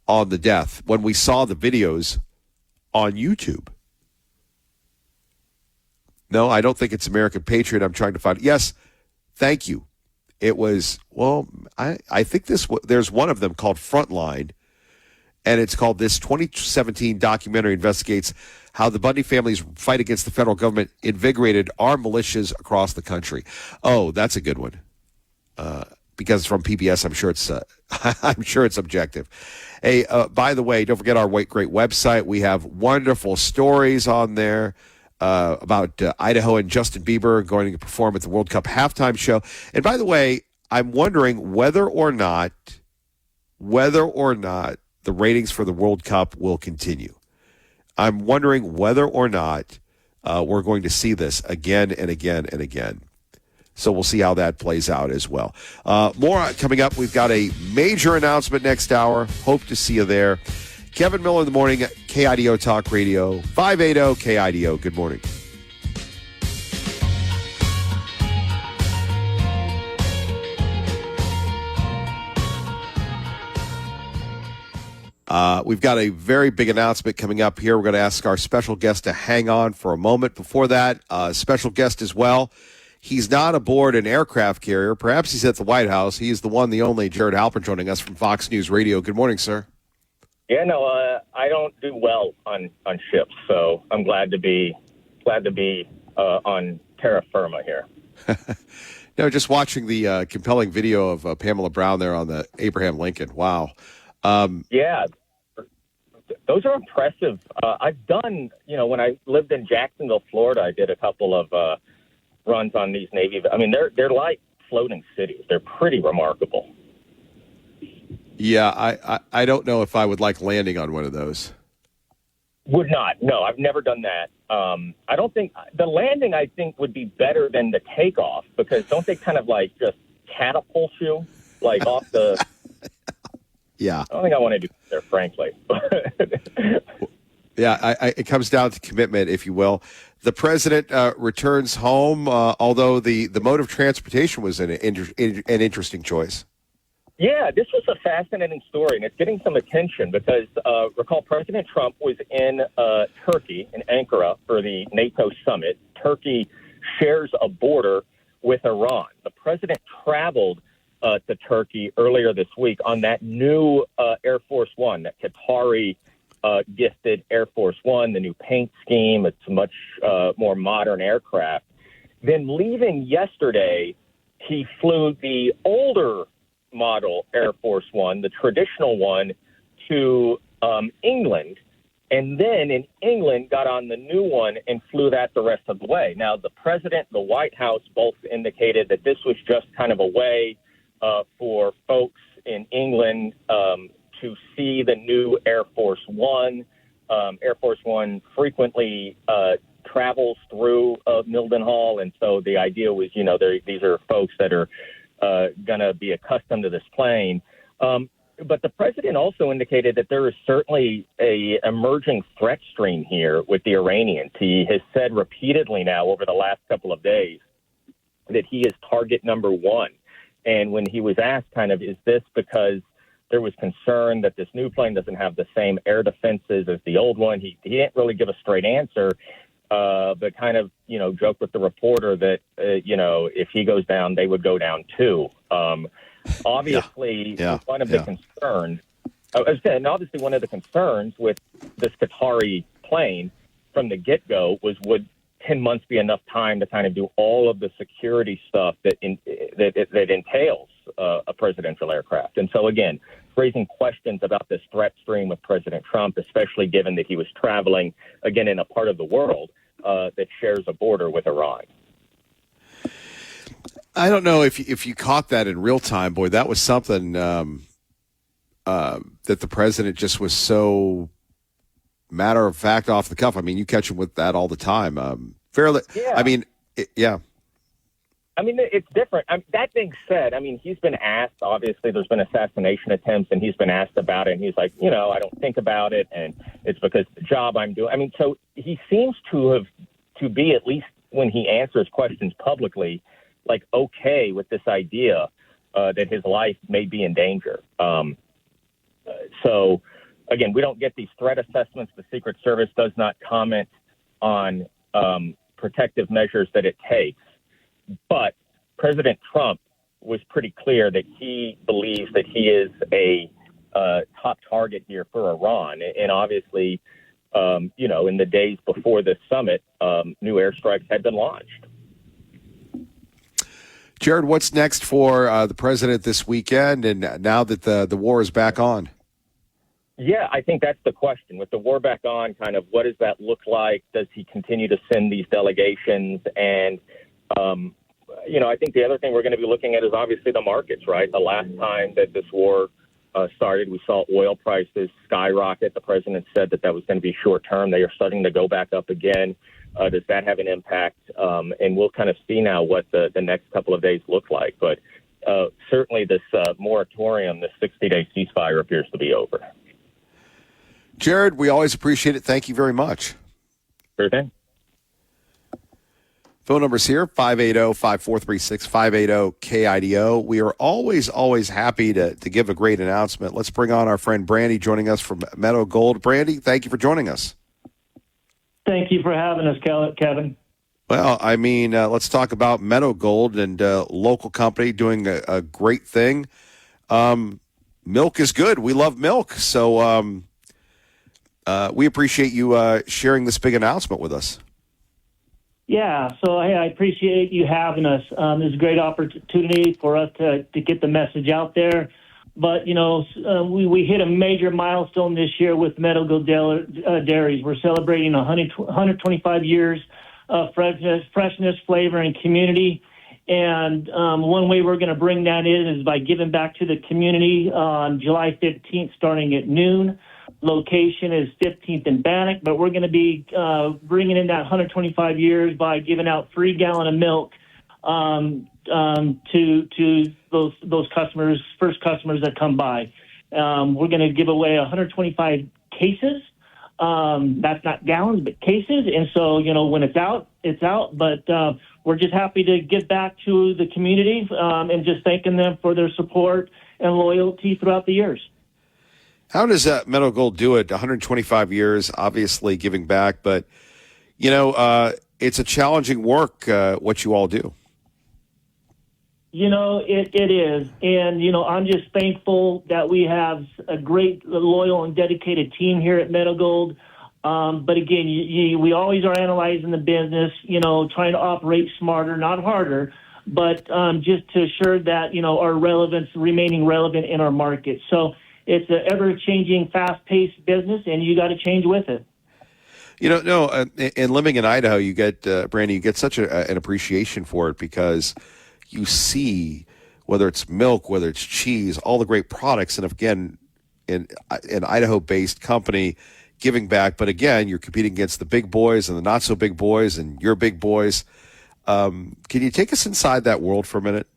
on the death when we saw the videos on YouTube. No, I don't think it's American Patriot. I'm trying to find it. Yes, thank you. It was, well, I think there's one of them called Frontline, and it's called This 2017 Documentary Investigates How the Bundy Family's Fight Against the Federal Government Invigorated Armed Militias Across the Country. Oh, that's a good one. Because from PBS, I'm sure it's objective. Hey, by the way, don't forget our great website. We have wonderful stories on there about Idaho and Justin Bieber going to perform at the World Cup halftime show. And by the way, I'm wondering whether or not the ratings for the World Cup will continue. I'm wondering whether or not we're going to see this again and again and again. So we'll see how that plays out as well. More coming up. We've got a major announcement next hour. Hope to see you there. Kevin Miller in the morning, KIDO Talk Radio, 580 KIDO. Good morning. We've got a very big announcement coming up here. We're going to ask our special guest to hang on for a moment. Before that, special guest as well. He's not aboard an aircraft carrier. Perhaps he's at the White House. He's the one, the only Jared Halpern joining us from Fox News Radio. Good morning, sir. Yeah, no, I don't do well on ships, so I'm glad to be on terra firma here. No, just watching the compelling video of Pamela Brown there on the Abraham Lincoln. Wow. Yeah, those are impressive. I've done, when I lived in Jacksonville, Florida, I did a couple of runs on these Navy. I mean, they're like floating cities. They're pretty remarkable. Yeah, I don't know if I would like landing on one of those. Would not. No, I've never done that. I don't think the landing, I think, would be better than the takeoff, because don't they kind of like just catapult you like off the... Yeah. I don't think I want to do that there, frankly. Yeah, it comes down to commitment, if you will. The president returns home, although the mode of transportation was an interesting choice. Yeah, this was a fascinating story, and it's getting some attention because, recall, President Trump was in Turkey, in Ankara, for the NATO summit. Turkey shares a border with Iran. The president traveled to Turkey earlier this week on that new Air Force One, that Qatari gifted Air Force One, the new paint scheme. It's a much more modern aircraft. Then leaving yesterday, he flew the older model Air Force One, the traditional one, to England, and then in England got on the new one and flew that the rest of the way. Now, the president, the White House both indicated that this was just kind of a way for folks in England to see the new Air Force One. Air Force One frequently travels through Mildenhall, and so the idea was, these are folks that are going to be accustomed to this plane. But the president also indicated that there is certainly a emerging threat stream here with the Iranians. He has said repeatedly now over the last couple of days that he is target number one. And when he was asked is this because there was concern that this new plane doesn't have the same air defenses as the old one. He didn't really give a straight answer, but kind of, joked with the reporter that, if he goes down, they would go down too. Obviously, one of the concerns, obviously one of the concerns with this Qatari plane from the get-go was, would 10 months be enough time to kind of do all of the security stuff that entails a presidential aircraft? And so, again, raising questions about this threat stream with President Trump, especially given that he was traveling, again, in a part of the world that shares a border with Iran. I don't know if you caught that in real time. Boy, that was something that the president just was so matter of fact, off the cuff. I mean, you catch him with that all the time. Fairly, yeah. I mean, I mean, it's different. That being said, I mean, he's been asked, obviously there's been assassination attempts, and he's been asked about it, and he's like, I don't think about it, and it's because the job I'm doing. I mean, so he seems to be, at least when he answers questions publicly, like, okay with this idea that his life may be in danger. So, again, we don't get these threat assessments. The Secret Service does not comment on protective measures that it takes. But President Trump was pretty clear that he believes that he is a top target here for Iran. And obviously, in the days before this summit, new airstrikes had been launched. Jared, what's next for the president this weekend, and now that the war is back on? Yeah, I think that's the question. With the war back on, kind of what does that look like? Does he continue to send these delegations? And, I think the other thing we're going to be looking at is obviously the markets, right? The last time that this war started, we saw oil prices skyrocket. The president said that was going to be short term. They are starting to go back up again. Does that have an impact? And we'll kind of see now what the next couple of days look like. But certainly this moratorium, this 60-day ceasefire appears to be over. Jared, we always appreciate it. Thank you very much. Sure thing. Phone number's here, 580-5436, 580-KIDO. We are always happy to give a great announcement. Let's bring on our friend Brandy joining us from Meadow Gold. Brandy, thank you for joining us. Thank you for having us, Kevin. Well, I mean, let's talk about Meadow Gold and local company doing a great thing. Milk is good. We love milk. So we appreciate you sharing this big announcement with us. Yeah, so I appreciate you having us. It's a great opportunity for us to get the message out there. But, we hit a major milestone this year with Meadow Gold Dairies. We're celebrating 125 years of freshness, flavor, and community. And one way we're going to bring that in is by giving back to the community on July 15th, starting at noon. Location is 15th and Bannock, but we're going to be bringing in that 125 years by giving out free gallon of milk to those customers, first customers that come by. We're going to give away 125 cases. That's not gallons, but cases. And so, when it's out, it's out. But we're just happy to give back to the community and just thanking them for their support and loyalty throughout the years. How does Meadow Gold do it? 125 years, obviously giving back, but it's a challenging work. What you all do. It is, and I'm just thankful that we have a great, loyal, and dedicated team here at Meadow Gold. But again, we always are analyzing the business, trying to operate smarter, not harder, but just to assure that our relevance remaining relevant in our market. So. It's an ever-changing, fast-paced business, and you got to change with it. And living in Idaho, you get, Brandy, you get such an appreciation for it because you see, whether it's milk, whether it's cheese, all the great products, and again, an Idaho-based company giving back. But again, you're competing against the big boys and the not-so-big boys and your big boys. Can you take us inside that world for a minute?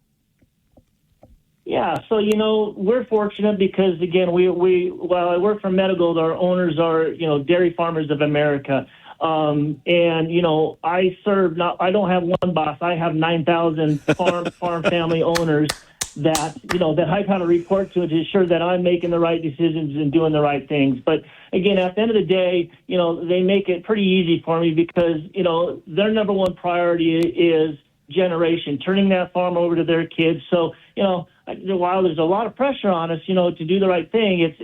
Yeah, so we're fortunate because again, while I work for Meadow Gold, our owners are Dairy Farmers of America, and I serve. I don't have one boss. I have 9,000 farm family owners, that that I kind of report to ensure that I'm making the right decisions and doing the right things. But again, at the end of the day, they make it pretty easy for me because their number one priority is generation, turning that farm over to their kids. So while there's a lot of pressure on us, to do the right thing,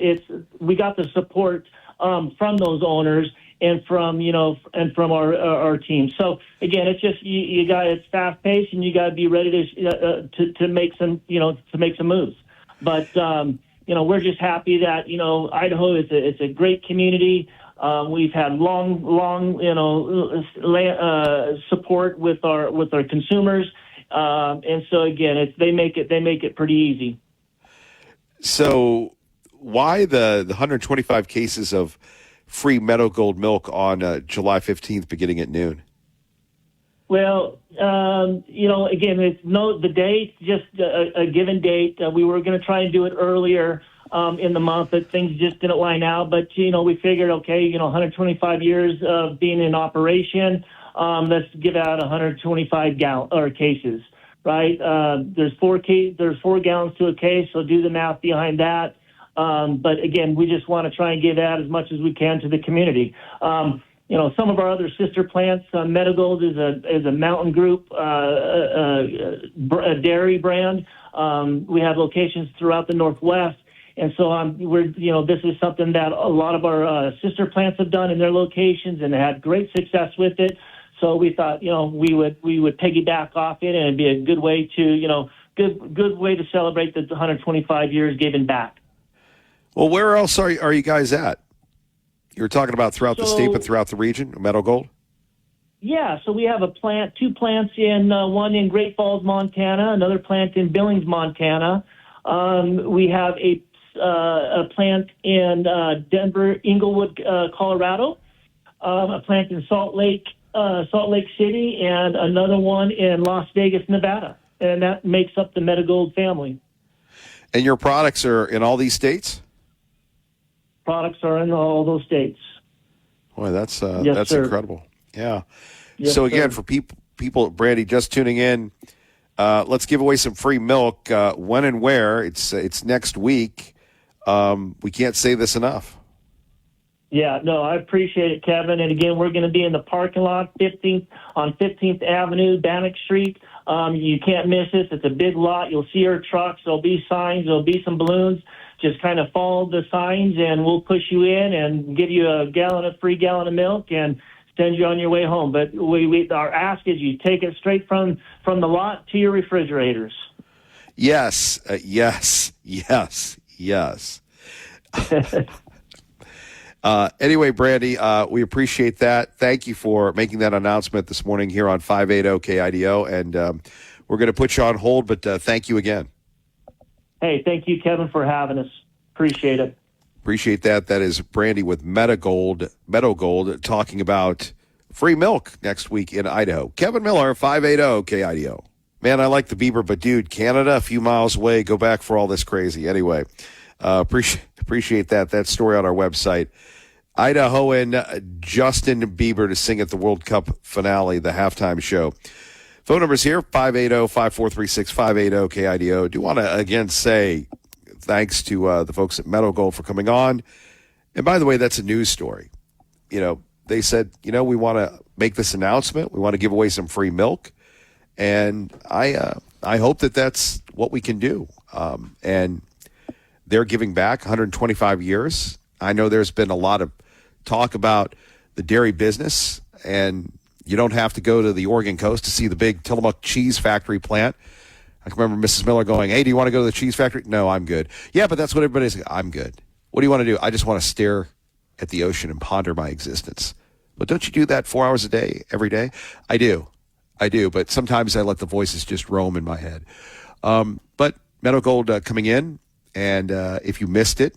we got the support from those owners and from our team. So again, it's just it's fast paced and you got to be ready to make some moves. But we're just happy that Idaho it's a great community. We've had long support with our consumers, and so again, they make it pretty easy. So why the 125 cases of free Meadow Gold milk on July 15th beginning at noon? Well, again, the date, just a given date. We were going to try and do it earlier in the month, but things just didn't line out. But, we figured, 125 years of being in operation, let's give out 125 cases, right? There's 4 gallons to a case, so do the math behind that. But again, we just want to try and give out as much as we can to the community. Some of our other sister plants, Meadow Gold is a Mountain Group a dairy brand. We have locations throughout the Northwest, and so this is something that a lot of our sister plants have done in their locations and had great success with it. So we thought, we would piggyback off it, and it'd be a good way to good way to celebrate the 125 years giving back. Well, where else are you guys at? You were talking about throughout the state, but throughout the region, Meadow Gold? Yeah, so we have 2 plants one in Great Falls, Montana, another plant in Billings, Montana. We have a plant in Denver, Inglewood, Colorado, a plant in Salt Lake City, and another one in Las Vegas, Nevada. And that makes up the Meadow Gold family. And your products are in all these states? Products are in all those states. Boy, that's sir. incredible. Yeah. Yes, so again, sir. for people, Brandy, just tuning in, let's give away some free milk. When and where? It's next week. We can't say this enough. Yeah, no, I appreciate it, Kevin. And again, we're going to be in the parking lot, 15th Avenue, Bannock Street. You can't miss this. It's a big lot. You'll see our trucks. There'll be signs. There'll be some balloons. Just kind of follow the signs, and we'll push you in and give you a free gallon of milk and send you on your way home. But our ask is you take it straight from the lot to your refrigerators. Yes. Anyway, Brandy, we appreciate that. Thank you for making that announcement this morning here on 580 KIDO, and we're going to put you on hold, but thank you again. Hey, thank you, Kevin, for having us. Appreciate it. Appreciate that. That is Brandy with Meadow Gold, talking about free milk next week in Idaho. Kevin Miller, 580 KIDO. Man, I like the Bieber, but dude, Canada, a few miles away. Go back for all this crazy. Anyway, appreciate that. That story on our website. Idahoan Justin Bieber to sing at the World Cup finale, the halftime show. Phone numbers here, 580-5436, 580 KIDO. Do want to, again, say thanks to the folks at Meadow Gold for coming on. And by the way, that's a news story. They said, we want to make this announcement. We want to give away some free milk. And I hope that that's what we can do. And they're giving back 125 years. I know there's been a lot of talk about the dairy business, and you don't have to go to the Oregon coast to see the big Tillamook cheese factory plant. I can remember Mrs. Miller going, hey, do you want to go to the cheese factory? No, I'm good. Yeah, but that's what everybody's like. I'm good. What do you want to do? I just want to stare at the ocean and ponder my existence. But don't you do that 4 hours a day, every day? I do. But sometimes I let the voices just roam in my head. But Meadow Gold coming in, and if you missed it,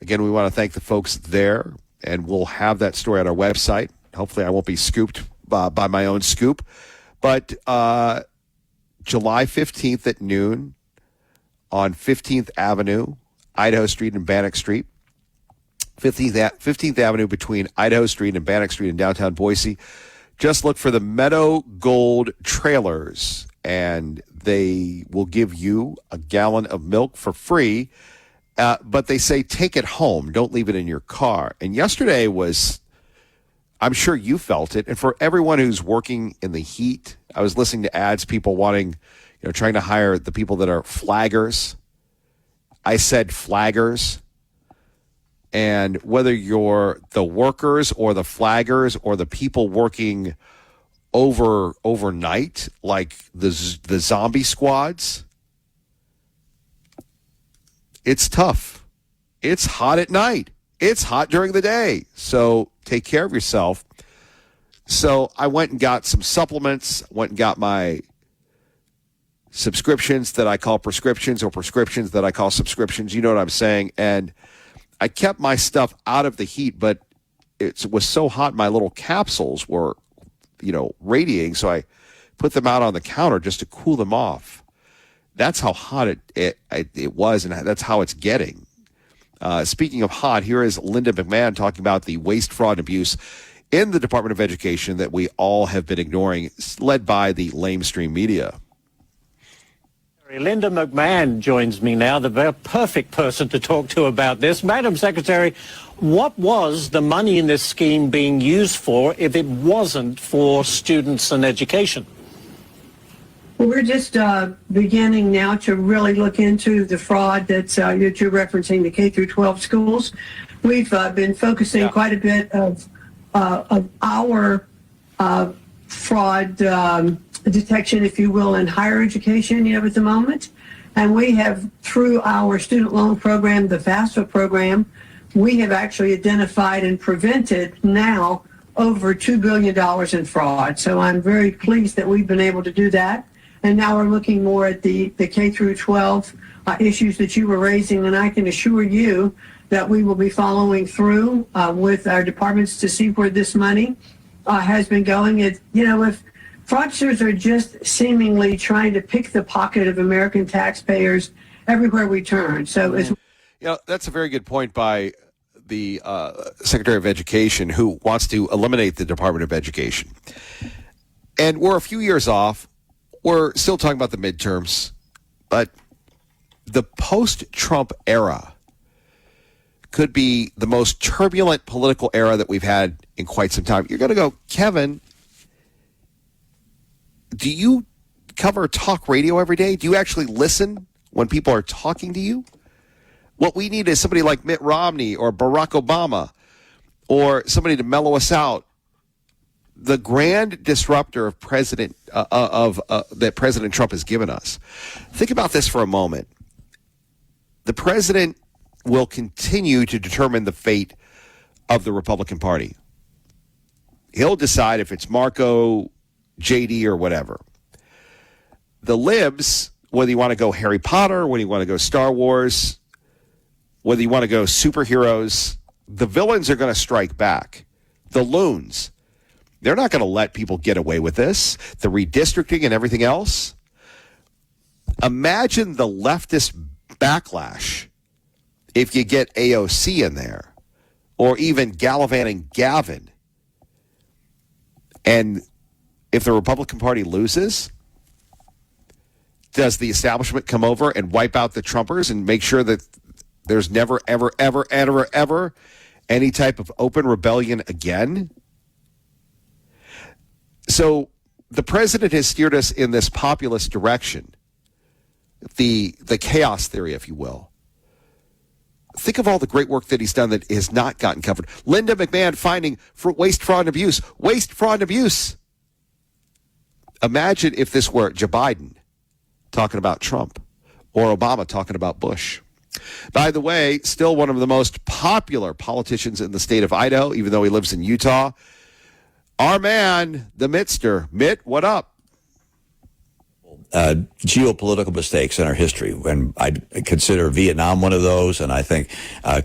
again, we want to thank the folks there, and we'll have that story on our website. Hopefully I won't be scooped by my own scoop. But July 15th at noon on 15th Avenue, Idaho Street and Bannock Street. 15th Avenue between Idaho Street and Bannock Street in downtown Boise. Just look for the Meadow Gold trailers, and They will give you a gallon of milk for free, but they say take it home. Don't leave it in your car. And yesterday was, I'm sure you felt it. And for everyone who's working in the heat, I was listening to ads, people wanting, trying to hire the people that are flaggers. I said flaggers. And whether you're the workers or the flaggers or the people working overnight, like the zombie squads, it's tough. It's hot at night. It's hot during the day. So take care of yourself. So I went and got some supplements, went and got my subscriptions that I call prescriptions or prescriptions that I call subscriptions. You know what I'm saying? And I kept my stuff out of the heat, but it was so hot, my little capsules were, radiating. So I put them out on the counter just to cool them off. That's how hot it was, and that's how it's getting. Speaking of hot, here is Linda McMahon talking about the waste, fraud, and abuse in the Department of Education that we all have been ignoring, led by the lamestream media. Linda McMahon joins me now, the perfect person to talk to about this. Madam Secretary, what was the money in this scheme being used for if it wasn't for students and education? Well, we're just beginning now to really look into the fraud that you're referencing, the K through 12 schools. We've been focusing quite a bit of our fraud detection, if you will, in higher education, at the moment. And we have, through our student loan program, the FAFSA program, we have actually identified and prevented now over $2 billion in fraud. So I'm very pleased that we've been able to do that. And now we're looking more at the K through 12 issues that you were raising. And I can assure you that we will be following through with our departments to see where this money has been going. If fraudsters are just seemingly trying to pick the pocket of American taxpayers everywhere we turn. So that's a very good point by the Secretary of Education, who wants to eliminate the Department of Education. And we're a few years off. We're still talking about the midterms, but the post-Trump era could be the most turbulent political era that we've had in quite some time. You're going to go, Kevin, do you cover talk radio every day? Do you actually listen when people are talking to you? What we need is somebody like Mitt Romney or Barack Obama or somebody to mellow us out. The grand disruptor of that President Trump has given us. Think about this for a moment. The president will continue to determine the fate of the Republican Party. He'll decide if it's Marco, JD, or whatever. The libs, whether you want to go Harry Potter, whether you want to go Star Wars, whether you want to go superheroes, the villains are going to strike back. The loons. They're not going to let people get away with this. The redistricting and everything else. Imagine the leftist backlash if you get AOC in there, or even gallivanting Gavin. And if the Republican Party loses, does the establishment come over and wipe out the Trumpers and make sure that there's never, ever, ever, ever, ever any type of open rebellion again? So the president has steered us in this populist direction, the chaos theory, if you will. Think of all the great work that he's done that has not gotten covered. Linda McMahon finding for waste, fraud, and abuse. Waste, fraud, and abuse. Imagine if this were Joe Biden talking about Trump or Obama talking about Bush. By the way, still one of the most popular politicians in the state of Idaho, even though he lives in Utah. Our man, the Mittster. Mitt, what up? Geopolitical mistakes in our history, and I consider Vietnam one of those, and I think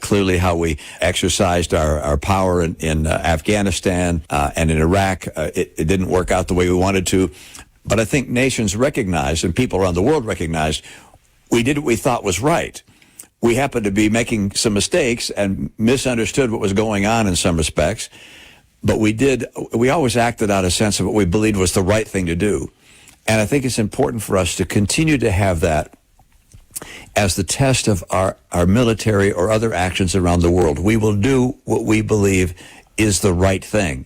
clearly how we exercised our power in Afghanistan and in Iraq, it didn't work out the way we wanted to. But I think nations recognized, and people around the world recognized, we did what we thought was right. We happened to be making some mistakes and misunderstood what was going on in some respects, but we always acted out of a sense of what we believed was the right thing to do. And I think it's important for us to continue to have that as the test of our military or other actions around the world. We will do what we believe is the right thing.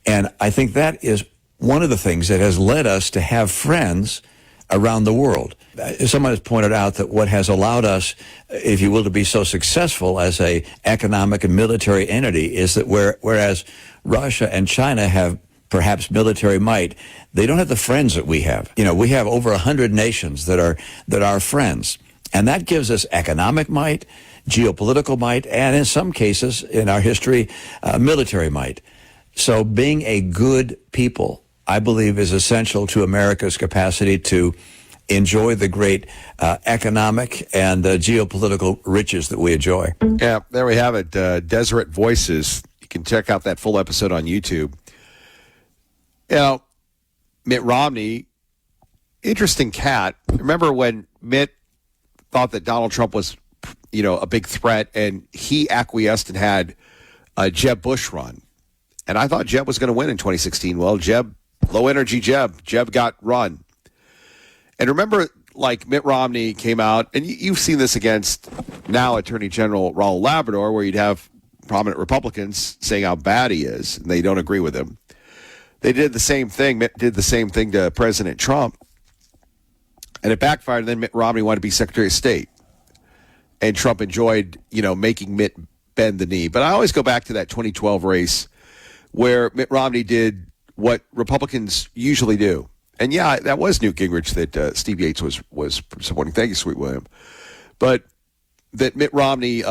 And I think that is one of the things that has led us to have friends around the world. Someone has pointed out that what has allowed us, if you will, to be so successful as a economic and military entity is that whereas Russia and China have perhaps military might, they don't have the friends that we have. You know, we have over 100 nations that are friends. And that gives us economic might, geopolitical might, and in some cases in our history, military might. So being a good people, I believe, is essential to America's capacity to enjoy the great economic and geopolitical riches that we enjoy. Yeah, there we have it. Deseret Voices. You can check out that full episode on YouTube. You know, Mitt Romney, interesting cat. Remember when Mitt thought that Donald Trump was, a big threat, and he acquiesced and had Jeb Bush run. And I thought Jeb was going to win in 2016. Well, low energy Jeb got run. And remember, like, Mitt Romney came out, and you've seen this against now Attorney General Raul Labrador, where you'd have prominent Republicans saying how bad he is, and they don't agree with him. They did the same thing. Mitt did the same thing to President Trump, and it backfired. And then Mitt Romney wanted to be Secretary of State, and Trump enjoyed, making Mitt bend the knee. But I always go back to that 2012 race where Mitt Romney did what Republicans usually do. And yeah, that was Newt Gingrich that Steve Yates was supporting. Thank you, Sweet William. But that Mitt Romney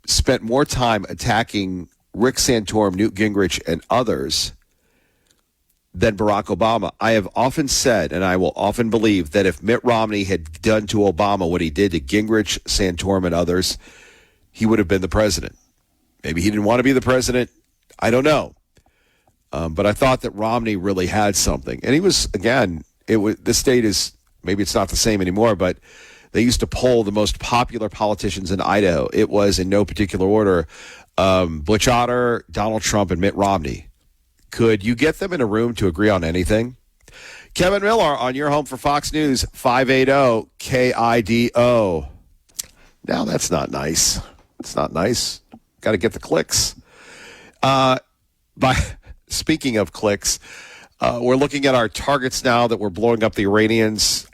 spent more time attacking Rick Santorum, Newt Gingrich, and others than Barack Obama. I have often said, and I will often believe, that if Mitt Romney had done to Obama what he did to Gingrich, Santorum, and others, he would have been the president. Maybe he didn't want to be the president. I don't know. But I thought that Romney really had something. And he was, again, this state is, maybe it's not the same anymore, but they used to poll the most popular politicians in Idaho. It was, in no particular order, Butch Otter, Donald Trump, and Mitt Romney. Could you get them in a room to agree on anything? Kevin Miller on your home for Fox News, 580 KIDO. Now, that's not nice. It's not nice. Got to get the clicks. Speaking of clicks, we're looking at our targets now that we're blowing up the Iranians.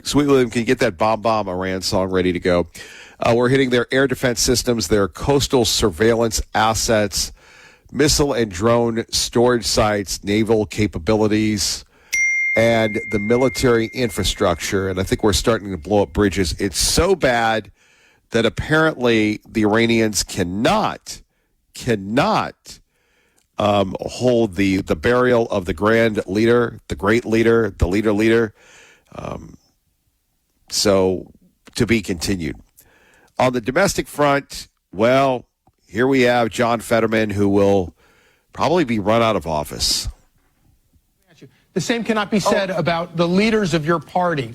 Sweet William, can you get that Bomb Iran song ready to go? We're hitting their air defense systems, their coastal surveillance assets, missile and drone storage sites, naval capabilities, and the military infrastructure. And I think we're starting to blow up bridges. It's so bad that apparently the Iranians cannot hold the burial of the grand leader, the great leader, the leader. So to be continued. On the domestic front, well, here we have John Fetterman, who will probably be run out of office. The same cannot be said about the leaders of your party.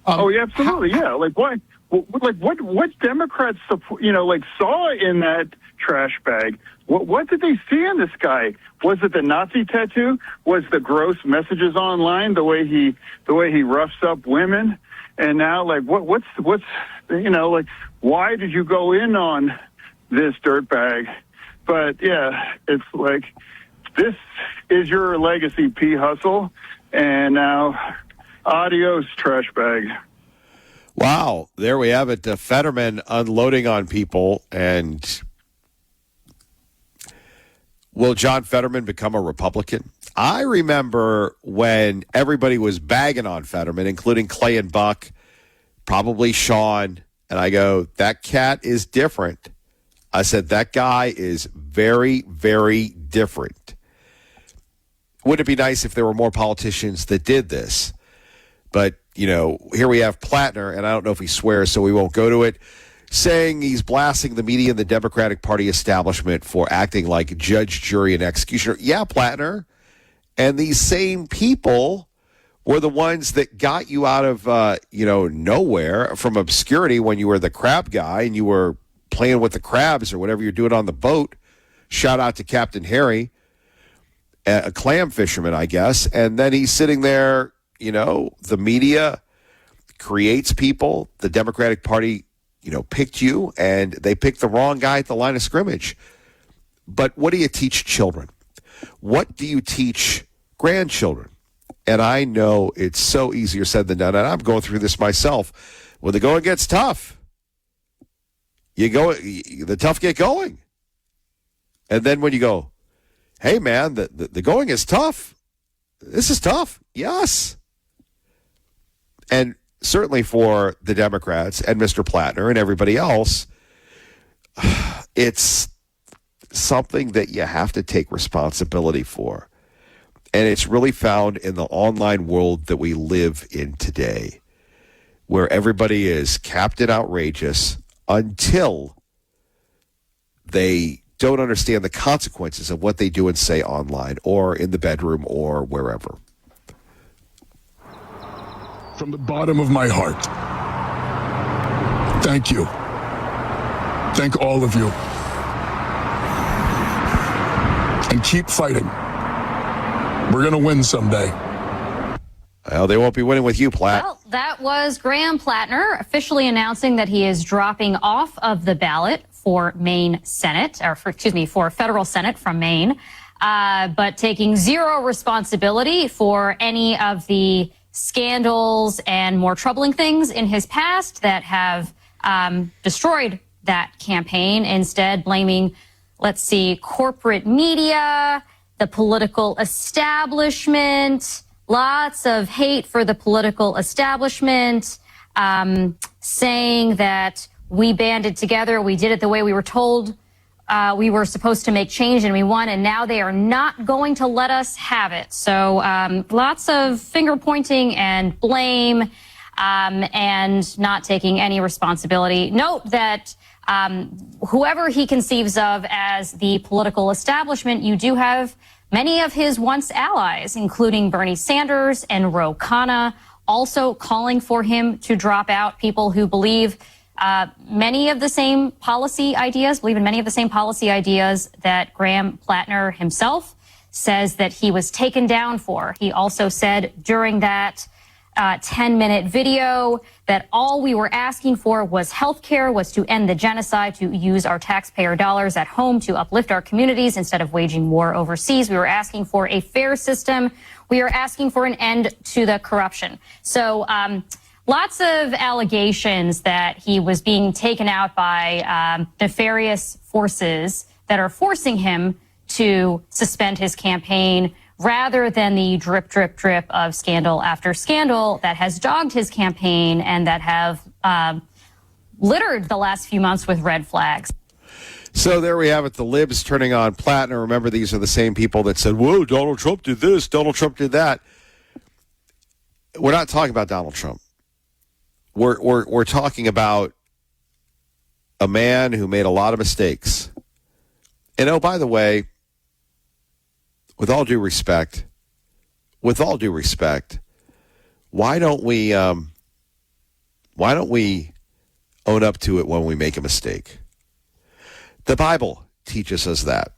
Yeah, absolutely. Like what Democrats saw in that trash bag? What did they see in this guy? Was it the Nazi tattoo? Was the gross messages online? The way he roughs up women? And now, what's why did you go in on this dirtbag? But yeah, it's like, this is your legacy, P. Hustle, and now adios, trash bag. Wow, there we have it. Fetterman unloading on people. And will John Fetterman become a Republican? I remember when everybody was bagging on Fetterman, including Clay and Buck, probably Sean, and I go, that cat is different. I said, that guy is very, very different. Wouldn't it be nice if there were more politicians that did this? But, here we have Plattner, and I don't know if he swears, so we won't go to it, saying he's blasting the media and the Democratic Party establishment for acting like judge, jury, and executioner. Yeah, Plattner. And these same people were the ones that got you out of, nowhere, from obscurity, when you were the crab guy and you were playing with the crabs or whatever you're doing on the boat. Shout out to Captain Harry, a clam fisherman, I guess. And then he's sitting there the media creates people. The Democratic Party, picked you, and they picked the wrong guy at the line of scrimmage. But what do you teach children? What do you teach grandchildren? And I know it's so easier said than done, and I'm going through this myself. When the going gets tough, the tough get going. And then when you go, hey, man, the going is tough. This is tough. Yes. And certainly for the Democrats and Mr. Plattner and everybody else, it's something that you have to take responsibility for. And it's really found in the online world that we live in today, where everybody is captain outrageous until they don't understand the consequences of what they do and say online or in the bedroom or wherever. From the bottom of my heart, thank you. Thank all of you. And keep fighting. We're going to win someday. Well, they won't be winning with you, Platt. Well, that was Graham Plattner officially announcing that he is dropping off of the ballot for Maine Senate, for federal Senate from Maine, but taking zero responsibility for any of the scandals and more troubling things in his past that have destroyed that campaign, instead blaming, corporate media, the political establishment, lots of hate for the political establishment, saying that we banded together, we did it the way we were told we were supposed to make change, and we won, and now they are not going to let us have it. So lots of finger pointing and blame and not taking any responsibility. Note that whoever he conceives of as the political establishment, you do have many of his once allies, including Bernie Sanders and Ro Khanna, also calling for him to drop out, people who believe many of the same policy ideas that Graham Plattner himself says that he was taken down for. He also said during that 10-minute video that all we were asking for was health care, was to end the genocide, to use our taxpayer dollars at home to uplift our communities instead of waging war overseas. We were asking for a fair system. We are asking for an end to the corruption. So lots of allegations that he was being taken out by nefarious forces that are forcing him to suspend his campaign, rather than the drip, drip, drip of scandal after scandal that has dogged his campaign and that have littered the last few months with red flags. So there we have it, the libs turning on Plattner. Remember, these are the same people that said, whoa, Donald Trump did this, Donald Trump did that. We're not talking about Donald Trump. We're talking about a man who made a lot of mistakes. And oh, by the way, with all due respect, why don't we own up to it when we make a mistake? The Bible teaches us that.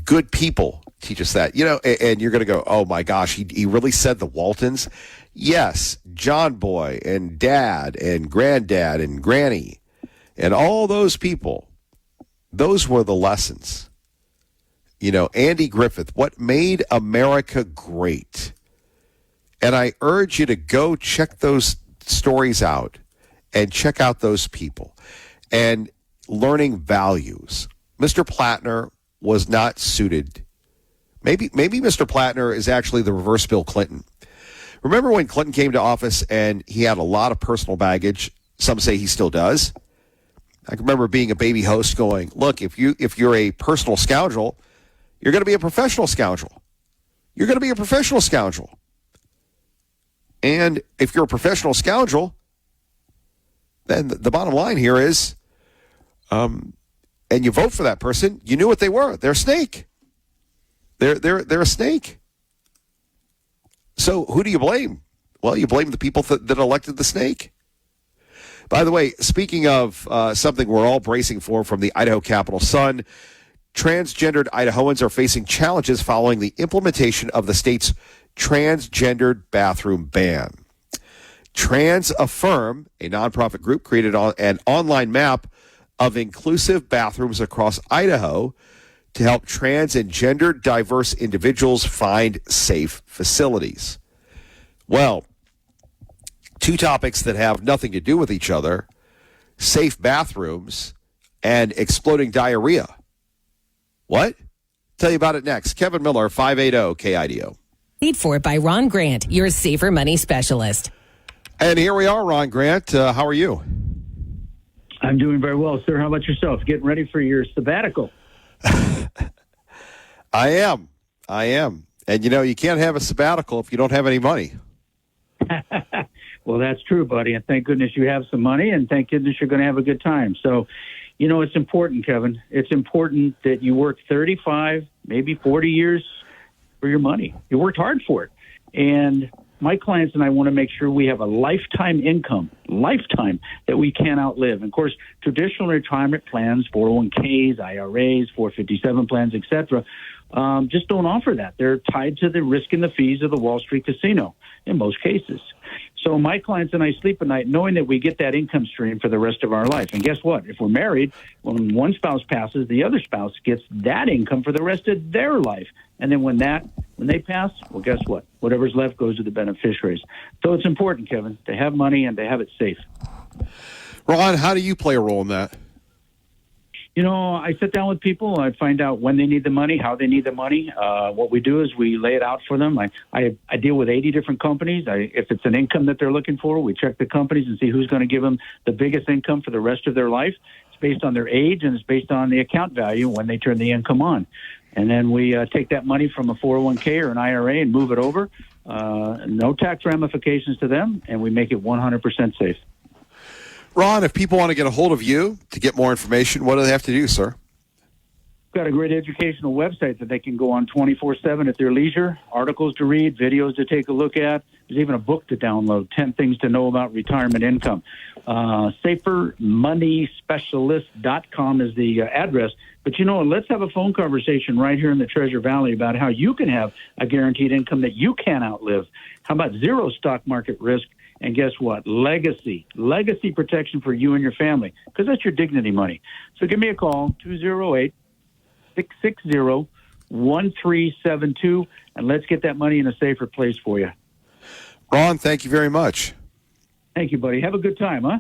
Good people teach us that. And you're going to go, oh my gosh, he really said the Waltons? Yes, John Boy and Dad and Granddad and Granny and all those people, those were the lessons. Andy Griffith, what made America great. And I urge you to go check those stories out and check out those people and learning values. Mr. Plattner was not suited. Maybe Mr. Plattner is actually the reverse Bill Clinton. Remember when Clinton came to office and he had a lot of personal baggage? Some say he still does. I can remember being a baby host going, look, if you're a personal scoundrel, you're going to be a professional scoundrel. You're going to be a professional scoundrel. And if you're a professional scoundrel, then the bottom line here is, and you vote for that person, you knew what they were. They're a snake. They're a snake. So who do you blame? Well, you blame the people that elected the snake. By the way, speaking of something we're all bracing for from the Idaho Capital Sun, Transgendered Idahoans are facing challenges following the implementation of the state's transgendered bathroom ban. Trans Affirm, a nonprofit group, created an online map of inclusive bathrooms across Idaho to help trans and gender diverse individuals find safe facilities. Well, two topics that have nothing to do with each other: safe bathrooms and exploding diarrhea. What? Tell you about it next. Kevin Miller, 580 KIDO. Paid for by Ron Grant, your safer money specialist. And here we are, Ron Grant. How are you? I'm doing very well, sir. How about yourself? Getting ready for your sabbatical? I am. And, you can't have a sabbatical if you don't have any money. Well, that's true, buddy. And thank goodness you have some money, and thank goodness you're going to have a good time. So, it's important, Kevin. It's important that you work 35, maybe 40 years for your money. You worked hard for it. And my clients and I want to make sure we have a lifetime income, that we can't outlive. And of course, traditional retirement plans, 401ks, IRAs, 457 plans, etc., just don't offer that. They're tied to the risk and the fees of the Wall Street casino in most cases. So my clients and I sleep at night knowing that we get that income stream for the rest of our life. And guess what? If we're married, when one spouse passes, the other spouse gets that income for the rest of their life. And then when they pass, well, guess what? Whatever's left goes to the beneficiaries. So it's important, Kevin, to have money and to have it safe. Ron, how do you play a role in that? I sit down with people. I find out when they need the money, how they need the money. What we do is we lay it out for them. I deal with 80 different companies. If it's an income that they're looking for, we check the companies and see who's going to give them the biggest income for the rest of their life. It's based on their age, and it's based on the account value when they turn the income on. And then we take that money from a 401k or an IRA and move it over. No tax ramifications to them, and we make it 100% safe. Ron, if people want to get a hold of you to get more information, what do they have to do, sir? We've got a great educational website that they can go on 24/7 at their leisure, articles to read, videos to take a look at. There's even a book to download, 10 Things to Know About Retirement Income. SaferMoneySpecialist.com is the address. But, let's have a phone conversation right here in the Treasure Valley about how you can have a guaranteed income that you can't outlive. How about zero stock market risk? And guess what? Legacy protection for you and your family, because that's your dignity money. So give me a call, 208-660-1372, and let's get that money in a safer place for you. Ron, thank you very much. Thank you, buddy. Have a good time, huh?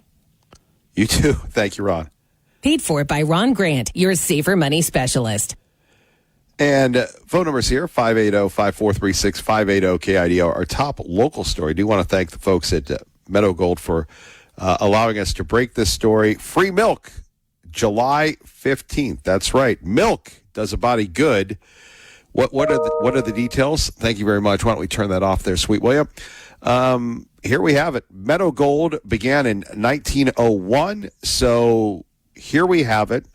You too. Thank you, Ron. Paid for by Ron Grant, your safer money specialist. And phone numbers here, 580-5436, 580-KIDO. Our top local story. I do want to thank the folks at Meadow Gold for allowing us to break this story. Free milk, July 15th. That's right. Milk does a body good. What are the details? Thank you very much. Why don't we turn that off there, sweet William? Here we have it. Meadow Gold began in 1901. So here we have it.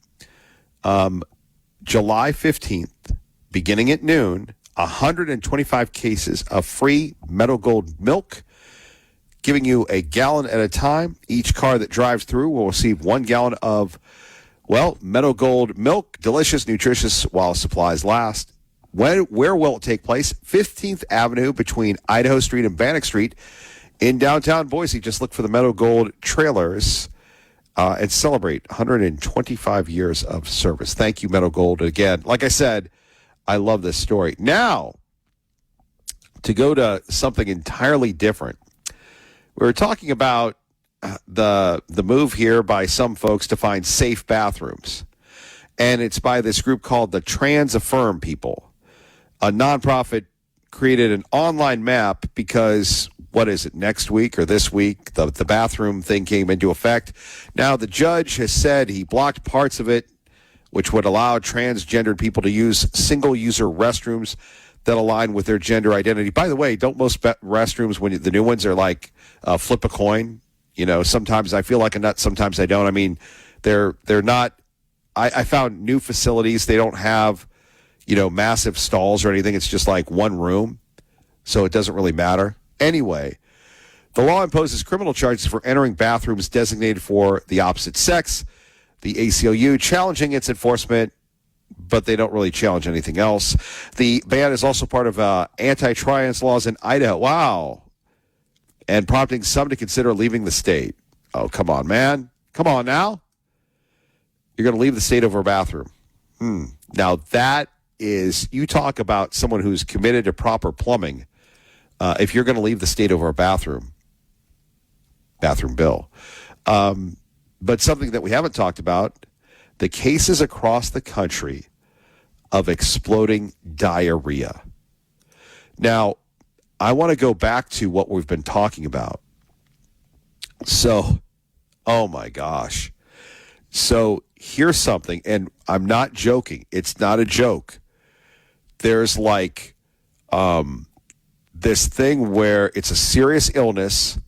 July 15th, beginning at noon, 125 cases of free Meadow Gold milk, giving you a gallon at a time. Each car that drives through will receive 1 gallon of, Meadow Gold milk, delicious, nutritious while supplies last. Where will it take place? 15th Avenue between Idaho Street and Bannock Street in downtown Boise. Just look for the Meadow Gold trailers. And celebrate 125 years of service. Thank you, Meadow Gold. Again, like I said, I love this story. Now, to go to something entirely different. We were talking about the move here by some folks to find safe bathrooms. And it's by this group called the Trans Affirm people. A nonprofit created an online map because, what is it, next week or this week, the bathroom thing came into effect. Now, the judge has said he blocked parts of it, which would allow transgendered people to use single-user restrooms that align with their gender identity. By the way, don't most restrooms, when the new ones are like flip a coin? Sometimes I feel like a nut, sometimes I don't. I mean, they're not. I found new facilities, they don't have, massive stalls or anything. It's just like one room, so it doesn't really matter. Anyway, the law imposes criminal charges for entering bathrooms designated for the opposite sex. The ACLU challenging its enforcement but they don't really challenge anything else. The ban is also part of anti-trans laws in Idaho. Wow. And prompting some to consider leaving the state. Oh, come on, man. Come on now. You're going to leave the state over a bathroom. Now, that is, you talk about someone who's committed to proper plumbing. If you're going to leave the state over a bathroom bill. But something that we haven't talked about, the cases across the country of exploding diarrhea. Now, I want to go back to what we've been talking about. So, oh my gosh. So here's something, and I'm not joking. It's not a joke. There's like this thing where it's a serious illness.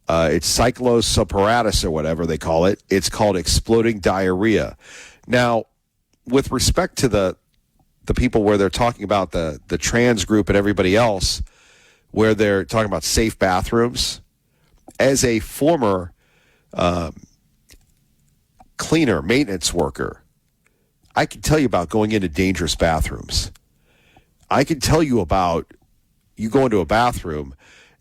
It's cyclosporitis or whatever they call it. It's called exploding diarrhea. Now, with respect to the people where they're talking about the trans group and everybody else, where they're talking about safe bathrooms, as a former cleaner, maintenance worker, I can tell you about going into dangerous bathrooms. I can tell you about you go into a bathroom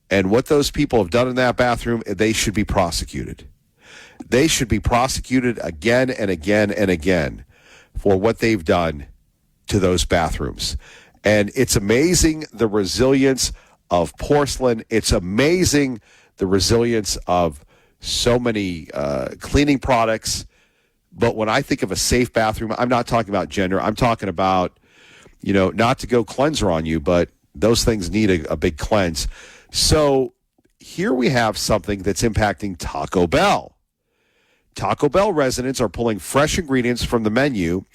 and what those people have done in that bathroom. They should be prosecuted. They should be prosecuted again and again and again for what they've done to those bathrooms. And it's amazing the resilience of porcelain. It's amazing the resilience of so many cleaning products. But when I think of a safe bathroom, I'm not talking about gender. I'm talking about, not to go cleanser on you, but those things need a big cleanse. So here we have something that's impacting Taco Bell. Taco Bell residents are pulling fresh ingredients from the menu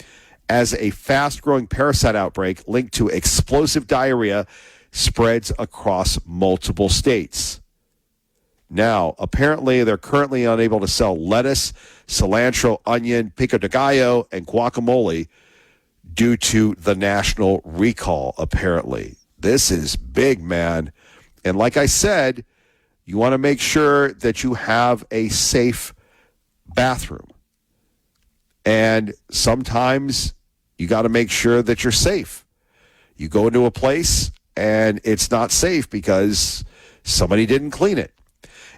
as a fast-growing parasite outbreak linked to explosive diarrhea spreads across multiple states. Now, apparently, they're currently unable to sell lettuce, cilantro, onion, pico de gallo, and guacamole due to the national recall, apparently. This is big, man. And like I said, you want to make sure that you have a safe bathroom. And sometimes you got to make sure that you're safe. You go into a place and it's not safe because somebody didn't clean it.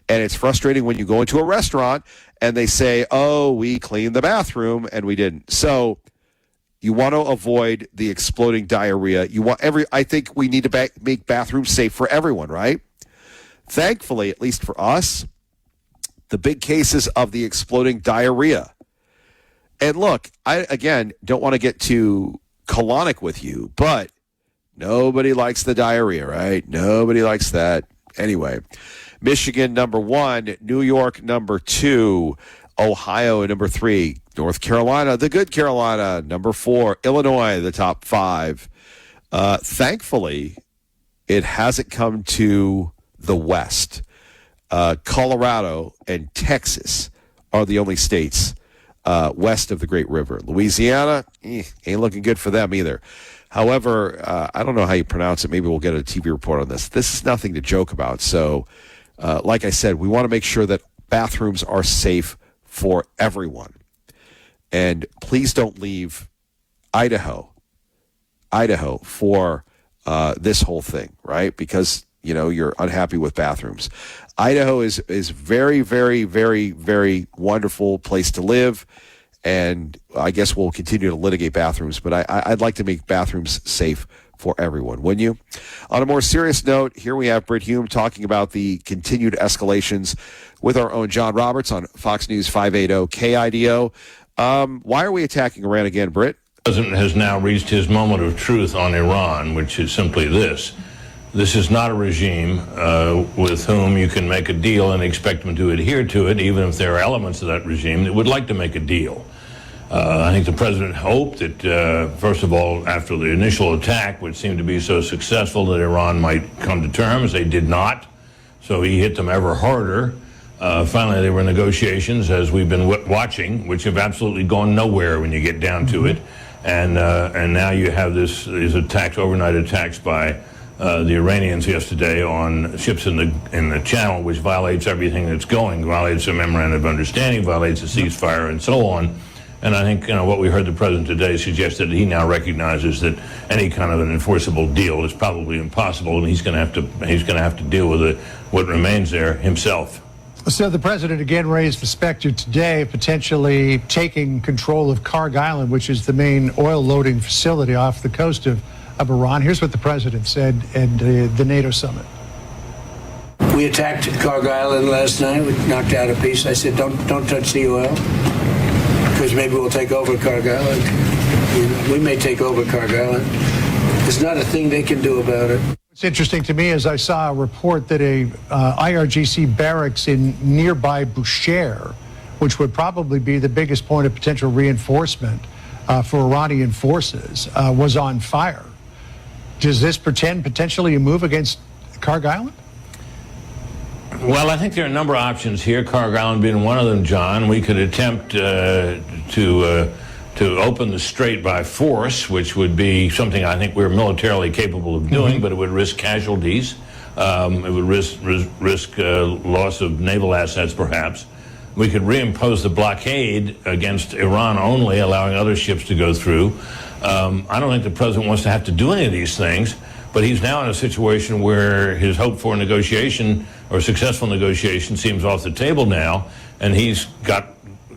And it's frustrating when you go into a restaurant and they say, oh, we cleaned the bathroom and we didn't. So you want to avoid the exploding diarrhea. I think we need to make bathrooms safe for everyone, right? Thankfully, at least for us, the big cases of the exploding diarrhea. And look, I, again, don't want to get too colonic with you, but nobody likes the diarrhea, right? Nobody likes that. Anyway, Michigan, number 1, New York, number 2, Ohio, number 3, North Carolina, the good Carolina, number 4, Illinois, the top 5. Thankfully, it hasn't come to the West. Colorado and Texas are the only states west of the Great River. Louisiana, ain't looking good for them either. However, I don't know how you pronounce it. Maybe we'll get a TV report on this. This is nothing to joke about. So, like I said, we want to make sure that bathrooms are safe for everyone. And please don't leave Idaho for this whole thing, right? Because, you're unhappy with bathrooms. Idaho is very, very, very, very wonderful place to live. And I guess we'll continue to litigate bathrooms, but I'd like to make bathrooms safe for everyone, wouldn't you? On a more serious note, here we have Britt Hume talking about the continued escalations with our own John Roberts on Fox News 580 KIDO. Why are we attacking Iran again, Britt? The president has now reached his moment of truth on Iran, which is simply this. This is not a regime with whom you can make a deal and expect them to adhere to it, even if there are elements of that regime that would like to make a deal. I think the president hoped that, first of all, after the initial attack, which seemed to be so successful, that Iran might come to terms. They did not, so he hit them ever harder. Finally, there were negotiations, as we've been watching, which have absolutely gone nowhere when you get down to it. And now you have these attacks, overnight attacks by the Iranians yesterday on ships in the channel, which violates everything that's going, violates a memorandum of understanding, violates a ceasefire, and so on. And I think what we heard the president today suggests that he now recognizes that any kind of an enforceable deal is probably impossible, and he's going to have to deal with what remains there himself. So the president again raised the specter today of potentially taking control of Karg Island, which is the main oil loading facility off the coast of Iran. Here's what the president said at the NATO summit. We attacked Karg Island last night. We knocked out a piece. I said, don't touch the oil, because maybe we'll take over Karg Island. We may take over Karg Island. There's not a thing they can do about it. What's interesting to me is I saw a report that a IRGC barracks in nearby Bushehr, which would probably be the biggest point of potential reinforcement for Iranian forces, was on fire. Does this portend potentially a move against Karg Island? Well, I think there are a number of options here, Karg Island being one of them, John. We could attempt to open the strait by force, which would be something I think we're militarily capable of doing, but it would risk casualties. It would risk loss of naval assets, perhaps. We could reimpose the blockade against Iran only, allowing other ships to go through. I don't think the president wants to have to do any of these things, but he's now in a situation where his hope for negotiation or successful negotiation seems off the table now, and he's got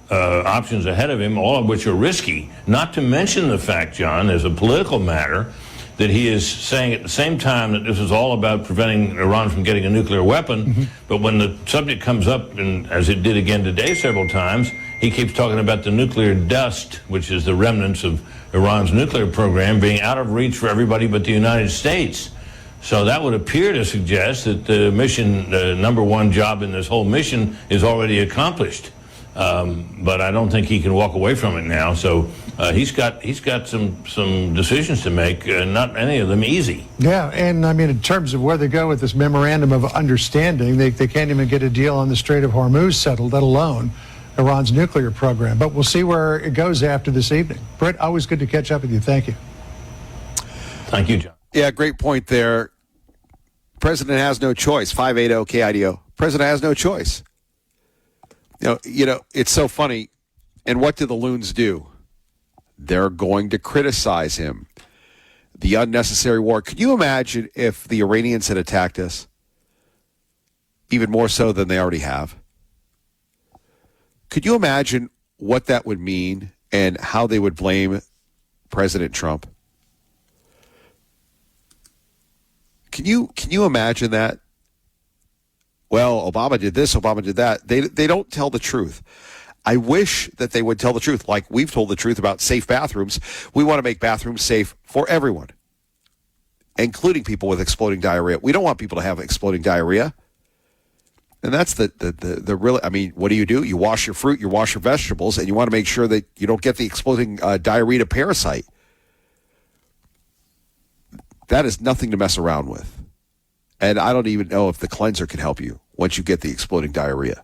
options ahead of him, all of which are risky. Not to mention the fact, John, as a political matter, that he is saying at the same time that this is all about preventing Iran from getting a nuclear weapon, but when the subject comes up, and as it did again today several times, he keeps talking about the nuclear dust, which is the remnants of Iran's nuclear program, being out of reach for everybody but the United States. So that would appear to suggest that the mission, the number one job in this whole mission, is already accomplished. But I don't think he can walk away from it now. So he's got some decisions to make, not any of them easy. Yeah, and I mean, in terms of where they go with this memorandum of understanding, they can't even get a deal on the Strait of Hormuz settled, let alone Iran's nuclear program. But we'll see where it goes after this evening. Britt, always good to catch up with you. Thank you. Thank you, John. Yeah, great point there. President has no choice. 580 KIDO. President has no choice. You know, it's so funny. And what do the loons do? They're going to criticize him. The unnecessary war. Could you imagine if the Iranians had attacked us? Even more so than they already have. Could you imagine what that would mean and how they would blame President Trump? Can you imagine that? Well, Obama did this, Obama did that. They don't tell the truth. I wish that they would tell the truth, like we've told the truth about safe bathrooms. We want to make bathrooms safe for everyone, including people with exploding diarrhea. We don't want people to have exploding diarrhea. And that's the real, I mean, what do? You wash your fruit, you wash your vegetables, and you want to make sure that you don't get the exploding diarrhea parasite. That is nothing to mess around with. And I don't even know if the cleanser can help you once you get the exploding diarrhea.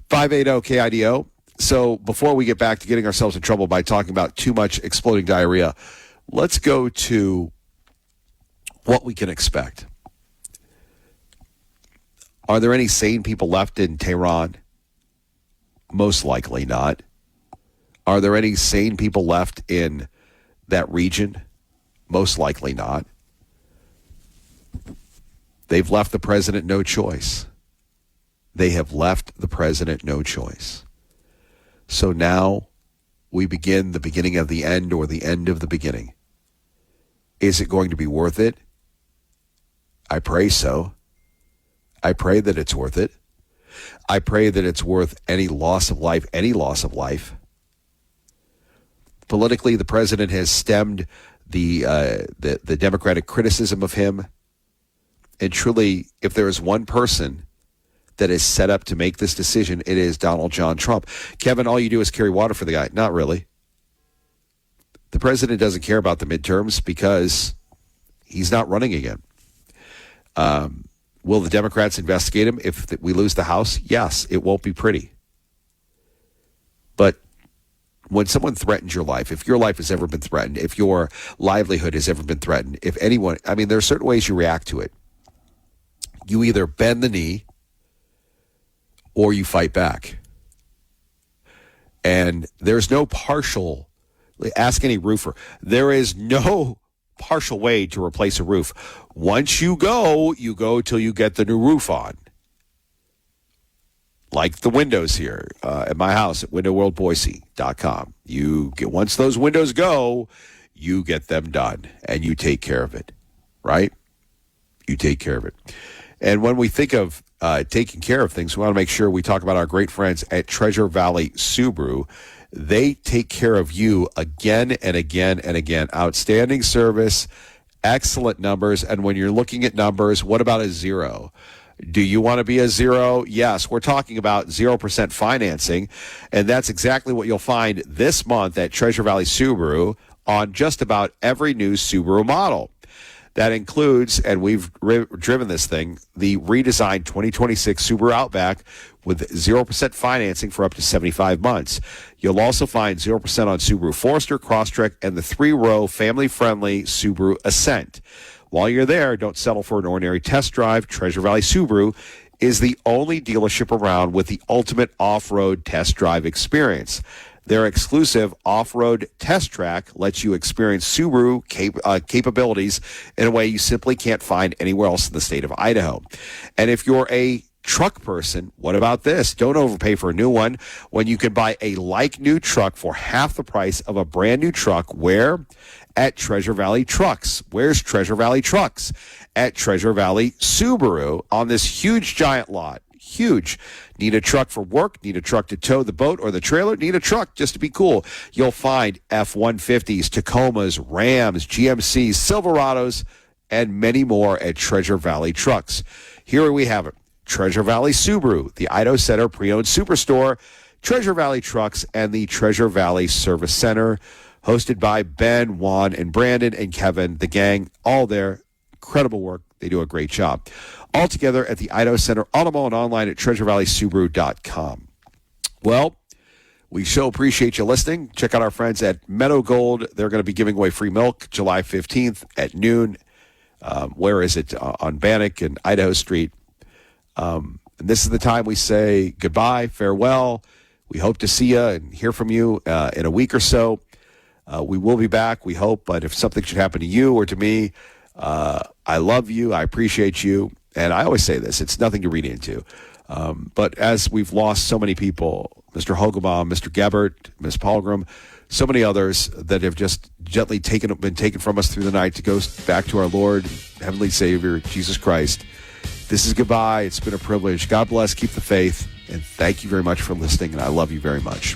580 KIDO. So before we get back to getting ourselves in trouble by talking about too much exploding diarrhea, let's go to what we can expect. Are there any sane people left in Tehran? Most likely not. Are there any sane people left in that region? Most likely not. They've left the president no choice. They have left the president no choice. So now we begin the beginning of the end, or the end of the beginning. Is it going to be worth it? I pray so. I pray that it's worth it. I pray that it's worth any loss of life, Politically, the president has stemmed the Democratic criticism of him. And truly, if there is one person that is set up to make this decision, it is Donald John Trump. Kevin, all you do is carry water for the guy. Not really. The president doesn't care about the midterms because he's not running again. Will the Democrats investigate him if we lose the House? Yes, it won't be pretty. But when someone threatens your life, if your life has ever been threatened, if your livelihood has ever been threatened, if anyone, I mean, there are certain ways you react to it. You either bend the knee or you fight back. And there's no partial, ask any roofer, there is no partial way to replace a roof. Once you go till you get the new roof on. Like the windows here at my house at windowworldboise.com. Once those windows go, you get them done and you take care of it, right? You take care of it. And when we think of taking care of things, we want to make sure we talk about our great friends at Treasure Valley Subaru. They take care of you again and again and again. Outstanding service, excellent numbers. And when you're looking at numbers, what about a 0? Do you want to be a 0? Yes, we're talking about 0% financing, and that's exactly what you'll find this month at Treasure Valley Subaru on just about every new Subaru model. That includes, and we've driven this thing, the redesigned 2026 Subaru Outback with 0% financing for up to 75 months. You'll also find 0% on Subaru Forester, Crosstrek, and the 3-row family-friendly Subaru Ascent. While you're there, don't settle for an ordinary test drive. Treasure Valley Subaru is the only dealership around with the ultimate off-road test drive experience. Their exclusive off-road test track lets you experience Subaru capabilities in a way you simply can't find anywhere else in the state of Idaho. And if you're a truck person, what about this? Don't overpay for a new one when you can buy a like-new truck for half the price of a brand-new truck. Where? At Treasure Valley Trucks. Where's Treasure Valley Trucks? At Treasure Valley Subaru on this huge giant lot. Huge. Need a truck for work? Need a truck to tow the boat or the trailer? Need a truck just to be cool? You'll find F-150s, Tacomas, Rams, GMCs, Silverados, and many more at Treasure Valley Trucks. Here we have it. Treasure Valley Subaru, the Idaho Center Pre-Owned Superstore, Treasure Valley Trucks, and the Treasure Valley Service Center, hosted by Ben, Juan, and Brandon, and Kevin, the gang, all there. Incredible work. They do a great job. All together at the Idaho Center, Automall, and online at TreasureValleySubaru.com. Well, we so appreciate you listening. Check out our friends at Meadow Gold. They're going to be giving away free milk July 15th at noon. Where is it? On Bannock and Idaho Street. And this is the time we say goodbye, farewell. We hope to see you and hear from you in a week or so. We will be back, we hope, but if something should happen to you or to me, I love you, I appreciate you, and I always say this, it's nothing to read into. But as we've lost so many people, Mr. Hogelbaum, Mr. Gebert, Ms. Palgrim, so many others that have just gently been taken from us through the night to go back to our Lord, Heavenly Savior, Jesus Christ. This is goodbye. It's been a privilege. God bless. Keep the faith. And thank you very much for listening. And I love you very much.